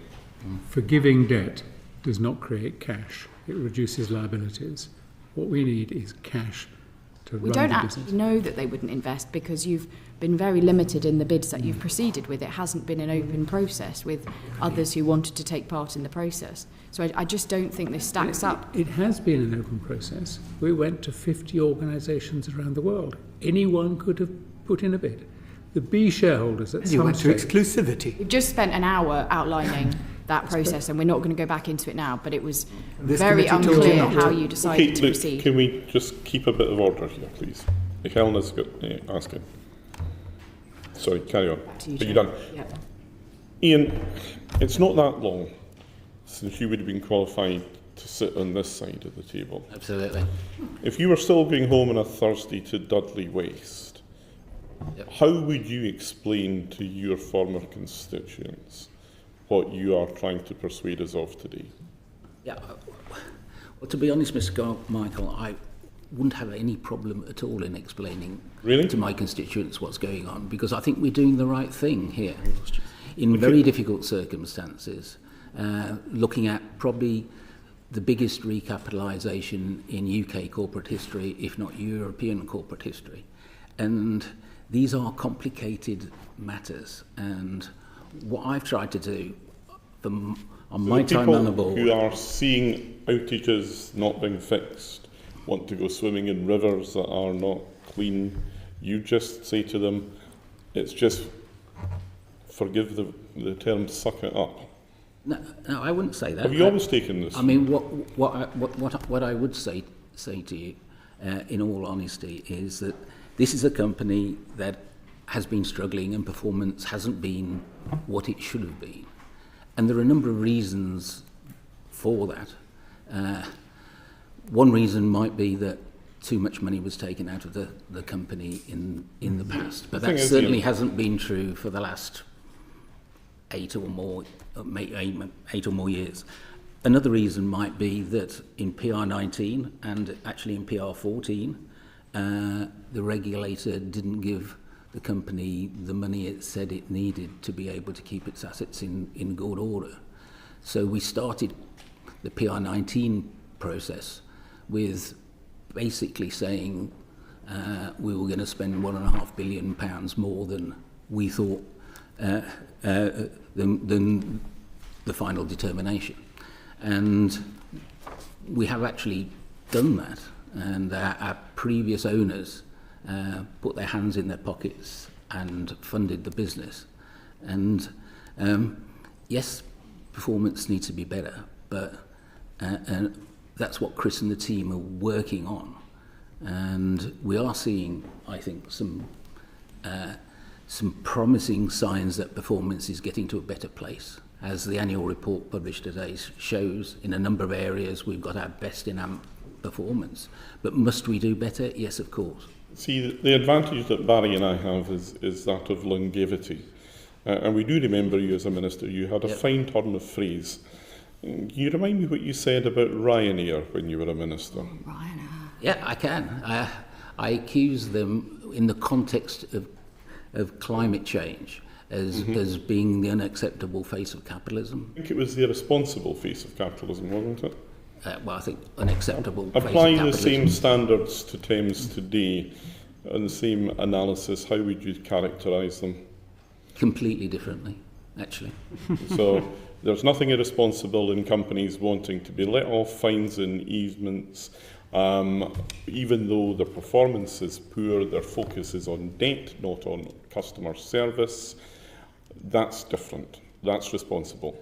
forgiving debt does not create cash. It reduces liabilities. What we need is cash to run the business. We don't actually know that they wouldn't invest because you've been very limited in the bids that you've proceeded with. It hasn't been an open process with others who wanted to take part in the process. So I just don't think this stacks up. It has been an open process. We went to 50 organisations around the world. Anyone could have put in a bid. The B shareholders at some stage... You went to exclusivity. We've just spent an hour outlining that process, and we're not going to go back into it now, but it was very unclear how you decided to proceed. Can we just keep a bit of order here, please? Helena's got asking. Sorry, carry on. Are you done? Yep. Ian, it's not that long since you would have been qualified to sit on this side of the table. Absolutely. If you were still going home on a Thursday to Dudley Waste, how would you explain to your former constituents what you are trying to persuade us of today? Yeah. Well, to be honest, Mr. Michael, I wouldn't have any problem at all in explaining to my constituents what's going on, because I think we're doing the right thing here in very difficult circumstances, looking at probably the biggest recapitalisation in UK corporate history, if not European corporate history. And these are complicated matters, and what I've tried to do on my time on the board... People who are seeing outages not being fixed, want to go swimming in rivers that are not clean, you just say to them, it's just, forgive the term, suck it up. No, I wouldn't say that. Have you always taken this? I mean, what I would say to you, in all honesty, is that this is a company that has been struggling and performance hasn't been what it should have been. And there are a number of reasons for that. One reason might be that too much money was taken out of the company in the past. But that certainly hasn't been true for the last 8 or more years. Another reason might be that in PR19 and actually in PR14, the regulator didn't give the company the money it said it needed to be able to keep its assets in good order. So we started the PR19 process with basically saying we were going to spend £1.5 billion more than we thought than the final determination. And we have actually done that, and our previous owners put their hands in their pockets and funded the business. And yes, performance needs to be better, but and that's what Chris and the team are working on. And we are seeing, I think, some promising signs that performance is getting to a better place. As the annual report published today shows, in a number of areas we've got our best in AMP performance. But must we do better? Yes, of course. See, the advantage that Barry and I have is that of longevity. And we do remember you as a minister. You had a fine turn of phrase. Can you remind me what you said about Ryanair when you were a minister? Ryanair. Yeah, I can. I accuse them in the context of climate change as being the unacceptable face of capitalism. I think it was the irresponsible face of capitalism, wasn't it? Well, I think unacceptable face of Applying capitalism. the same standards to Thames today and the same analysis, how would you characterise them? Completely differently, actually. So there's nothing irresponsible in companies wanting to be let off fines and easements, even though their performance is poor, their focus is on debt, not on customer service. That's different. That's responsible.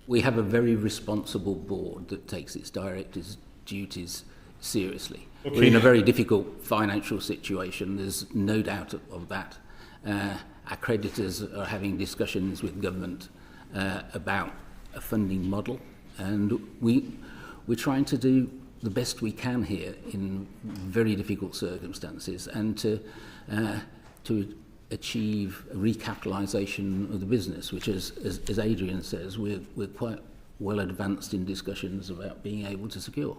We have a very responsible board that takes its directors' duties seriously. Okay. We're in a very difficult financial situation, there's no doubt of that. Our creditors are having discussions with government about a funding model, and we're trying to do the best we can here in very difficult circumstances, and to achieve a recapitalisation of the business, which, as Adrian says, we're quite well advanced in discussions about being able to secure.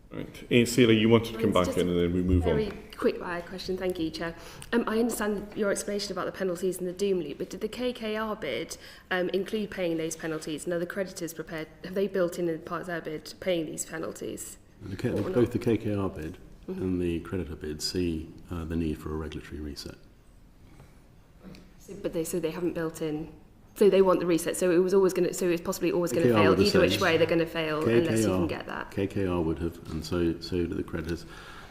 Right. Sarah, you wanted to come back in and then we move on. Very quick question, thank you, Chair. I understand your explanation about the penalties and the doom loop, but did the KKR bid include paying those penalties? And are the creditors prepared, have they built in as part of their bid paying these penalties? Both the KKR bid and the creditor bid see the need for a regulatory reset. But they haven't built in. So they want the reset. So it was always going to. So it's possibly always going to fail. Either which way, they're going to fail unless you can get that. KKR would have, and so do the creditors.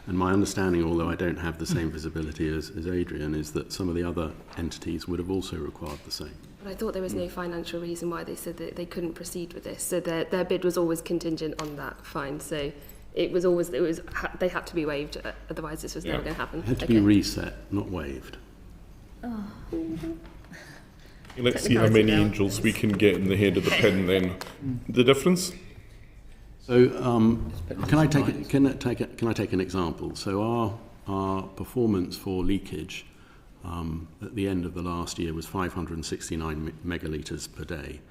And my understanding, although I don't have the same visibility as Adrian, is that some of the other entities would have also required the same. But I thought there was no financial reason why they said that they couldn't proceed with this. So their bid was always contingent on that fine. So they had to be waived. Otherwise, this was never going to happen. It had to be reset, not waived. Oh. Let's see how many angels we can get in the head of the pin then. The difference? So can I take an example? So our performance for leakage at the end of the last year was 569 megalitres per day.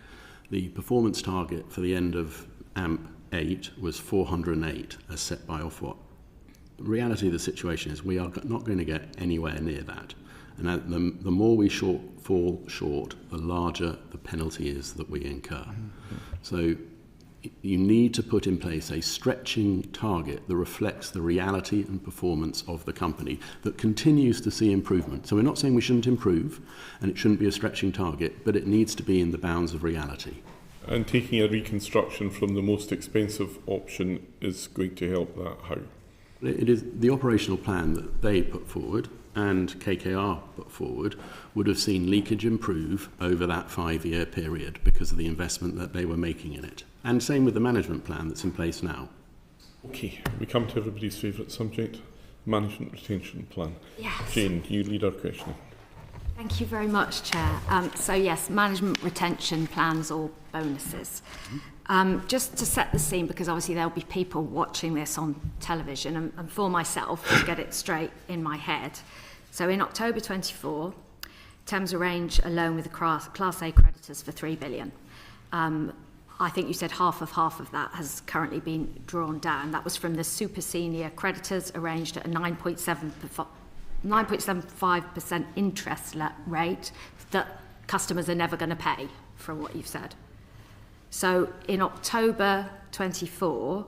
The performance target for the end of AMP 8 was 408 as set by Ofwat. The reality of the situation is we are not going to get anywhere near that. And the more we fall short, the larger the penalty is that we incur. So you need to put in place a stretching target that reflects the reality and performance of the company that continues to see improvement. So we're not saying we shouldn't improve, and it shouldn't be a stretching target, but it needs to be in the bounds of reality. And taking a reconstruction from the most expensive option is going to help that. How? It is the operational plan that they put forward and KKR put forward would have seen leakage improve over that 5-year period because of the investment that they were making in it. And same with the management plan that's in place now. Okay, we come to everybody's favourite subject, management retention plan. Yes. Jane, you lead our questioning. Thank you very much, Chair. So yes, management retention plans or bonuses. Just to set the scene, because obviously there'll be people watching this on television, and for myself, to get it straight in my head. So in October 24, Thames arranged a loan with the Class A creditors for £3 billion. I think you said half of that has currently been drawn down. That was from the super senior creditors arranged at a 9.75% interest rate that customers are never going to pay, from what you've said. So in October 24,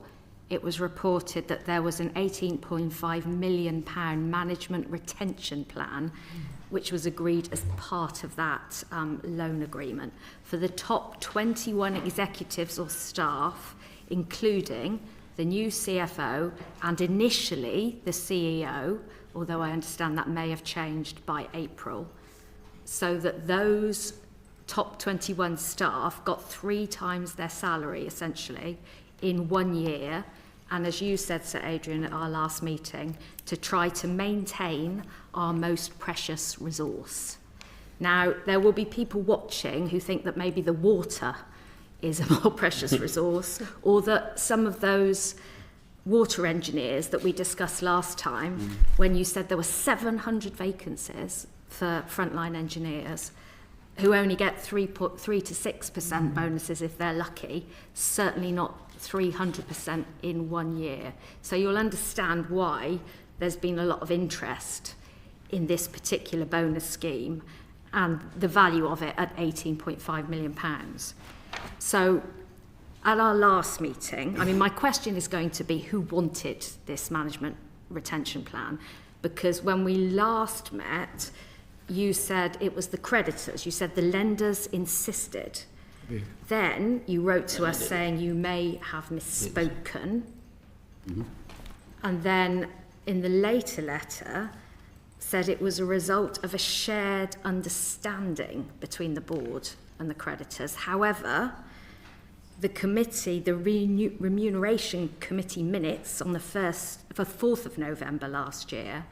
it was reported that there was an £18.5 million management retention plan, which was agreed as part of that loan agreement for the top 21 executives or staff, including the new CFO and initially the CEO, although I understand that may have changed by April, so that those top 21 staff got 3 times their salary, essentially, in 1 year. And as you said, Sir Adrian, at our last meeting, to try to maintain our most precious resource. Now, there will be people watching who think that maybe the water is a more precious resource, or that some of those water engineers that we discussed last time, when you said there were 700 vacancies for frontline engineers, who only get 3 to 6% bonuses if they're lucky, certainly not 300% in 1 year. So you'll understand why there's been a lot of interest in this particular bonus scheme and the value of it at £18.5 million. So at our last meeting, I mean, my question is going to be who wanted this management retention plan? Because when we last met, you said it was the creditors. You said the lenders insisted. Yeah. Then you wrote to us saying you may have misspoken. And then in the later letter said it was a result of a shared understanding between the board and the creditors. However, the committee, the remuneration committee minutes on the 4th of November last year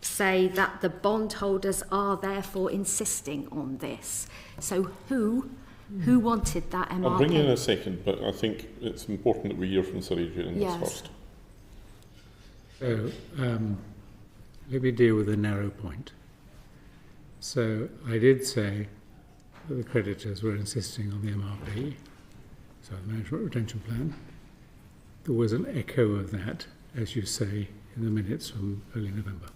say that the bondholders are therefore insisting on this. So who wanted that MRP? I'll bring you in a second, but I think it's important that we hear from Sir Adrian yes. first. So let me deal with a narrow point. So I did say that the creditors were insisting on the MRP, so the management retention plan. There was an echo of that, as you say, in the minutes from early November.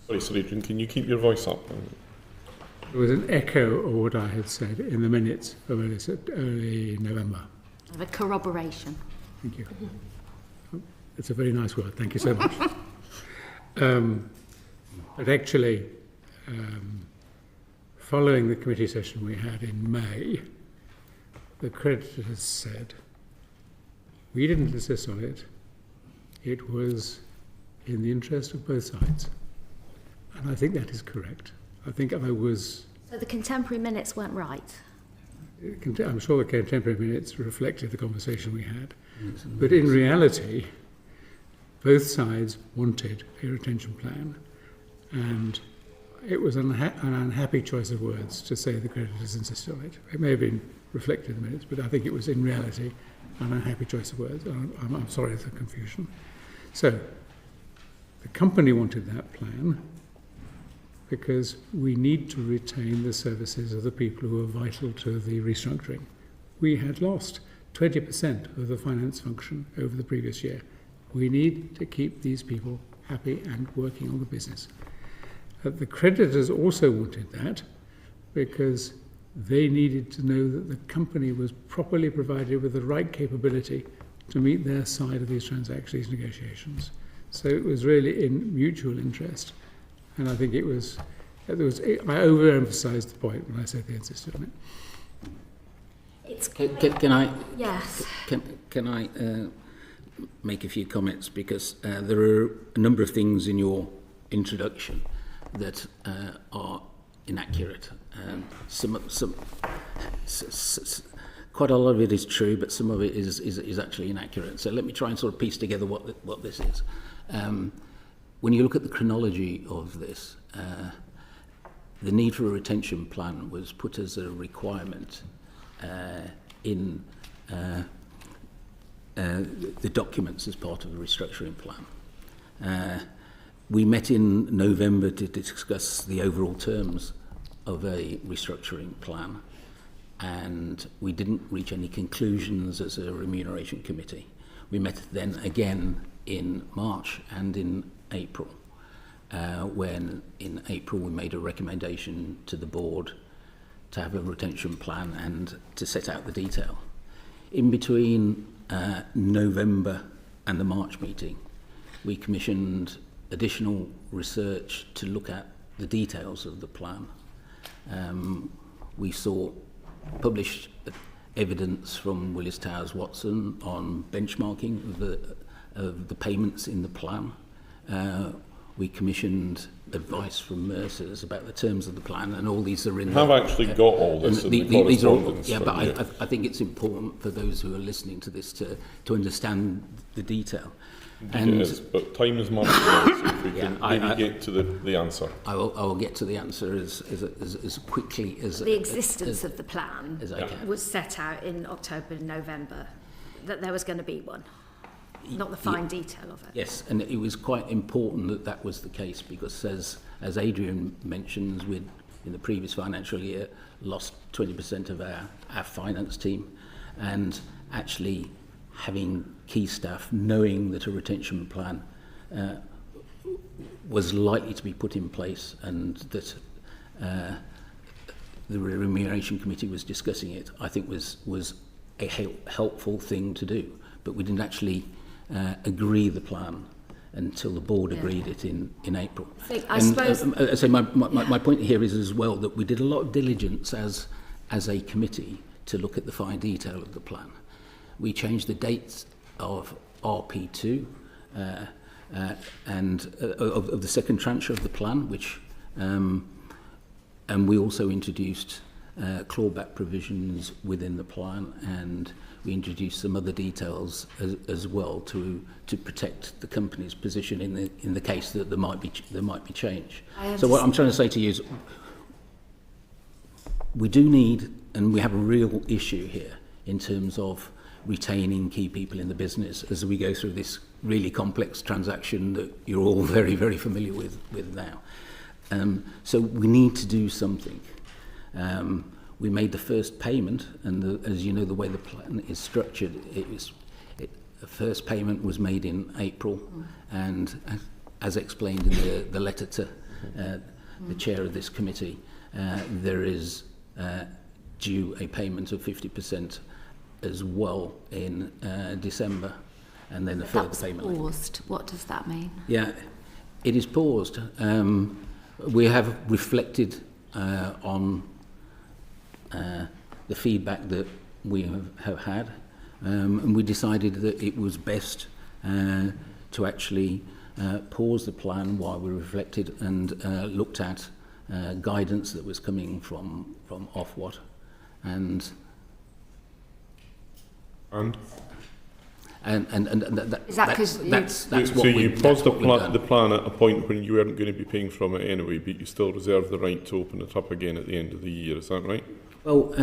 Sorry, Sir Adrian, can you keep your voice up? There was an echo of what I had said in the minutes of early November. The corroboration. Thank you. It's a very nice word. Thank you so much. But actually, following the committee session we had in May, the creditors said, we didn't insist on it. It was in the interest of both sides. And I think that is correct. I think I was... So the contemporary minutes weren't right? I'm sure the contemporary minutes reflected the conversation we had. But in reality, both sides wanted a retention plan. And it was an unhappy choice of words to say the creditors insisted on it. It may have been reflected in the minutes, but I think it was in reality an unhappy choice of words. I'm sorry for the confusion. So the company wanted that plan because we need to retain the services of the people who are vital to the restructuring. We had lost 20% of the finance function over the previous year. We need to keep these people happy and working on the business. The creditors also wanted that because they needed to know that the company was properly provided with the right capability to meet their side of these transactions, these negotiations. So it was really in mutual interest. And I think I overemphasised the point when I said they insisted on it. Can I? Yes. Can I make a few comments, because there are a number of things in your introduction that are inaccurate. Quite a lot of it is true, but some of it is actually inaccurate. So let me try and sort of piece together what this is. When you look at the chronology of this, the need for a retention plan was put as a requirement in the documents as part of the restructuring plan. We met in November to discuss the overall terms of a restructuring plan, and we didn't reach any conclusions as a remuneration committee. We met then again in March and in April, when in April we made a recommendation to the board to have a retention plan and to set out the detail. In between November and the March meeting, we commissioned additional research to look at the details of the plan. We saw published evidence from Willis Towers Watson on benchmarking of the payments in the plan. We commissioned advice from Mercer's about the terms of the plan, and all these are in. Have actually got all this in the correspondence. These are all, yeah, but I think it's important for those who are listening to this to understand the detail. And it is, but time is money. So if we can maybe get to the answer. I will get to the answer as quickly as the existence of the plan as I can. Was set out in October and November, that there was going to be one, not the fine detail of it. Yes, and it was quite important that that was the case, because as Adrian mentions, we'd in the previous financial year lost 20% of our finance team, and actually having key staff knowing that a retention plan was likely to be put in place, and that the remuneration committee was discussing it, I think was a helpful thing to do. But we didn't actually agree the plan until the board agreed it in April. I suppose. My point here is as well that we did a lot of diligence as a committee to look at the fine detail of the plan. We changed the dates of RP2 and of the second tranche of the plan, which and we also introduced clawback provisions within the plan, and we introduced some other details as well to protect the company's position in the case that there might be change. So what I'm trying to say to you is, we do need, and we have a real issue here in terms of retaining key people in the business as we go through this really complex transaction that you're all very, very familiar with now. So we need to do something. We made the first payment, and as you know, the way the plan is structured, the first payment was made in April, and as explained in the letter to the chair of this committee, there is due a payment of 50% as well in December, and then a further payment. Paused. What does that mean? Yeah, it is paused. We have reflected on the feedback that we have had, and we decided that it was best to actually pause the plan while we reflected and looked at guidance that was coming from Ofwat, and is that because that's so you paused the plan at a point when you weren't going to be paying from it anyway, but you still reserve the right to open it up again at the end of the year, is that right? Well,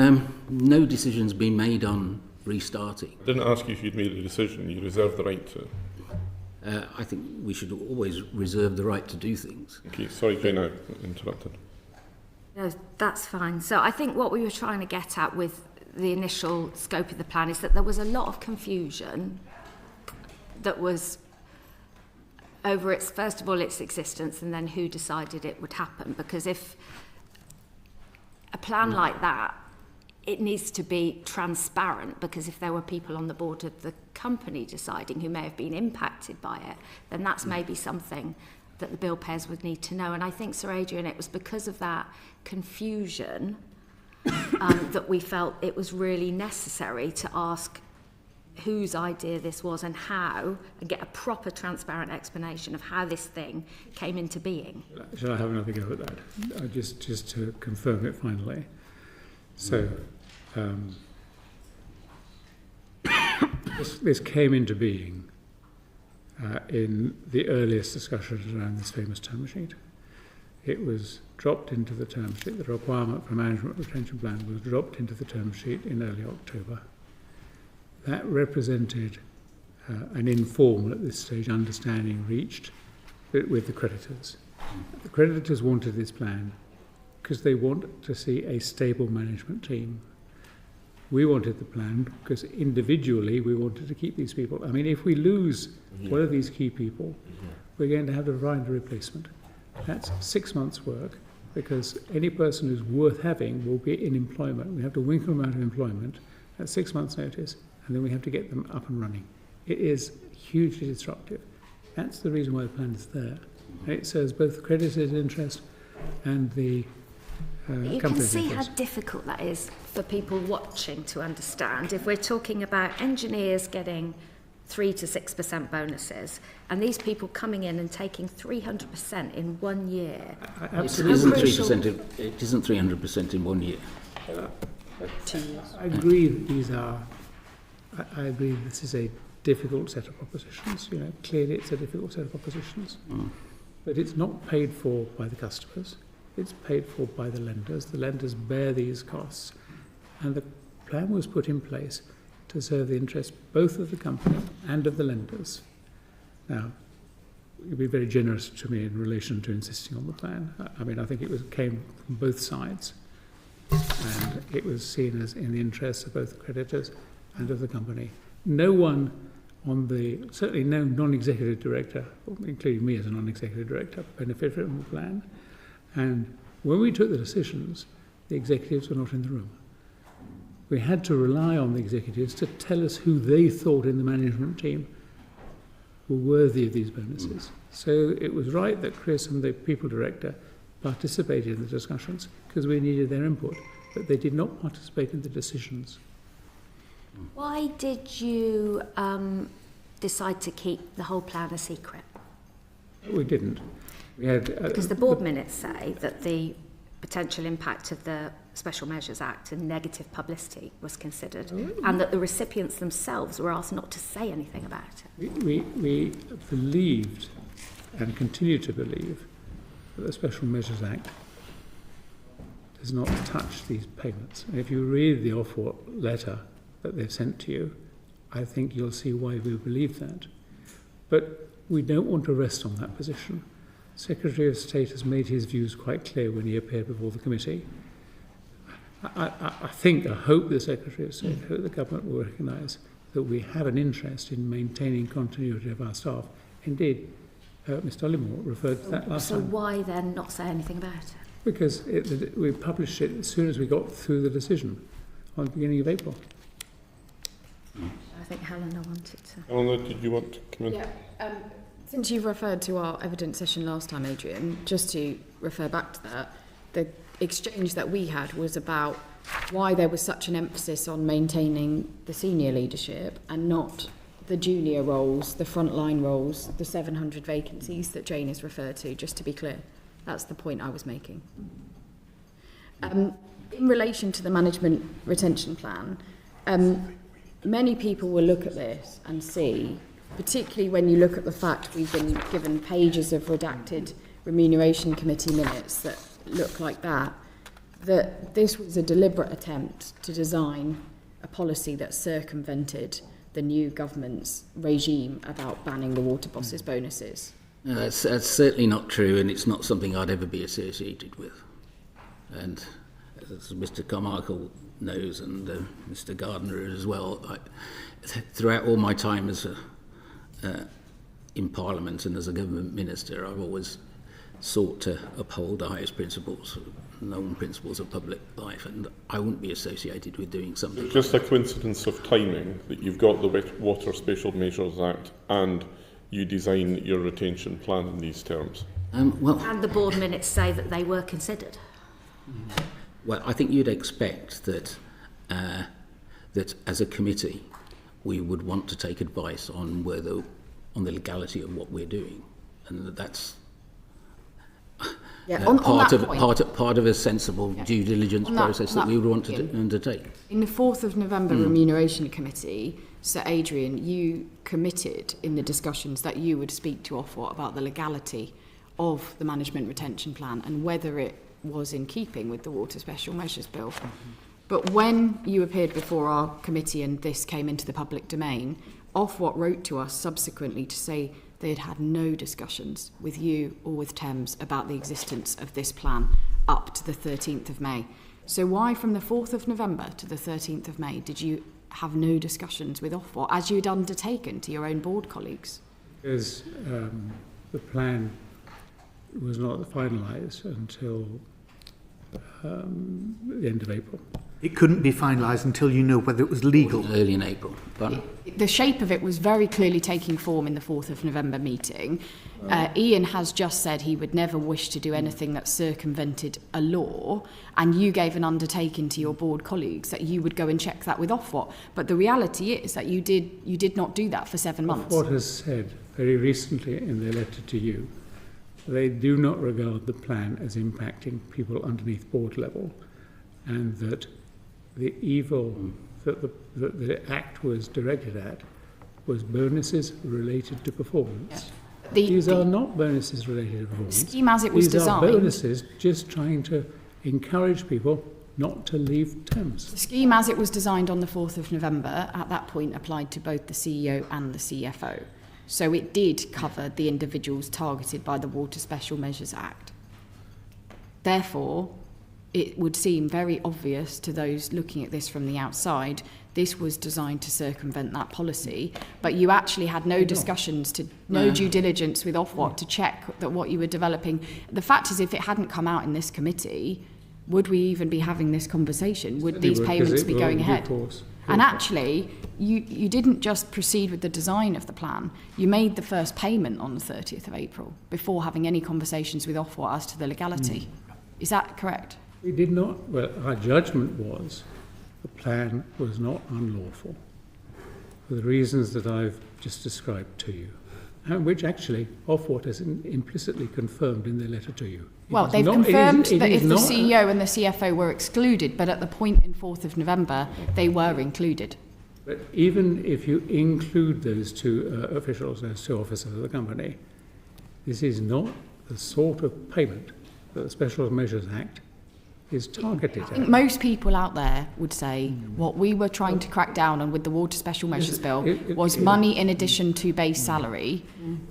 no decision's been made on restarting. I didn't ask you if you'd made a decision, you reserve the right to. I think we should always reserve the right to do things. Okay, sorry Jane, I interrupted. No, that's fine. So I think what we were trying to get at with the initial scope of the plan is that there was a lot of confusion that was over its, first of all, its existence, and then who decided it would happen. Because if a plan like that, it needs to be transparent, because if there were people on the board of the company deciding who may have been impacted by it, then that's maybe something that the bill payers would need to know. And I think, Sir Adrian, it was because of that confusion that we felt it was really necessary to ask whose idea this was and how, and get a proper transparent explanation of how this thing came into being. Shall I have another go at that? Just to confirm it finally. So, this came into being in the earliest discussions around this famous term sheet. It was dropped into the term sheet. The requirement for management retention plan was dropped into the term sheet in early October. That represented an informal, at this stage, understanding reached with the creditors. The creditors wanted this plan because they want to see a stable management team. We wanted the plan because individually we wanted to keep these people. I mean, if we lose one of these key people, we're going to have to find a replacement. That's 6 months' work, because any person who's worth having will be in employment. We have to winkle them out of employment at 6 months' notice, and then we have to get them up and running. It is hugely disruptive. That's the reason why the plan is there. And it serves both the creditor's interest and the You can see how difficult that is for people watching to understand. If we're talking about engineers getting 3 to 6% bonuses, and these people coming in and taking 300% in 1 year. Absolutely. It isn't 300% in 1 year. I agree that these are. I agree this is a difficult set of propositions. You know, clearly it's a difficult set of propositions, but it's not paid for by the customers. It's paid for by the lenders. The lenders bear these costs, and the plan was put in place to serve the interests both of the company and of the lenders. Now, you'd be very generous to me in relation to insisting on the plan. I mean, I think it came from both sides, and it was seen as in the interests of both the creditors and of the company. No one certainly no non-executive director, including me as a non-executive director, benefited from the plan. And when we took the decisions, the executives were not in the room. We had to rely on the executives to tell us who they thought in the management team were worthy of these bonuses. So it was right that Chris and the people director participated in the discussions because we needed their input, but they did not participate in the decisions. Why did you decide to keep the whole plan a secret? We didn't. We had, because the board minutes say that the potential impact of the Special Measures Act and negative publicity was considered, and that the recipients themselves were asked not to say anything about it. We believed and continue to believe that the Special Measures Act does not touch these payments. And if you read the offer letter that they've sent to you, I think you'll see why we believe that. But we don't want to rest on that position. Secretary of State has made his views quite clear when he appeared before the committee. I hope the Secretary of State, I hope the government will recognise that we have an interest in maintaining continuity of our staff. Indeed, Mr. Ollimore referred to that last time. So why then not say anything about it? Because we published it as soon as we got through the decision on the beginning of April. I think Helena wanted to. Helena, did you want to come in? Yeah. Since you've referred to our evidence session last time, Adrian, just to refer back to that, the exchange that we had was about why there was such an emphasis on maintaining the senior leadership and not the junior roles, the frontline roles, the 700 vacancies that Jane has referred to, just to be clear. That's the point I was making. In relation to the management retention plan, many people will look at this and see, particularly when you look at the fact we've been given pages of redacted remuneration committee minutes that look like that this was a deliberate attempt to design a policy that circumvented the new government's regime about banning the water bosses' bonuses. That's certainly not true, and it's not something I'd ever be associated with. And as Mr. Carmichael knows, and Mr. Gardner as well, throughout all my time as in Parliament and as a government minister, I've always sought to uphold the highest principles, known principles of public life, and I wouldn't be associated with doing something. It's just a coincidence of timing that you've got the Water Special Measures Act and you design your retention plan in these terms. And the board minutes say that they were considered. Well, I think you'd expect that that as a committee we would want to take advice on the legality of what we're doing, and that's part of a sensible due diligence process that we would want to undertake. In the 4th of November Remuneration Committee, Sir Adrian, you committed in the discussions that you would speak to Ofwat about the legality of the Management Retention Plan and whether it was in keeping with the Water Special Measures Bill. But when you appeared before our committee and this came into the public domain, Ofwat wrote to us subsequently to say they had had no discussions with you or with Thames about the existence of this plan up to the 13th of May. So why from the 4th of November to the 13th of May did you have no discussions with Ofwat as you'd undertaken to your own board colleagues? Because the plan was not finalised until the end of April. It couldn't be finalised until you know whether it was legal. Early in April. But the shape of it was very clearly taking form in the 4th of November meeting. Ian has just said he would never wish to do anything that circumvented a law, and you gave an undertaking to your board colleagues that you would go and check that with Ofwat. But the reality is that you did not do that for 7 months. Ofwat has said very recently in their letter to you, they do not regard the plan as impacting people underneath board level, and that the evil that the Act was directed at was bonuses related to performance. Yeah. These are not bonuses related to performance. The scheme as it was These designed. are bonuses just trying to encourage people not to leave Thames. The scheme as it was designed on the 4th of November at that point applied to both the CEO and the CFO. So it did cover the individuals targeted by the Water Special Measures Act. Therefore, it would seem very obvious to those looking at this from the outside, this was designed to circumvent that policy, but you actually had no discussions, no due diligence with Ofwat to check that what you were developing. The fact is, if it hadn't come out in this committee, would we even be having this conversation? Would these payments be going ahead? And actually, you didn't just proceed with the design of the plan. You made the first payment on the 30th of April before having any conversations with Ofwat as to the legality. Is that correct? We did not. Well, our judgment was the plan was not unlawful for the reasons that I've just described to you, and which actually Ofwat has implicitly confirmed in their letter to you. Well, they've confirmed that if the CEO and the CFO were excluded, but at the point in 4th of November, they were included. But even if you include those two officials, those two officers of the company, this is not the sort of payment that the Special Measures Act is targeted at. I think most people out there would say what we were trying to crack down on with the Water Special Measures Bill was money in addition to base salary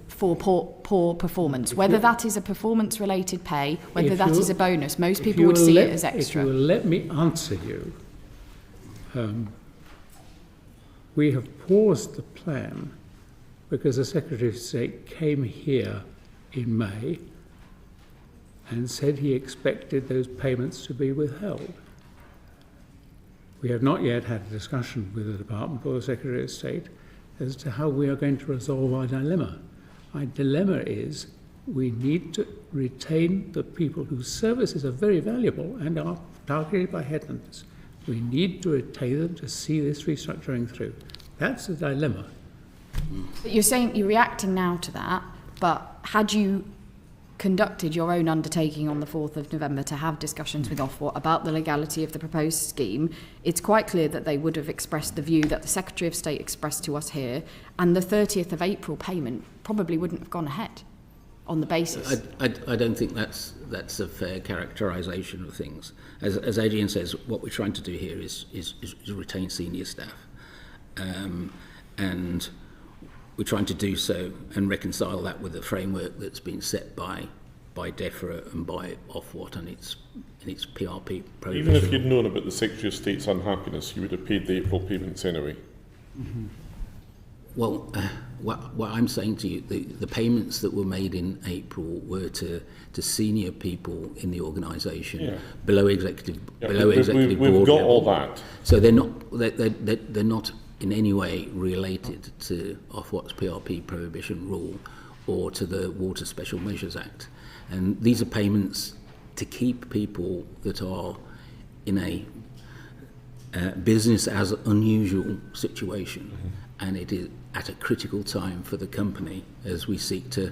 for poor performance. Whether that is a performance-related pay, whether that is a bonus, most people would see it as extra. If you will let me answer you, we have paused the plan because the Secretary of State came here in May and said he expected those payments to be withheld. We have not yet had a discussion with the Department or the Secretary of State as to how we are going to resolve our dilemma. Our dilemma is we need to retain the people whose services are very valuable and are targeted by headhunters. We need to retain them to see this restructuring through. That's the dilemma. But you're saying you're reacting now to that, but had you conducted your own undertaking on the 4th of November to have discussions with Ofwat about the legality of the proposed scheme, it's quite clear that they would have expressed the view that the Secretary of State expressed to us here, and the 30th of April payment probably wouldn't have gone ahead on the basis. I don't think that's a fair characterisation of things. As Adrian says, what we're trying to do here is retain senior staff. And we're trying to do so and reconcile that with the framework that's been set by DEFRA and by Ofwat and its PRP provision. Even if you'd known about the Secretary of State's unhappiness, you would have paid the April payments anyway. Mm-hmm. Well, what I'm saying to you, the payments that were made in April were to senior people in the organisation, below executive board. We've got all that. So they're not in any way related to Ofwat's PRP prohibition rule or to the Water Special Measures Act. And these are payments to keep people that are in a business as unusual situation, and it is at a critical time for the company as we seek to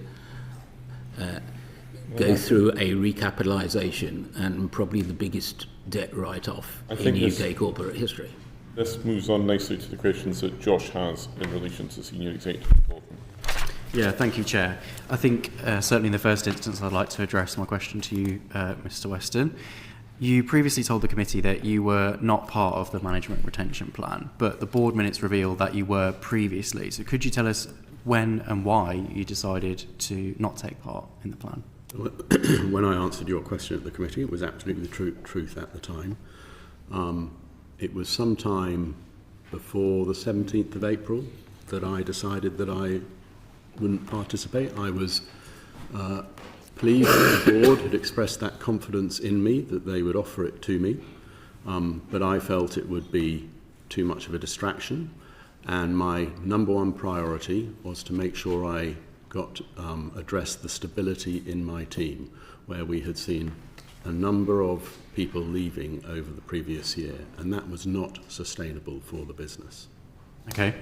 go through a recapitalisation and probably the biggest debt write-off in UK corporate history. This moves on nicely to the questions that Josh has in relation to senior executive involvement. Yeah, thank you, Chair. I think certainly in the first instance I'd like to address my question to you, Mr Weston. You previously told the committee that you were not part of the management retention plan, but the board minutes reveal that you were previously. So could you tell us when and why you decided to not take part in the plan? When I answered your question at the committee, it was absolutely the truth at the time. It was sometime before the 17th of April that I decided that I wouldn't participate. I was pleased that the board had expressed that confidence in me, that they would offer it to me, but I felt it would be too much of a distraction, and my number one priority was to make sure I got addressed the stability in my team, where we had seen a number of people leaving over the previous year, and that was not sustainable for the business. Okay.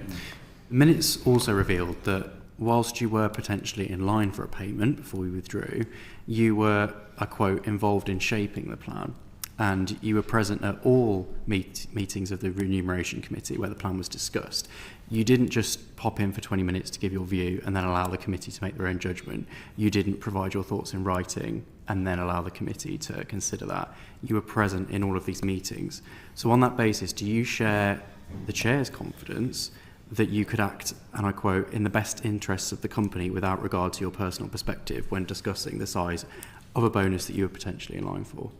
The minutes also revealed that whilst you were potentially in line for a payment before we withdrew, you were, I quote, involved in shaping the plan, and you were present at all meetings of the Remuneration Committee where the plan was discussed. You didn't just pop in for 20 minutes to give your view and then allow the committee to make their own judgment. You didn't provide your thoughts in writing and then allow the committee to consider that. You were present in all of these meetings. So on that basis, do you share the Chair's confidence that you could act, and I quote, in the best interests of the company without regard to your personal perspective when discussing the size of a bonus that you were potentially in line for?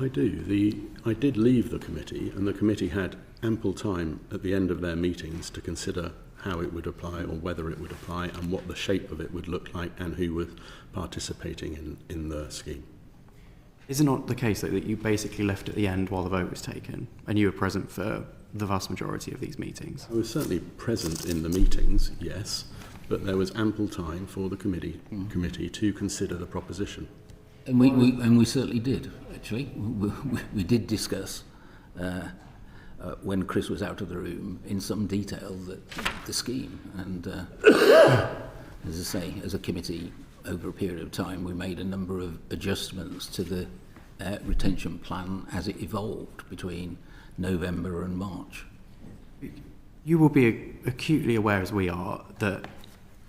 I do. I did leave the committee, and the committee had ample time at the end of their meetings to consider how it would apply or whether it would apply and what the shape of it would look like and who was participating in the scheme. Is it not the case that you basically left at the end while the vote was taken and you were present for the vast majority of these meetings? I was certainly present in the meetings, yes, but there was ample time for the committee to consider the proposition. And we certainly did, actually. We did discuss, when Chris was out of the room, in some detail the scheme. And as I say, as a committee, over a period of time, we made a number of adjustments to the retention plan as it evolved between November and March. You will be acutely aware, as we are, that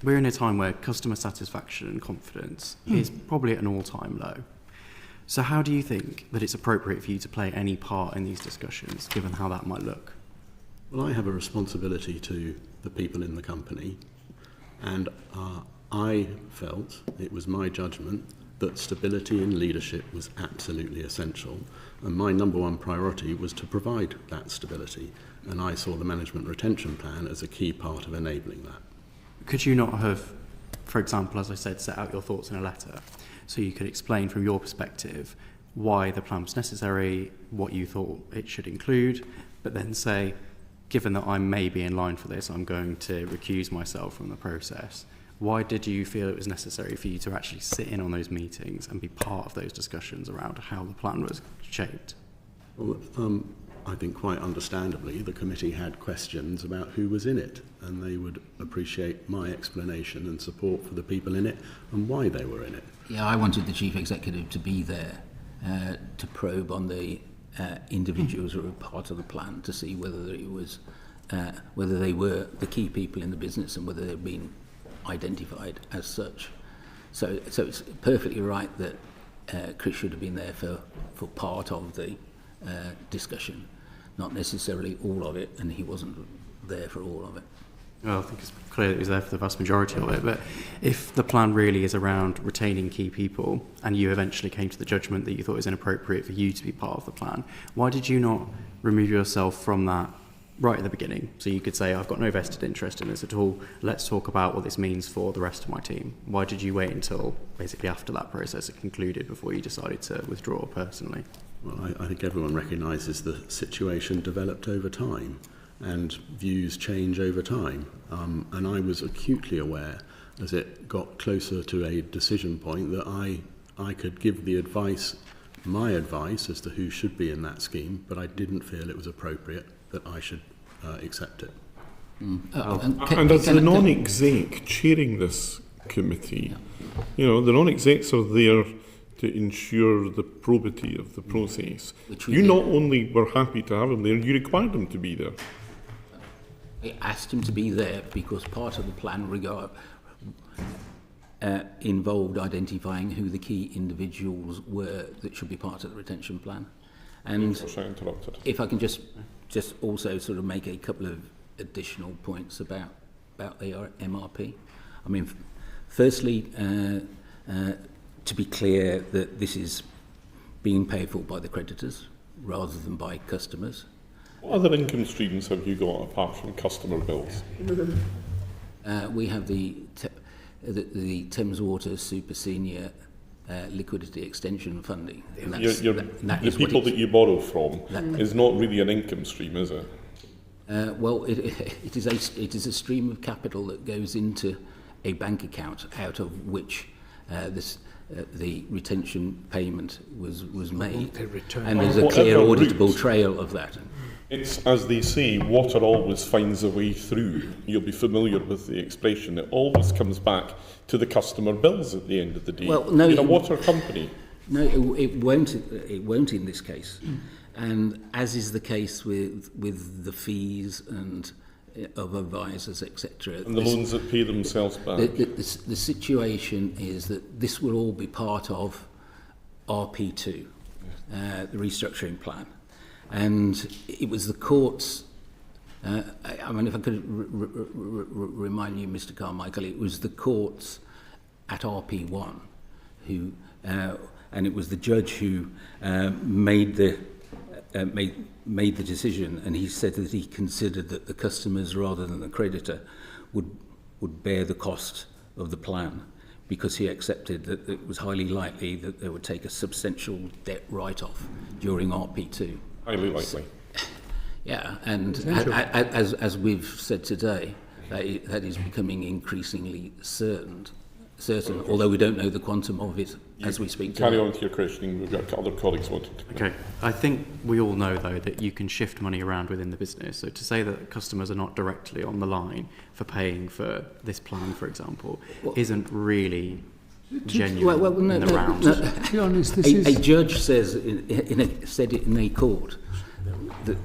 we're in a time where customer satisfaction and confidence is probably at an all-time low. So how do you think that it's appropriate for you to play any part in these discussions, given how that might look? Well, I have a responsibility to the people in the company, and I felt, it was my judgment, that stability in leadership was absolutely essential, and my number one priority was to provide that stability, and I saw the management retention plan as a key part of enabling that. Could you not have, for example, as I said, set out your thoughts in a letter so you could explain from your perspective why the plan was necessary, what you thought it should include, but then say, given that I may be in line for this, I'm going to recuse myself from the process? Why did you feel it was necessary for you to actually sit in on those meetings and be part of those discussions around how the plan was shaped? Well, I think quite understandably the committee had questions about who was in it, and they would appreciate my explanation and support for the people in it and why they were in it. Yeah, I wanted the Chief Executive to be there to probe on the individuals who were part of the plan to see whether it was whether they were the key people in the business and whether they'd been identified as such. So it's perfectly right that Chris should have been there for part of the discussion, not necessarily all of it, and he wasn't there for all of it. Well, I think it's clear that he was there for the vast majority of it, but if the plan really is around retaining key people and you eventually came to the judgment that you thought it was inappropriate for you to be part of the plan, why did you not remove yourself from that right at the beginning? So you could say, I've got no vested interest in this at all, let's talk about what this means for the rest of my team. Why did you wait until basically after that process had concluded before you decided to withdraw personally? Well, I think everyone recognises the situation developed over time and views change over time. And I was acutely aware as it got closer to a decision point that I could give the advice my advice as to who should be in that scheme, but I didn't feel it was appropriate that I should accept it. And as the non-exec chairing this committee, you know, the non-execs are there to ensure the probity of the process. You not only were happy to have him there, you required him to be there. I asked him to be there because part of the plan involved identifying who the key individuals were that should be part of the retention plan. And if I can just also sort of make a couple of additional points about the MRP. I mean, firstly, to be clear that this is being paid for by the creditors rather than by customers. What other income streams have you got apart from customer bills? We have the Thames Water Super Senior Liquidity Extension Funding. And the people that you borrow from is not really an income stream, is it? Well, it is a stream of capital that goes into a bank account out of which the retention payment was made, and there's a clear auditable trail of that. It's, as they say, water always finds a way through. You'll be familiar with the expression. It always comes back to the customer bills at the end of the day. Well, no, in a water company. No, it won't. It won't in this case, and as is the case with the fees and of advisors, etc. And the loans that pay themselves back. The situation is that this will all be part of RP2, the restructuring plan. And it was the courts, I mean, if I could remind you, Mr. Carmichael, it was the courts at RP1 who, and it was the judge who made the decision, and he said that he considered that the customers rather than the creditor would bear the cost of the plan, because he accepted that it was highly likely that they would take a substantial debt write-off during RP2. Highly likely. Yeah, and as we've said today, that is becoming increasingly certain, although we don't know the quantum of it as we speak today. Carry on to your questioning. We've got other colleagues wanting to. Okay, I think we all know, though, that you can shift money around within the business. So to say that customers are not directly on the line for paying for this plan, for example, isn't really genuine in the round. To be honest, a judge says said it in a court that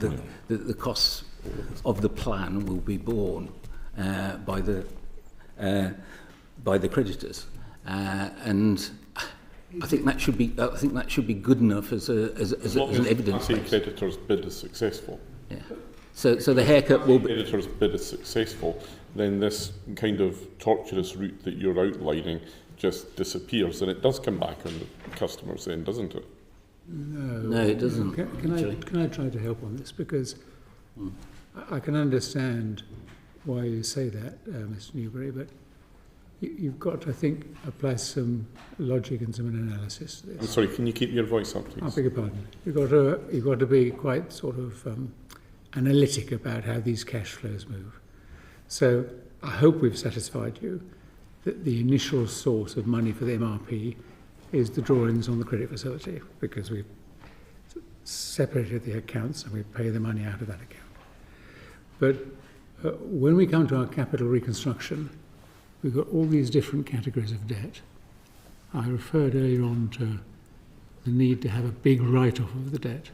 the costs of the plan will be borne by the creditors, and I think that should be good enough as an evidence. The creditor's bid is successful. Yeah. So the haircut will be. If the creditor's bid is successful, then this kind of tortuous route that you're outlining just disappears, and it does come back on the customer's then, doesn't it? No, it doesn't. Can I try to help on this? Because I can understand why you say that, Mr. Newbury, but you've got to, I think, apply some logic and some analysis to this. I'm sorry, can you keep your voice up, please? I beg your pardon. You've got to be quite sort of analytic about how these cash flows move. So I hope we've satisfied you that the initial source of money for the MRP is the drawings on the credit facility, because we've separated the accounts and we pay the money out of that account. But when we come to our capital reconstruction, we've got all these different categories of debt. I referred earlier on to the need to have a big write-off of the debt.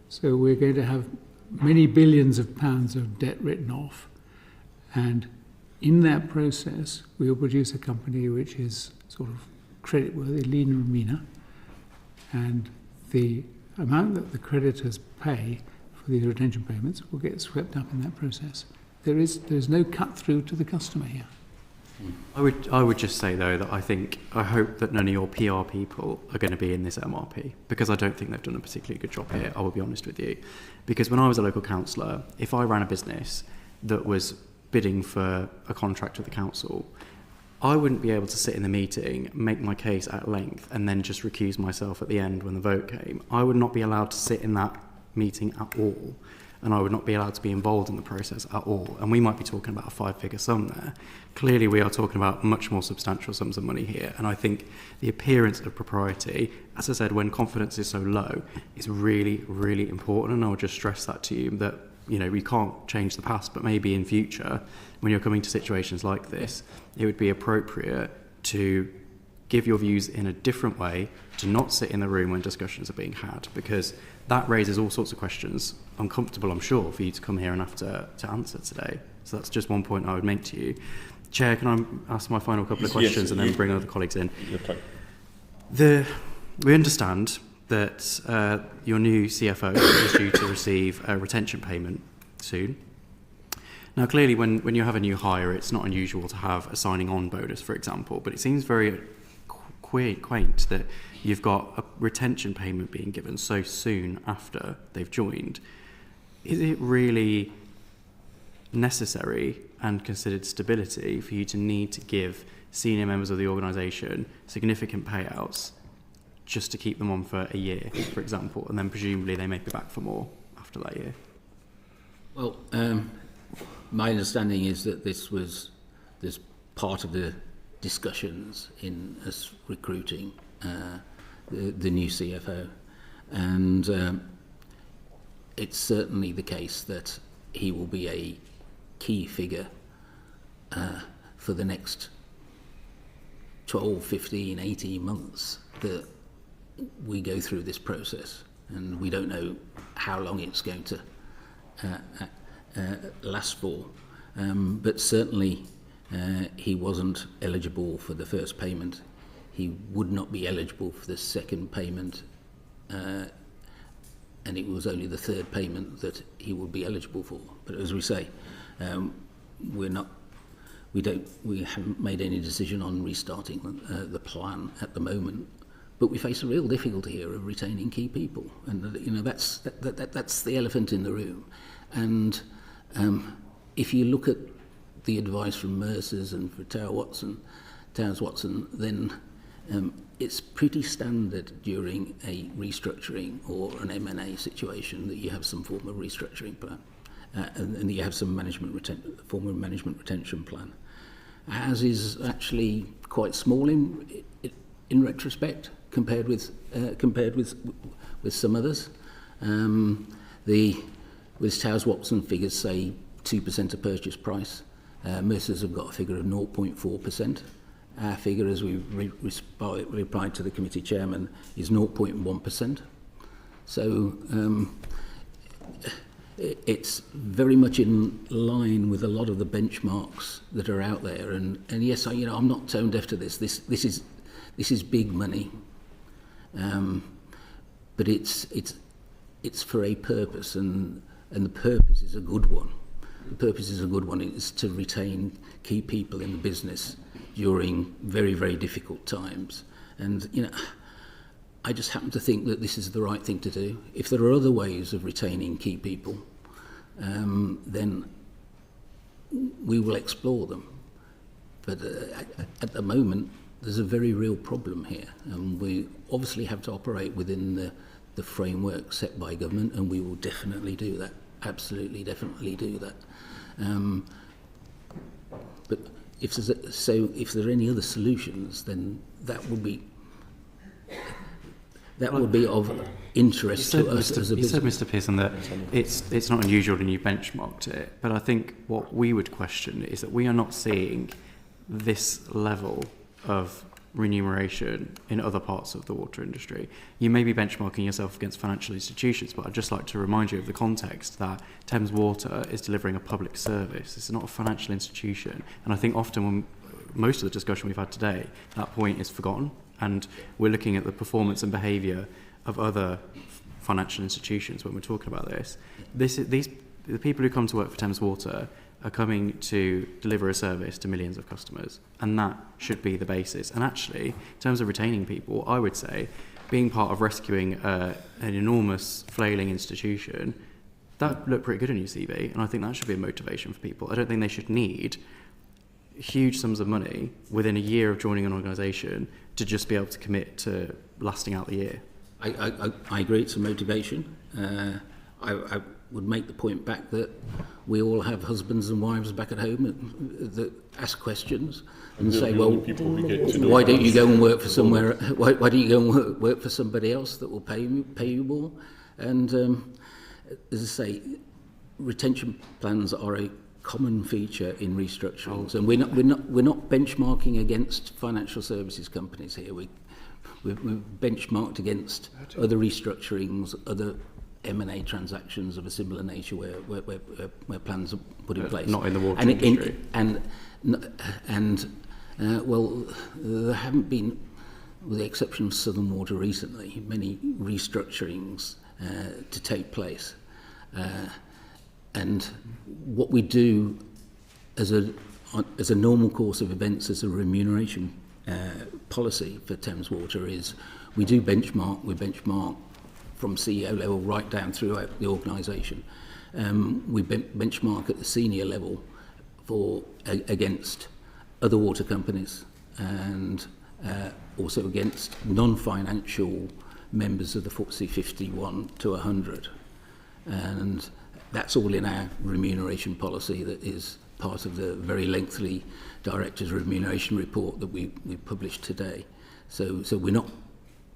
So we're going to have many billions of pounds of debt written off, and in that process, we will produce a company which is sort of creditworthy, lean and meaner, and the amount that the creditors pay for these retention payments will get swept up in that process. There is no cut through to the customer here. I would just say, though, that I hope that none of your PR people are going to be in this MRP, because I don't think they've done a particularly good job here, I will be honest with you. Because when I was a local councillor, if I ran a business that was bidding for a contract with the council, I wouldn't be able to sit in the meeting, make my case at length, and then just recuse myself at the end when the vote came. I would not be allowed to sit in that meeting at all. and I would not be allowed to be involved in the process at all. And we might be talking about a 5-figure sum there. Clearly, we are talking about much more substantial sums of money here. And I think the appearance of propriety, as I said, when confidence is so low, is really, really important. And I'll just stress that to you, that we can't change the past, but maybe in future, when you're coming to situations like this, it would be appropriate to give your views in a different way, to not sit in the room when discussions are being had, because that raises all sorts of questions, uncomfortable, I'm sure, for you to come here and have to answer today. So that's just one point I would make to you. Chair, can I ask my final couple of questions and then bring other colleagues in? We understand that your new CFO is due to receive a retention payment soon. Now, clearly, when you have a new hire, it's not unusual to have a signing on bonus, for example, but it seems very quaint that you've got a retention payment being given so soon after they've joined. Is it really necessary and considered stability for you to need to give senior members of the organisation significant payouts just to keep them on for a year, for example, and then presumably they may be back for more after that year? Well, my understanding is that this part of the discussions in us recruiting the new CFO, and it's certainly the case that he will be a key figure for the next 12, 15, 18 months that we go through this process, and we don't know how long it's going to last for, but certainly he wasn't eligible for the first payment. He would not be eligible for the second payment, and it was only the third payment that he would be eligible for. But as we say, we haven't made any decision on restarting the plan at the moment. But we face a real difficulty here of retaining key people, and that's the elephant in the room. And if you look at the advice from Mercer's and for Towers Watson, then it's pretty standard during a restructuring or an M&A situation that you have some form of restructuring plan, and that you have some form of management retention plan. Ours is actually quite small in retrospect compared with some others. With Towers Watson figures say 2% of purchase price. Mercer's have got a figure of 0.4%. Our figure, as we replied to the committee chairman, is 0.1%. So it's very much in line with a lot of the benchmarks that are out there. And yes, I'm not tone deaf to this. This is big money, but it's for a purpose, and the purpose is a good one. The purpose is a good one. It's to retain key people in the business during very, very difficult times. And, I just happen to think that this is the right thing to do. If there are other ways of retaining key people, then we will explore them. But at the moment, there's a very real problem here. And we obviously have to operate within the framework set by government, and we will definitely do that. Absolutely, definitely do that. But if there are any other solutions, then that would be of interest to us as a business. You said, Mr. Pearson, that it's not unusual and you benchmarked it, but I think what we would question is that we are not seeing this level of remuneration in other parts of the water industry. You may be benchmarking yourself against financial institutions, but I'd just like to remind you of the context that Thames Water is delivering a public service. It's not a financial institution. And I think often when most of the discussion we've had today, that point is forgotten, and we're looking at the performance and behaviour of other financial institutions when we're talking about this. The people who come to work for Thames Water are coming to deliver a service to millions of customers, and that should be the basis. And actually, in terms of retaining people, I would say being part of rescuing an enormous flailing institution, that looked pretty good in your CV, and I think that should be a motivation for people. I don't think they should need huge sums of money within a year of joining an organisation to just be able to commit to lasting out the year. I agree, it's a motivation. would make the point back that we all have husbands and wives back at home that ask questions and say, well, why don't you go and work for somewhere? Why don't you go and work for somebody else that will pay you more? And as I say, retention plans are a common feature in restructurings, and we're not benchmarking against financial services companies here. We're benchmarked against other restructurings, other M&A transactions of a similar nature where plans are put in place. Not in the water industry. Well, there haven't been, with the exception of Southern Water recently, many restructurings to take place. And what we do as a normal course of events, as a remuneration policy for Thames Water, is we do benchmark. We benchmark from CEO level right down throughout the organisation. We benchmark at the senior level against other water companies and also against non-financial members of the FTSE 51 to 100. And that's all in our remuneration policy that is part of the very lengthy Director's Remuneration Report that we published today. So we're not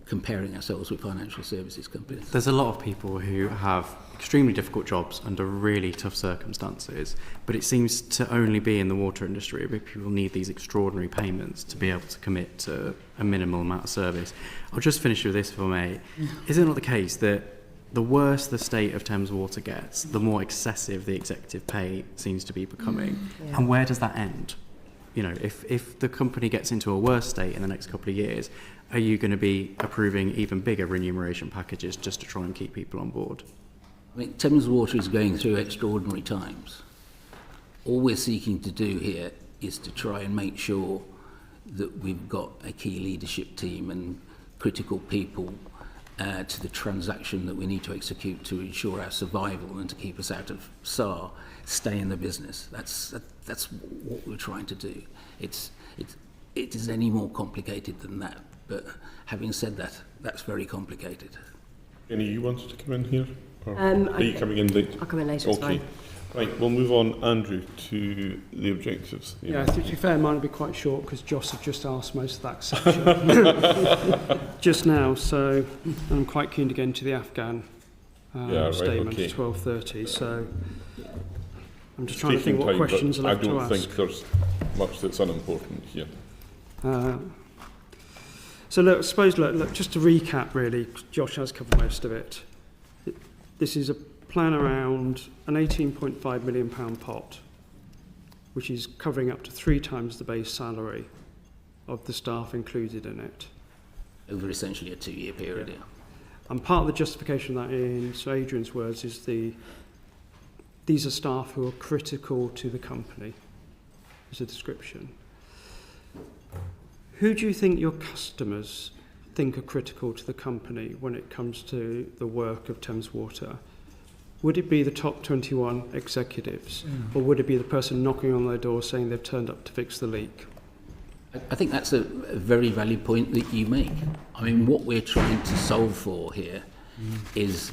comparing ourselves with financial services companies. There's a lot of people who have extremely difficult jobs under really tough circumstances, but it seems to only be in the water industry where people need these extraordinary payments to be able to commit to a minimal amount of service. I'll just finish with this, if I may. Is it not the case that the worse the state of Thames Water gets, the more excessive the executive pay seems to be becoming? Yeah. And where does that end? You know, if the company gets into a worse state in the next couple of years, are you going to be approving even bigger remuneration packages just to try and keep people on board? I mean, Thames Water is going through extraordinary times. All we're seeking to do here is to try and make sure that we've got a key leadership team and critical people to the transaction that we need to execute to ensure our survival and to keep us out of SAR, stay in the business. That's what we're trying to do. It isn't any more complicated than that. But having said that, that's very complicated. Any you wanted to come in here? Or are you coming in late? I'll come in later, it's Okay. fine. Right, we'll move on, Andrew, to the objectives. Yeah, to be fair, mine will be quite short because Joss had just asked most of that section just now, so I'm quite keen to get into the Afghan statement okay. at 12:30. So I'm just trying to think what questions are left to ask. I don't think there's much that's unimportant here. So look, I suppose, look, just to recap really, Josh has covered most of it. This is a plan around an £18.5 million pot, which is covering up to 3 times the base salary of the staff included in it. Over essentially a 2-year period, yeah. And part of the justification of that, in Sir Adrian's words, is these are staff who are critical to the company, is a description. Who do you think your customers think are critical to the company when it comes to the work of Thames Water? Would it be the top 21 executives, or would it be the person knocking on their door saying they've turned up to fix the leak? I think that's a very valid point that you make. I mean, what we're trying to solve for here is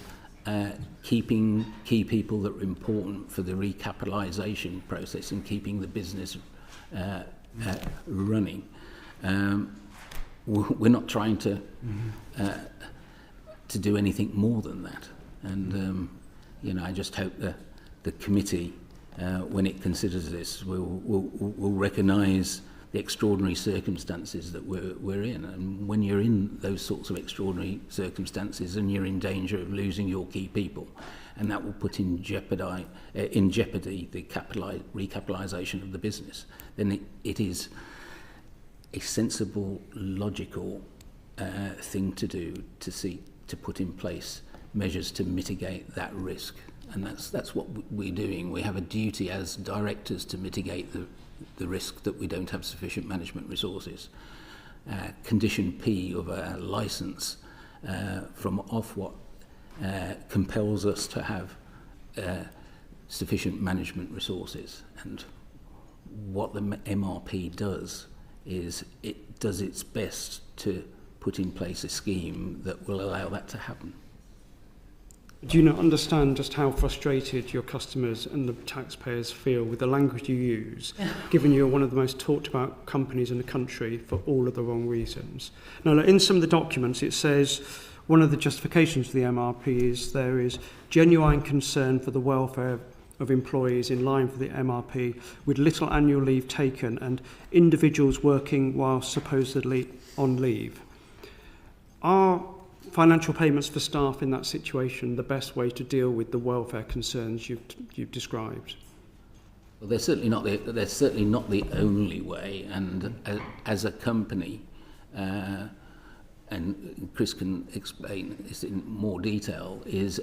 keeping key people that are important for the recapitalisation process and keeping the business running. We're not trying to do anything more than that. And I just hope that the committee, when it considers this, will recognise the extraordinary circumstances that we're in. And when you're in those sorts of extraordinary circumstances and you're in danger of losing your key people, and that will put in jeopardy the recapitalisation of the business, then it is a sensible, logical thing to do, to seek to put in place measures to mitigate that risk. And that's what we're doing. We have a duty as directors to mitigate the risk that we don't have sufficient management resources. Condition P of a licence from Ofwat compels us to have sufficient management resources. And what the MRP does is it does its best to put in place a scheme that will allow that to happen. Do you not understand just how frustrated your customers and the taxpayers feel with the language you use, given you're one of the most talked about companies in the country for all of the wrong reasons? Now, in some of the documents, it says one of the justifications for the MRP is there is genuine concern for the welfare of employees in line for the MRP with little annual leave taken and individuals working while supposedly on leave. Are financial payments for staff in that situation the best way to deal with the welfare concerns you've described? Well, they're certainly not the only way. And as a company, and Chris can explain this in more detail, is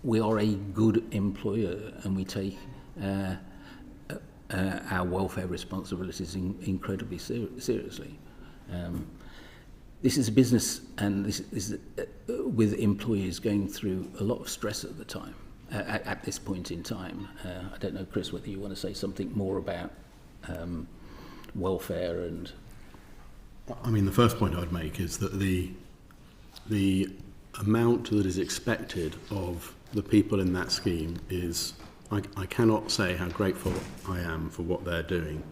we are a good employer and we take our welfare responsibilities incredibly seriously. This is a business, and this is with employees going through a lot of stress at the time, at this point in time. I don't know, Chris, whether you want to say something more about welfare and... I mean, the first point I'd make is that the amount that is expected of the people in that scheme is, I cannot say how grateful I am for what they're doing.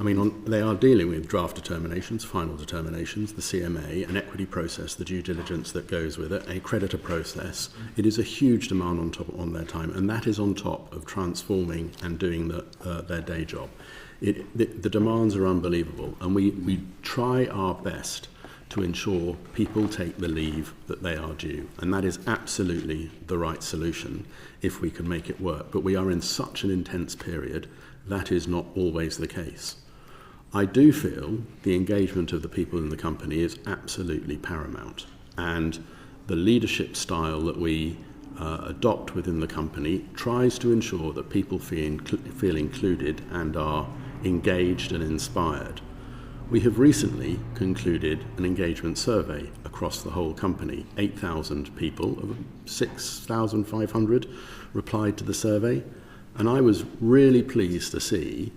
I mean, they are dealing with draft determinations, final determinations, the CMA, an equity process, the due diligence that goes with it, a creditor process. It is a huge demand on their time, and that is on top of transforming and doing their day job. The demands are unbelievable, and we try our best to ensure people take the leave that they are due, and that is absolutely the right solution if we can make it work. But we are in such an intense period, that is not always the case. I do feel the engagement of the people in the company is absolutely paramount, and the leadership style that we adopt within the company tries to ensure that people feel included and are engaged and inspired. We have recently concluded an engagement survey across the whole company. 8,000 people, 6,500 replied to the survey, and I was really pleased to see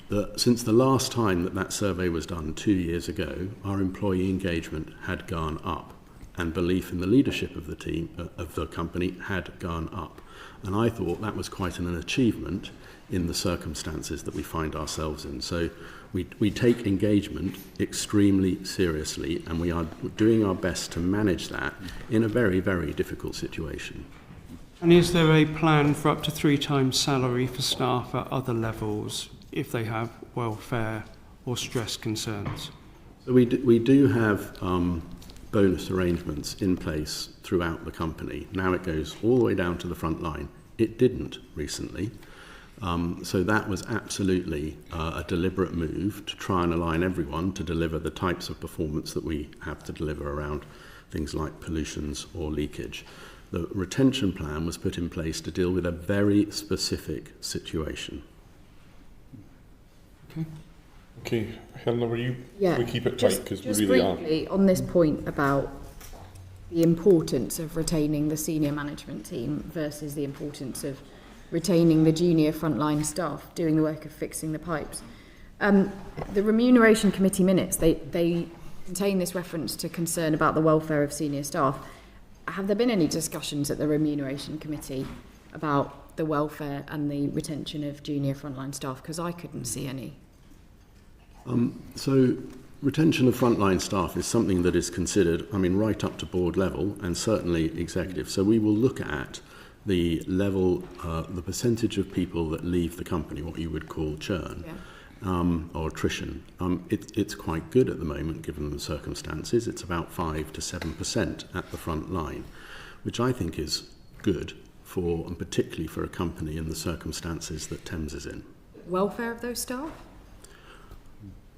that since the last time that survey was done 2 years ago, our employee engagement had gone up and belief in the leadership of the team, of the company, had gone up. And I thought that was quite an achievement in the circumstances that we find ourselves in. So we take engagement extremely seriously, and we are doing our best to manage that in a very, very difficult situation. And is there a plan for up to 3 times salary for staff at other levels if they have welfare or stress concerns? So we do have bonus arrangements in place throughout the company. Now it goes all the way down to the front line. It didn't recently. So that was absolutely a deliberate move to try and align everyone to deliver the types of performance that we have to deliver around things like pollutions or leakage. The retention plan was put in place to deal with a very specific situation. Okay, Helena, were you? Yeah, we keep it tight because we just really briefly on this point about the importance of retaining the senior management team versus the importance of retaining the junior frontline staff doing the work of fixing the pipes. The Remuneration Committee minutes, they contain this reference to concern about the welfare of senior staff. Have there been any discussions at the Remuneration Committee about the welfare and the retention of junior frontline staff? Because I couldn't see any. So retention of frontline staff is something that is considered, I mean, right up to board level and certainly executive. So we will look at the level, the percentage of people that leave the company, what you would call churn. Yeah. Or attrition. It's quite good at the moment given the circumstances. It's about 5 to 7% at the front line, which I think is good for, and particularly for a company in the circumstances that Thames is in. Welfare of those staff?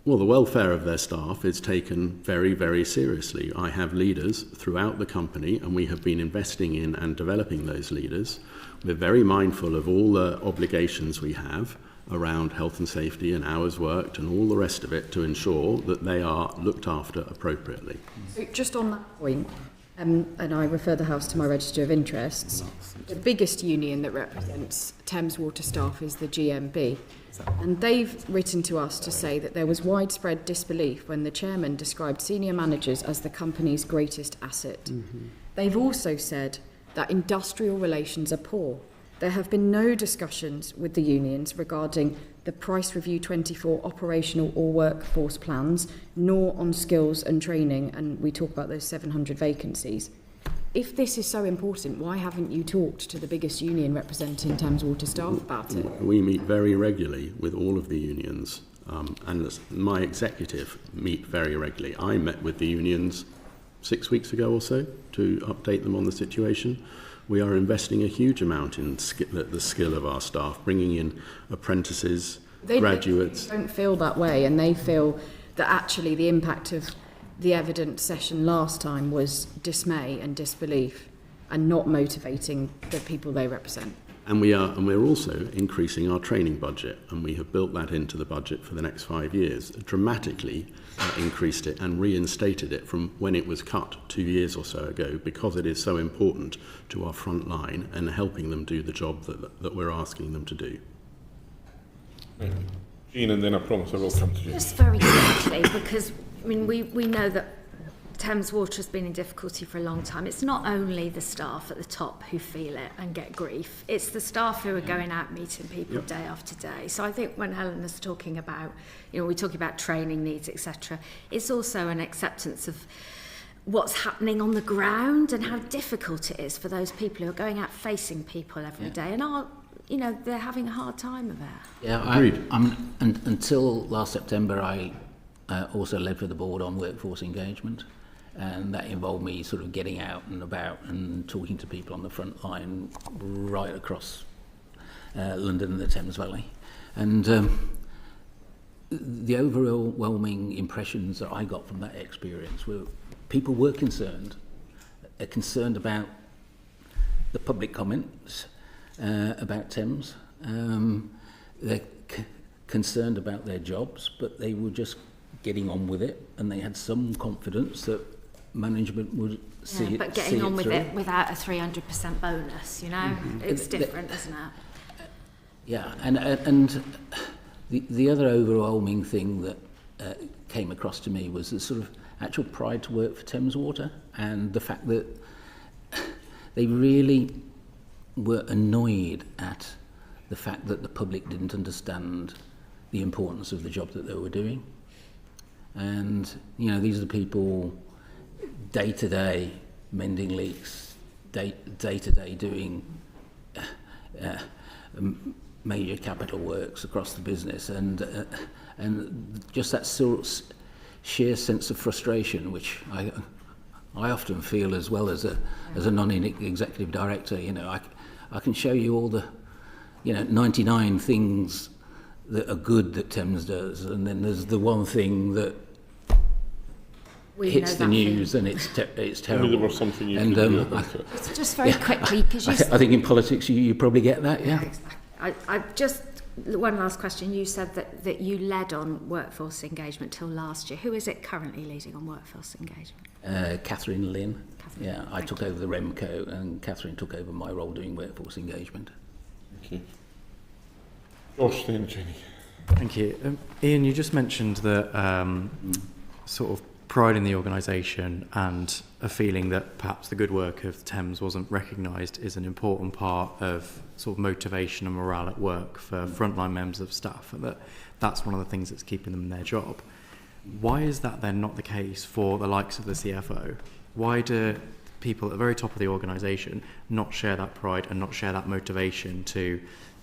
Well, the welfare of their staff is taken very, very seriously. I have leaders throughout the company, and we have been investing in and developing those leaders. We're very mindful of all the obligations we have around health and safety and hours worked and all the rest of it to ensure that they are looked after appropriately. So just on that point, and I refer the House to my register of interests, the biggest union that represents Thames Water staff is the GMB. And they've written to us to say that there was widespread disbelief when the chairman described senior managers as the company's greatest asset. Mm-hmm. They've also said that industrial relations are poor. There have been no discussions with the unions regarding the Price Review 24 operational or workforce plans, nor on skills and training, and we talk about those 700 vacancies. If this is so important, why haven't you talked to the biggest union representing Thames Water staff about it? We meet very regularly with all of the unions, and my executive meet very regularly. I met with the unions 6 weeks ago or so to update them on the situation. We are investing a huge amount in the skill of our staff, bringing in apprentices, graduates. They don't feel that way, and they feel that actually the impact of the evidence session last time was dismay and disbelief and not motivating the people they represent. And we're also increasing our training budget, and we have built that into the budget for the next 5 years, dramatically increased it and reinstated it from when it was cut 2 years or so ago, because it is so important to our front line and helping them do the job that we're asking them to do. Jean, and then I promise I will come to you. Just very quickly, because I mean, we know that Thames Water has been in difficulty for a long time. It's not only the staff at the top who feel it and get grief. It's the staff who are going out meeting people day after day. So I think when Helena's talking about, we're talking about training needs, etc., it's also an acceptance of what's happening on the ground and how difficult it is for those people who are going out facing people every day and are, they're having a hard time of it. Yeah, until last September, I also led for the board on workforce engagement, and that involved me sort of getting out and about and talking to people on the front line right across London and the Thames Valley. And the overwhelming impressions that I got from that experience were people were concerned. They're concerned about the public comments about Thames. They're concerned about their jobs, but they were just getting on with it, and they had some confidence that management would see it. But getting on with it without a 300% bonus, it's different, isn't it? Yeah, and the other overwhelming thing that came across to me was the sort of actual pride to work for Thames Water, and the fact that they really were annoyed at the fact that the public didn't understand the importance of the job that they were doing. And, these are the people day-to-day mending leaks, day-to-day doing major capital works across the business, and just that sort of sheer sense of frustration, which I often feel as well as a non-executive director. I can show you all the 99 things that are good that Thames does, and then there's the one thing that hits the news and it's terrible. There was something you could do about it. Just very quickly, because I think in politics you probably get that, yeah. Exactly. I just one last question. You said that you led on workforce engagement till last year. Who is it currently leading on workforce engagement? Catherine Lynn. Yeah, I took over the Remco, and Catherine took over my role doing workforce engagement. Thank you. Josh, then Jenny. Thank you. Ian, you just mentioned that sort of pride in the organisation and a feeling that perhaps the good work of Thames wasn't recognised is an important part of sort of motivation and morale at work for frontline members of staff, and that's one of the things that's keeping them in their job. Why is that then not the case for the likes of the CFO? Why do people at the very top of the organisation not share that pride and not share that motivation to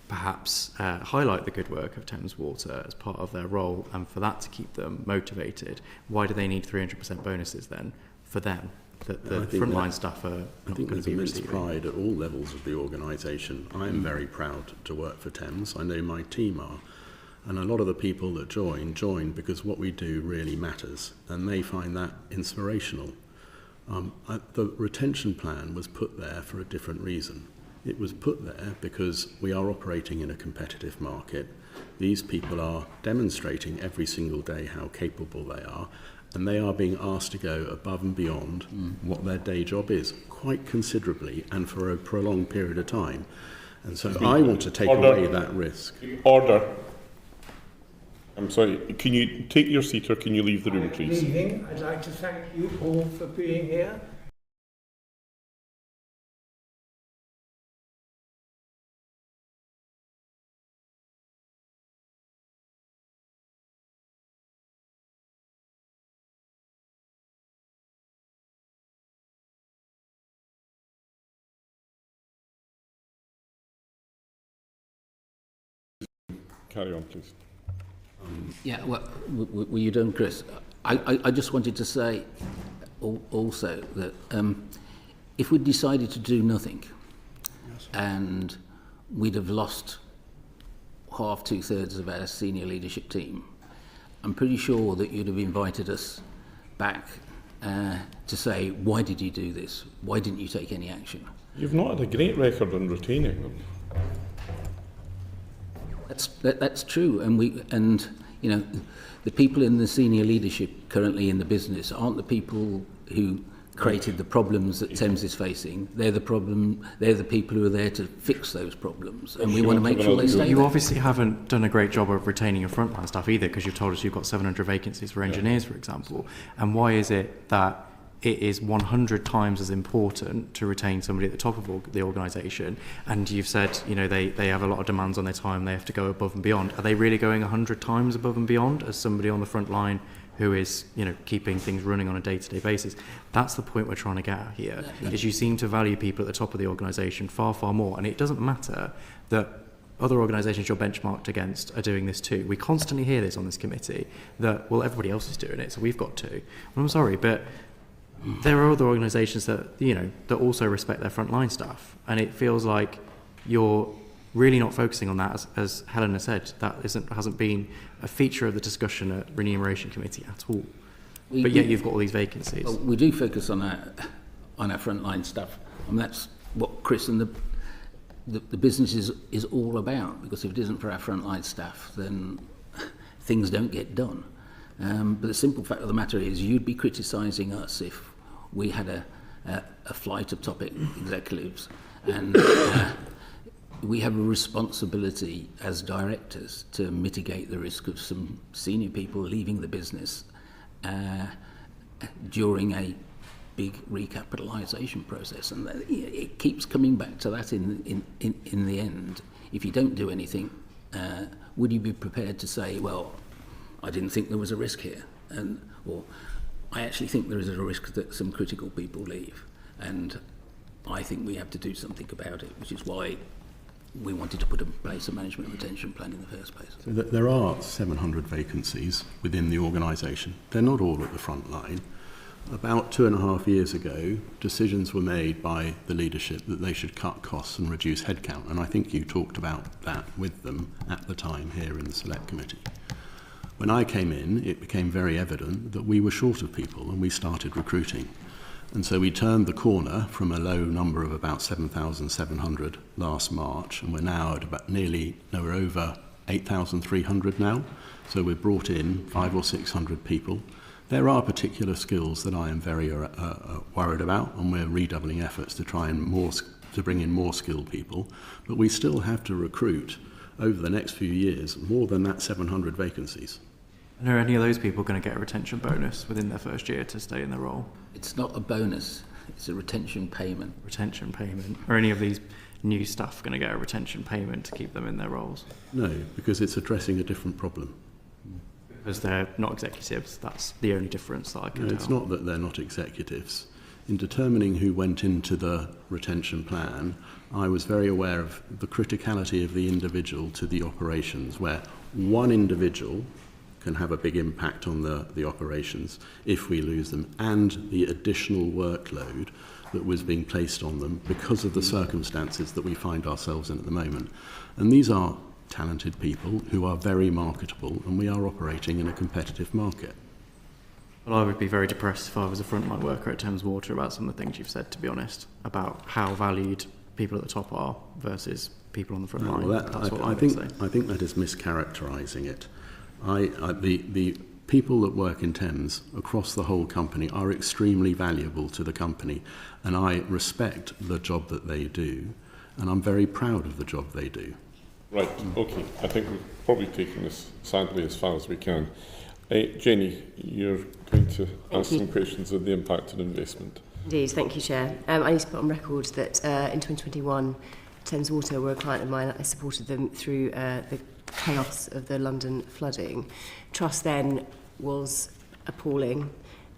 perhaps highlight the good work of Thames Water as part of their role, and for that to keep them motivated? Why do they need 300% bonuses then for them that the frontline staff are not going to be receiving? Pride at all levels of the organisation. I am very proud to work for Thames. I know my team are. And a lot of the people that join because what we do really matters, and they find that inspirational. The retention plan was put there for a different reason. It was put there because we are operating in a competitive market. These people are demonstrating every single day how capable they are, and they are being asked to go above and beyond what their day job is, quite considerably and for a prolonged period of time. And so I want to take away that risk. Order. I'm sorry, can you take your seat or can you leave the room, please? Good evening. I'd like to thank you all for being here. carry on, please. Yeah, well, were you done, Chris? I just wanted to say also that if we'd decided to do nothing and we'd have lost half, 2/3 of our senior leadership team, I'm pretty sure that you'd have invited us back to say, why did you do this? Why didn't you take any action? You've not had a great record on retaining them. That's true, and you know, the people in the senior leadership currently in the business aren't the people who created the problems that Thames is facing. They're the people who are there to fix those problems, and we want to make sure they stay You there. obviously haven't done a great job of retaining your frontline staff either, because you've told us you've got 700 vacancies for engineers, for example. And why is it that it is 100 times as important to retain somebody at the top of the organisation? And you've said, you know, they have a lot of demands on their time, they have to go above and beyond. Are they really going 100 times above and beyond as somebody on the front line who is, you know, keeping things running on a day-to-day basis? That's the point we're trying to get at here, is you seem to value people at the top of the organisation far, far more. And it doesn't matter that other organisations you're benchmarked against are doing this too. We constantly hear this on this committee, that, well, everybody else is doing it, so we've got to. Well, I'm sorry, but there are other organisations that, you know, that also respect their frontline staff, and it feels like you're really not focusing on that. As Helena said, that hasn't been a feature of the discussion at Remuneration Committee at all. But yet you've got all these vacancies. Well, we do focus on our frontline staff, and that's what Chris and the business is all about. Because if it isn't for our frontline staff, then things don't get done. But the simple fact of the matter is, you'd be criticising us if we had a flight of top executives, and we have a responsibility as directors to mitigate the risk of some senior people leaving the business during a big recapitalisation process, and it keeps coming back to that in the end. If you don't do anything, would you be prepared to say, well, I didn't think there was a risk here, or I actually think there is a risk that some critical people leave, and I think we have to do something about it, which is why we wanted to put in place a management retention plan in the first place. So there are 700 vacancies within the organisation. They're not all at the front line. About 2.5 years ago, decisions were made by the leadership that they should cut costs and reduce headcount, and I think you talked about that with them at the time here in the Select Committee. When I came in, it became very evident that we were short of people, and we started recruiting. And so we turned the corner from a low number of about 7,700 last March, and we're now at about we're over 8,300 now. So we've brought in 500 or 600 people. There are particular skills that I am very worried about, and we're redoubling efforts to try and bring in more skilled people. But we still have to recruit over the next few years more than that 700 vacancies. And are any of those people going to get a retention bonus within their first year to stay in their role? It's not a bonus, it's a retention payment. Retention payment. Are any of these new staff going to get a retention payment to keep them in their roles? No, because it's addressing a different problem. Because they're not executives, that's the only difference that I can tell. It's not that they're not executives. In determining who went into the retention plan, I was very aware of the criticality of the individual to the operations, where one individual can have a big impact on the operations if we lose them, and the additional workload that was being placed on them because of the circumstances that we find ourselves in at the moment. And these are talented people who are very marketable, and we are operating in a competitive market. Well, I would be very depressed if I was a frontline worker at Thames Water about some of the things you've said, to be honest, about how valued people at the top are versus people on the front line. I think that is mischaracterising it. The people that work in Thames across the whole company are extremely valuable to the company, and I respect the job that they do, and I'm very proud of the job they do. Right, okay. I think we've probably taken this sadly as far as we can. Jenny, you're going to ask some questions of the impact on investment. Indeed, thank you, Chair. I need to put on record that in 2021, Thames Water were a client of mine. I supported them through the chaos of the London flooding. Trust then was appalling,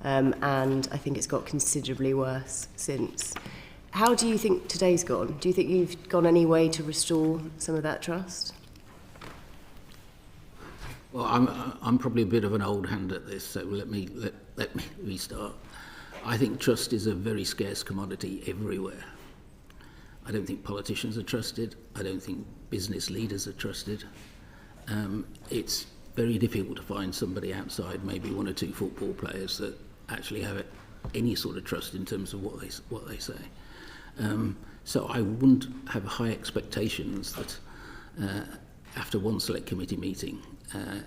and I think it's got considerably worse since. How do you think today's gone? Do you think you've gone any way to restore some of that trust? Well, I'm probably a bit of an old hand at this, so let me restart. I think trust is a very scarce commodity everywhere. I don't think politicians are trusted. I don't think business leaders are trusted. It's very difficult to find somebody outside, maybe one or two football players, that actually have any sort of trust in terms of what they say. So I wouldn't have high expectations that after one select committee meeting,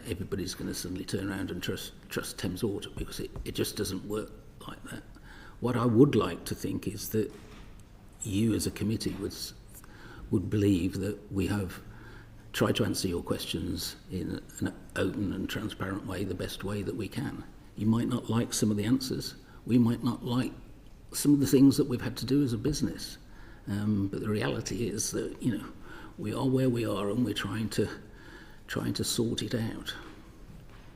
everybody's going to suddenly turn around and trust Thames Water, because it just doesn't work like that. What I would like to think is that you as a committee would believe that we have tried to answer your questions in an open and transparent way, the best way that we can. You might not like some of the answers. We might not like some of the things that we've had to do as a business. But the reality is that, we are where we are, and we're trying to sort it out.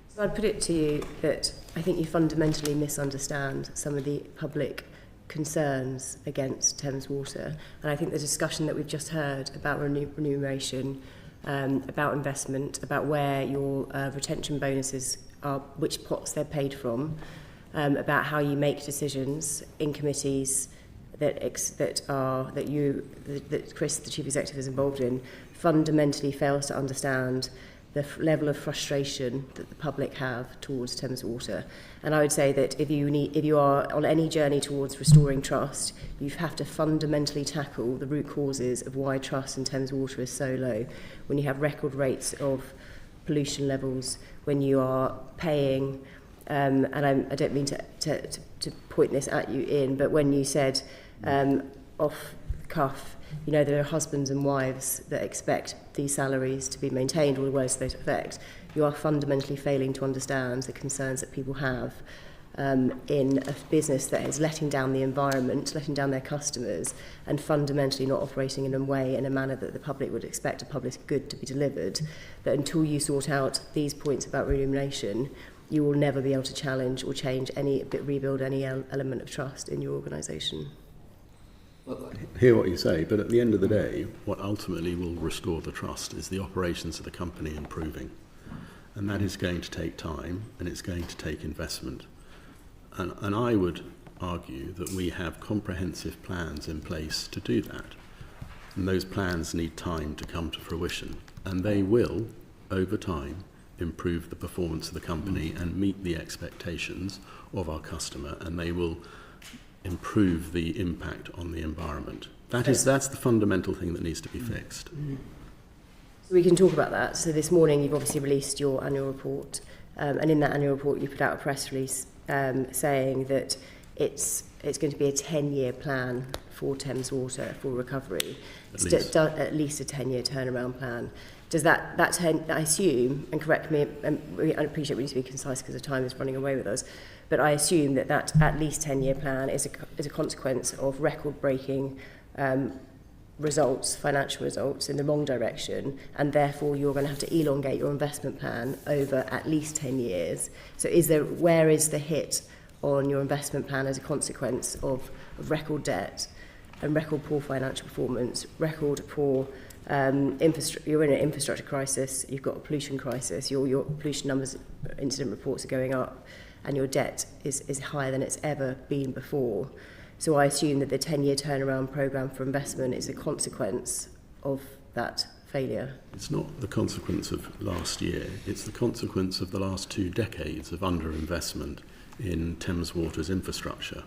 So I'd put it to you that I think you fundamentally misunderstand some of the public concerns against Thames Water. And I think the discussion that we've just heard about remuneration, about investment, about where your retention bonuses are, which pots they're paid from, about how you make decisions in committees that Chris, the Chief Executive, is involved in, fundamentally fails to understand the level of frustration that the public have towards Thames Water. And I would say that if you are on any journey towards restoring trust, you have to fundamentally tackle the root causes of why trust in Thames Water is so low. When you have record rates of pollution levels, when you are paying, and I don't mean to point this at you, Ian, but when you said off the cuff, there are husbands and wives that expect these salaries to be maintained, or the words to that effect, you are fundamentally failing to understand the concerns that people have in a business that is letting down the environment, letting down their customers, and fundamentally not operating in a manner that the public would expect a public good to be delivered. That until you sort out these points about remuneration, you will never be able to challenge or rebuild any element of trust in your organisation. Hear what you say, but at the end of the day, what ultimately will restore the trust is the operations of the company improving. And that is going to take time, and it's going to take investment. And I would argue that we have comprehensive plans in place to do that. And those plans need time to come to fruition. And they will, over time, improve the performance of the company and meet the expectations of our customer, and they will improve the impact on the environment. That's the fundamental thing that needs to be fixed. So we can talk about that. So this morning you've obviously released your annual report, and in that annual report you put out a press release saying that it's going to be a 10-year plan for Thames Water for recovery. At least a 10-year turnaround plan. Does that I assume, and correct me, and I appreciate we need to be concise because the time is running away with us, but I assume that at least 10-year plan is a consequence of record-breaking financial results in the wrong direction, and therefore you're going to have to elongate your investment plan over at least 10 years. So where is the hit on your investment plan as a consequence of record debt and record poor financial performance, record poor you're in an infrastructure crisis, you've got a pollution crisis, your pollution numbers, incident reports are going up, and your debt is higher than it's ever been before. So I assume that the 10-year turnaround programme for investment is a consequence of that failure. It's not the consequence of last year, it's the consequence of the last 2 decades of underinvestment in Thames Water's infrastructure.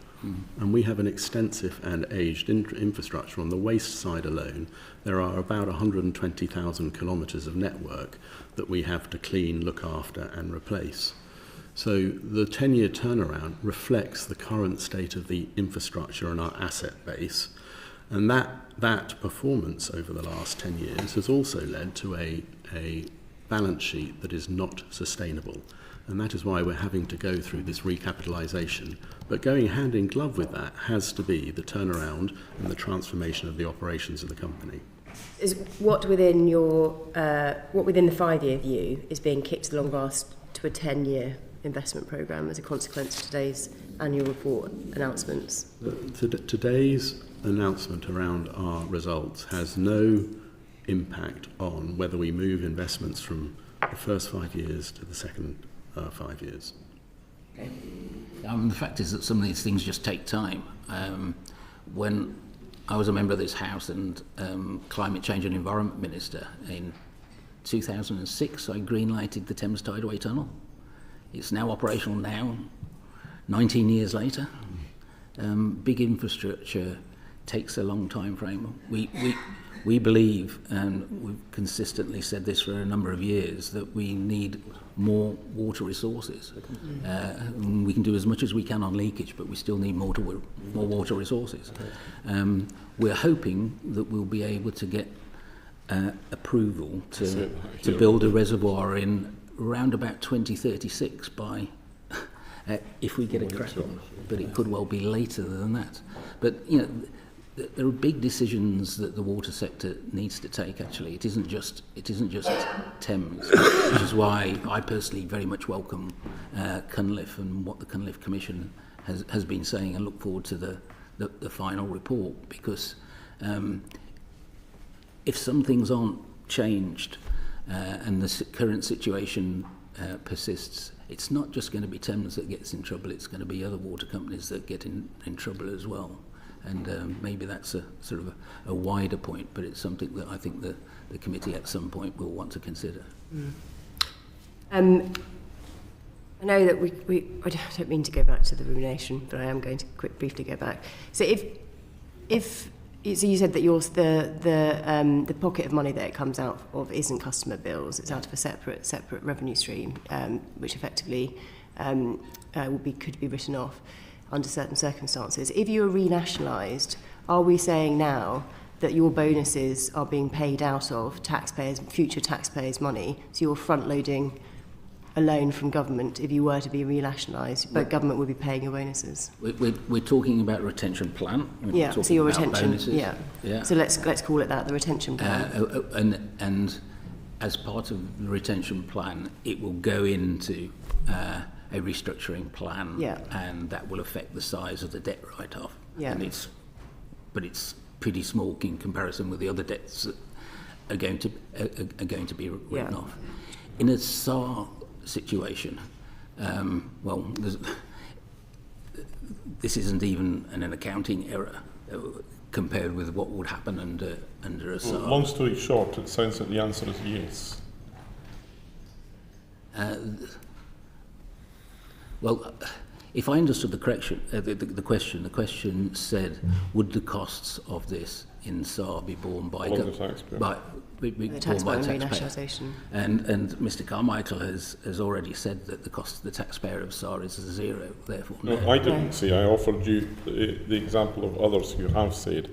And we have an extensive and aged infrastructure. On the waste side alone, there are about 120,000 kilometres of network that we have to clean, look after and replace. So the 10-year turnaround reflects the current state of the infrastructure and our asset base. And that performance over the last 10 years has also led to a balance sheet that is not sustainable. And that is why we're having to go through this recapitalisation. But going hand in glove with that has to be the turnaround and the transformation of the operations of the company. Is what within the 5-year view is being kicked along grass to a 10-year investment programme as a consequence of today's annual report announcements? Today's announcement around our results has no impact on whether we move investments from the first 5 years to the second 5 years. The fact is that some of these things just take time. When I was a member of this House and Climate Change and Environment Minister in 2006, I green-lighted the Thames Tideway Tunnel. It's now operational now, 19 years later. Big infrastructure takes a long time frame. We believe, and we've consistently said this for a number of years, that we need more water resources. We can do as much as we can on leakage, but we still need more water resources. We're hoping that we'll be able to get approval to build a reservoir in around about 2036 by if we get a crack on, but it could well be later than that. But you know, there are big decisions that the water sector needs to take. Actually, it isn't just Thames, which is why I personally very much welcome Cunliffe and what the Cunliffe Commission has been saying, and look forward to the final report, because if some things aren't changed and the current situation persists, it's not just going to be Thames that gets in trouble, it's going to be other water companies that get in trouble as well. And maybe that's a sort of a wider point, but it's something that I think the committee at some point will want to consider. I know that I don't mean to go back to the rumination, but I am going to briefly go back. So so you said that the pocket of money that it comes out of isn't customer bills; it's out of a separate revenue stream, which effectively could be written off under certain circumstances. If you are renationalised, are we saying now that your bonuses are being paid out of future taxpayers' money? So you're front-loading a loan from government if you were to be renationalised, but government would be paying your bonuses? We're talking about a retention plan. So your retention, bonuses. Yeah. So let's call it that, the retention plan. And as part of the retention plan, it will go into a restructuring plan, and that will affect the size of the debt write-off. And it's pretty small in comparison with the other debts that are going to be written off. In a SAR situation, this isn't even an accounting error compared with what would happen under a SAR. Long story short, it sounds like the answer is yes. Well, if I understood the question said, would the costs of this in SAR be borne by the taxpayer? The taxpayer and renationalisation. And Mr. Carmichael has already said that the cost to the taxpayer of SAR is zero, therefore. No, I didn't say. I offered you the example of others who have said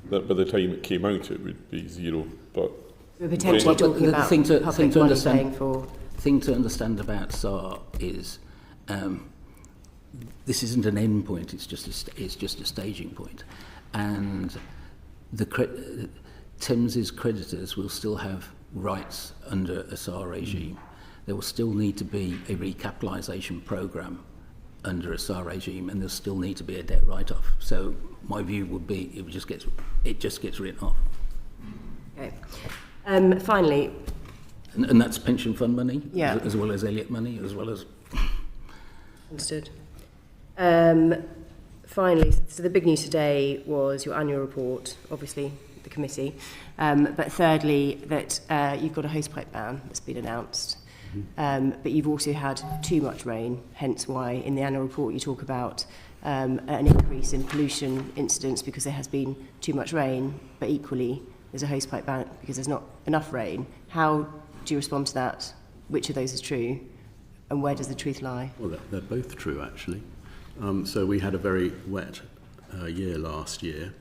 that by the time it came out it would be zero. But we're potentially talking about public money paying for. The thing to understand about SAR is this isn't an end point, it's just a staging point. And Thames's creditors will still have rights under a SAR regime. There will still need to be a recapitalisation programme under a SAR regime, and there'll still need to be a debt write-off. So my view would be it just gets written off. Okay. Finally. And that's pension fund money, as well as Elliott money, as well as... Understood. Finally, so the big news today was your annual report, obviously, the committee. But thirdly, that you've got a hosepipe ban that's been announced. But you've also had too much rain, hence why in the annual report you talk about an increase in pollution incidents because there has been too much rain, but equally there's a hosepipe ban because there's not enough rain. How do you respond to that? Which of those is true? And where does the truth lie? Well, they're both true, actually. So we had a very wet year last year.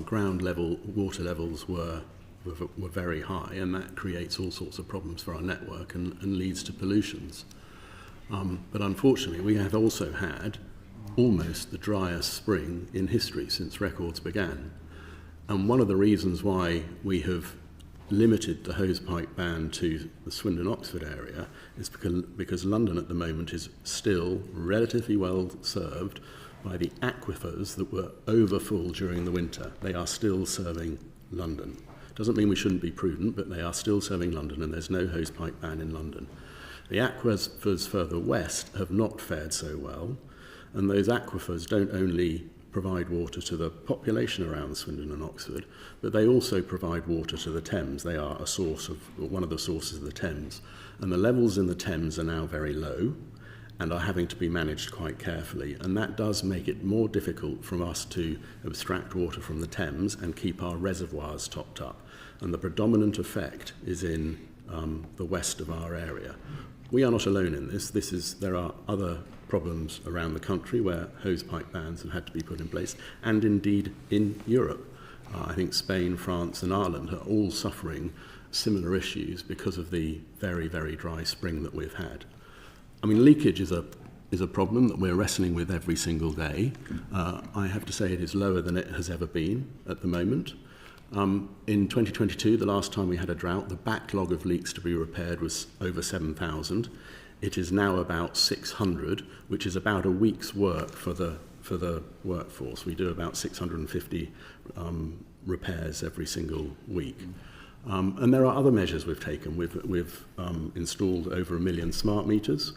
Ground level water levels were very high, and that creates all sorts of problems for our network and leads to pollutions. But unfortunately, we have also had almost the driest spring in history since records began. And one of the reasons why we have limited the hosepipe ban to the Swindon-Oxford area is because London at the moment is still relatively well served by the aquifers that were overfull during the winter. They are still serving London. Doesn't mean we shouldn't be prudent, but they are still serving London, and there's no hosepipe ban in London. The aquifers further west have not fared so well, and those aquifers don't only provide water to the population around Swindon and Oxford, but they also provide water to the Thames. They are one of the sources of the Thames, and the levels in the Thames are now very low and are having to be managed quite carefully, and that does make it more difficult for us to abstract water from the Thames and keep our reservoirs topped up. And the predominant effect is in the west of our area. We are not alone in this. There are other problems around the country where hosepipe bans have had to be put in place, and indeed in Europe. I think Spain, France and Ireland are all suffering similar issues because of the very, very dry spring that we've had. I mean, leakage is a problem that we're wrestling with every single day. I have to say it is lower than it has ever been at the moment. In 2022, the last time we had a drought, the backlog of leaks to be repaired was over 7,000. It is now about 600, which is about a week's work for the workforce. We do about 650 repairs every single week. And there are other measures we've taken. We've installed over 1 million smart meters,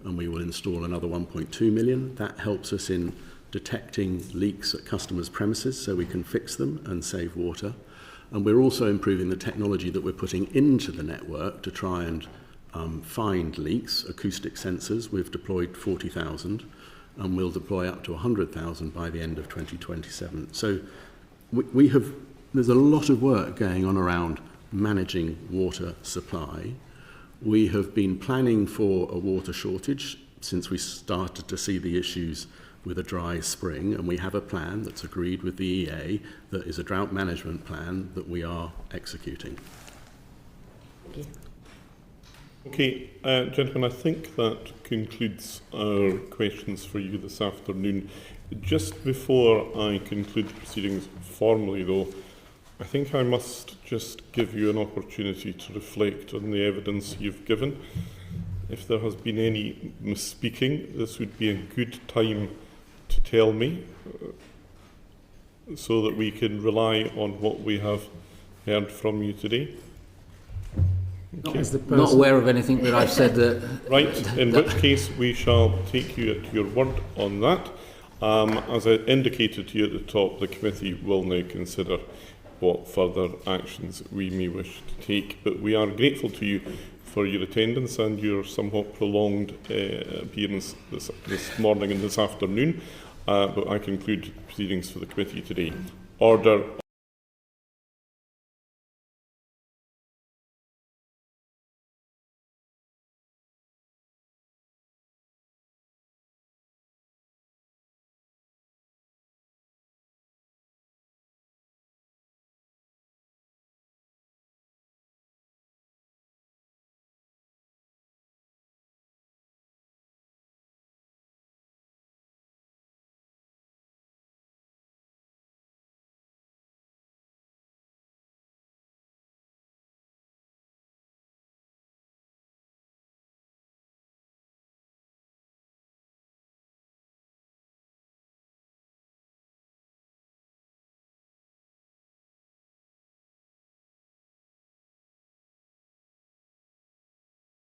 and we will install another 1.2 million. That helps us in detecting leaks at customers' premises so we can fix them and save water. And we're also improving the technology that we're putting into the network to try and find leaks, acoustic sensors. We've deployed 40,000, and we'll deploy up to 100,000 by the end of 2027. So there's a lot of work going on around managing water supply. We have been planning for a water shortage since we started to see the issues with a dry spring, and we have a plan that's agreed with the EA that is a drought management plan that we are executing. Thank you. Okay, gentlemen, I think that concludes our questions for you this afternoon. Just before I conclude the proceedings formally, though, I think I must just give you an opportunity to reflect on the evidence you've given. If there has been any misspeaking, this would be a good time to tell me so that we can rely on what we have heard from you today. Okay. Not aware of anything that I've said that... Right, in which case we shall take you at your word on that. As I indicated to you at the top, the committee will now consider what further actions we may wish to take. But we are grateful to you for your attendance and your somewhat prolonged appearance this morning and this afternoon. But I conclude proceedings for the committee today. Order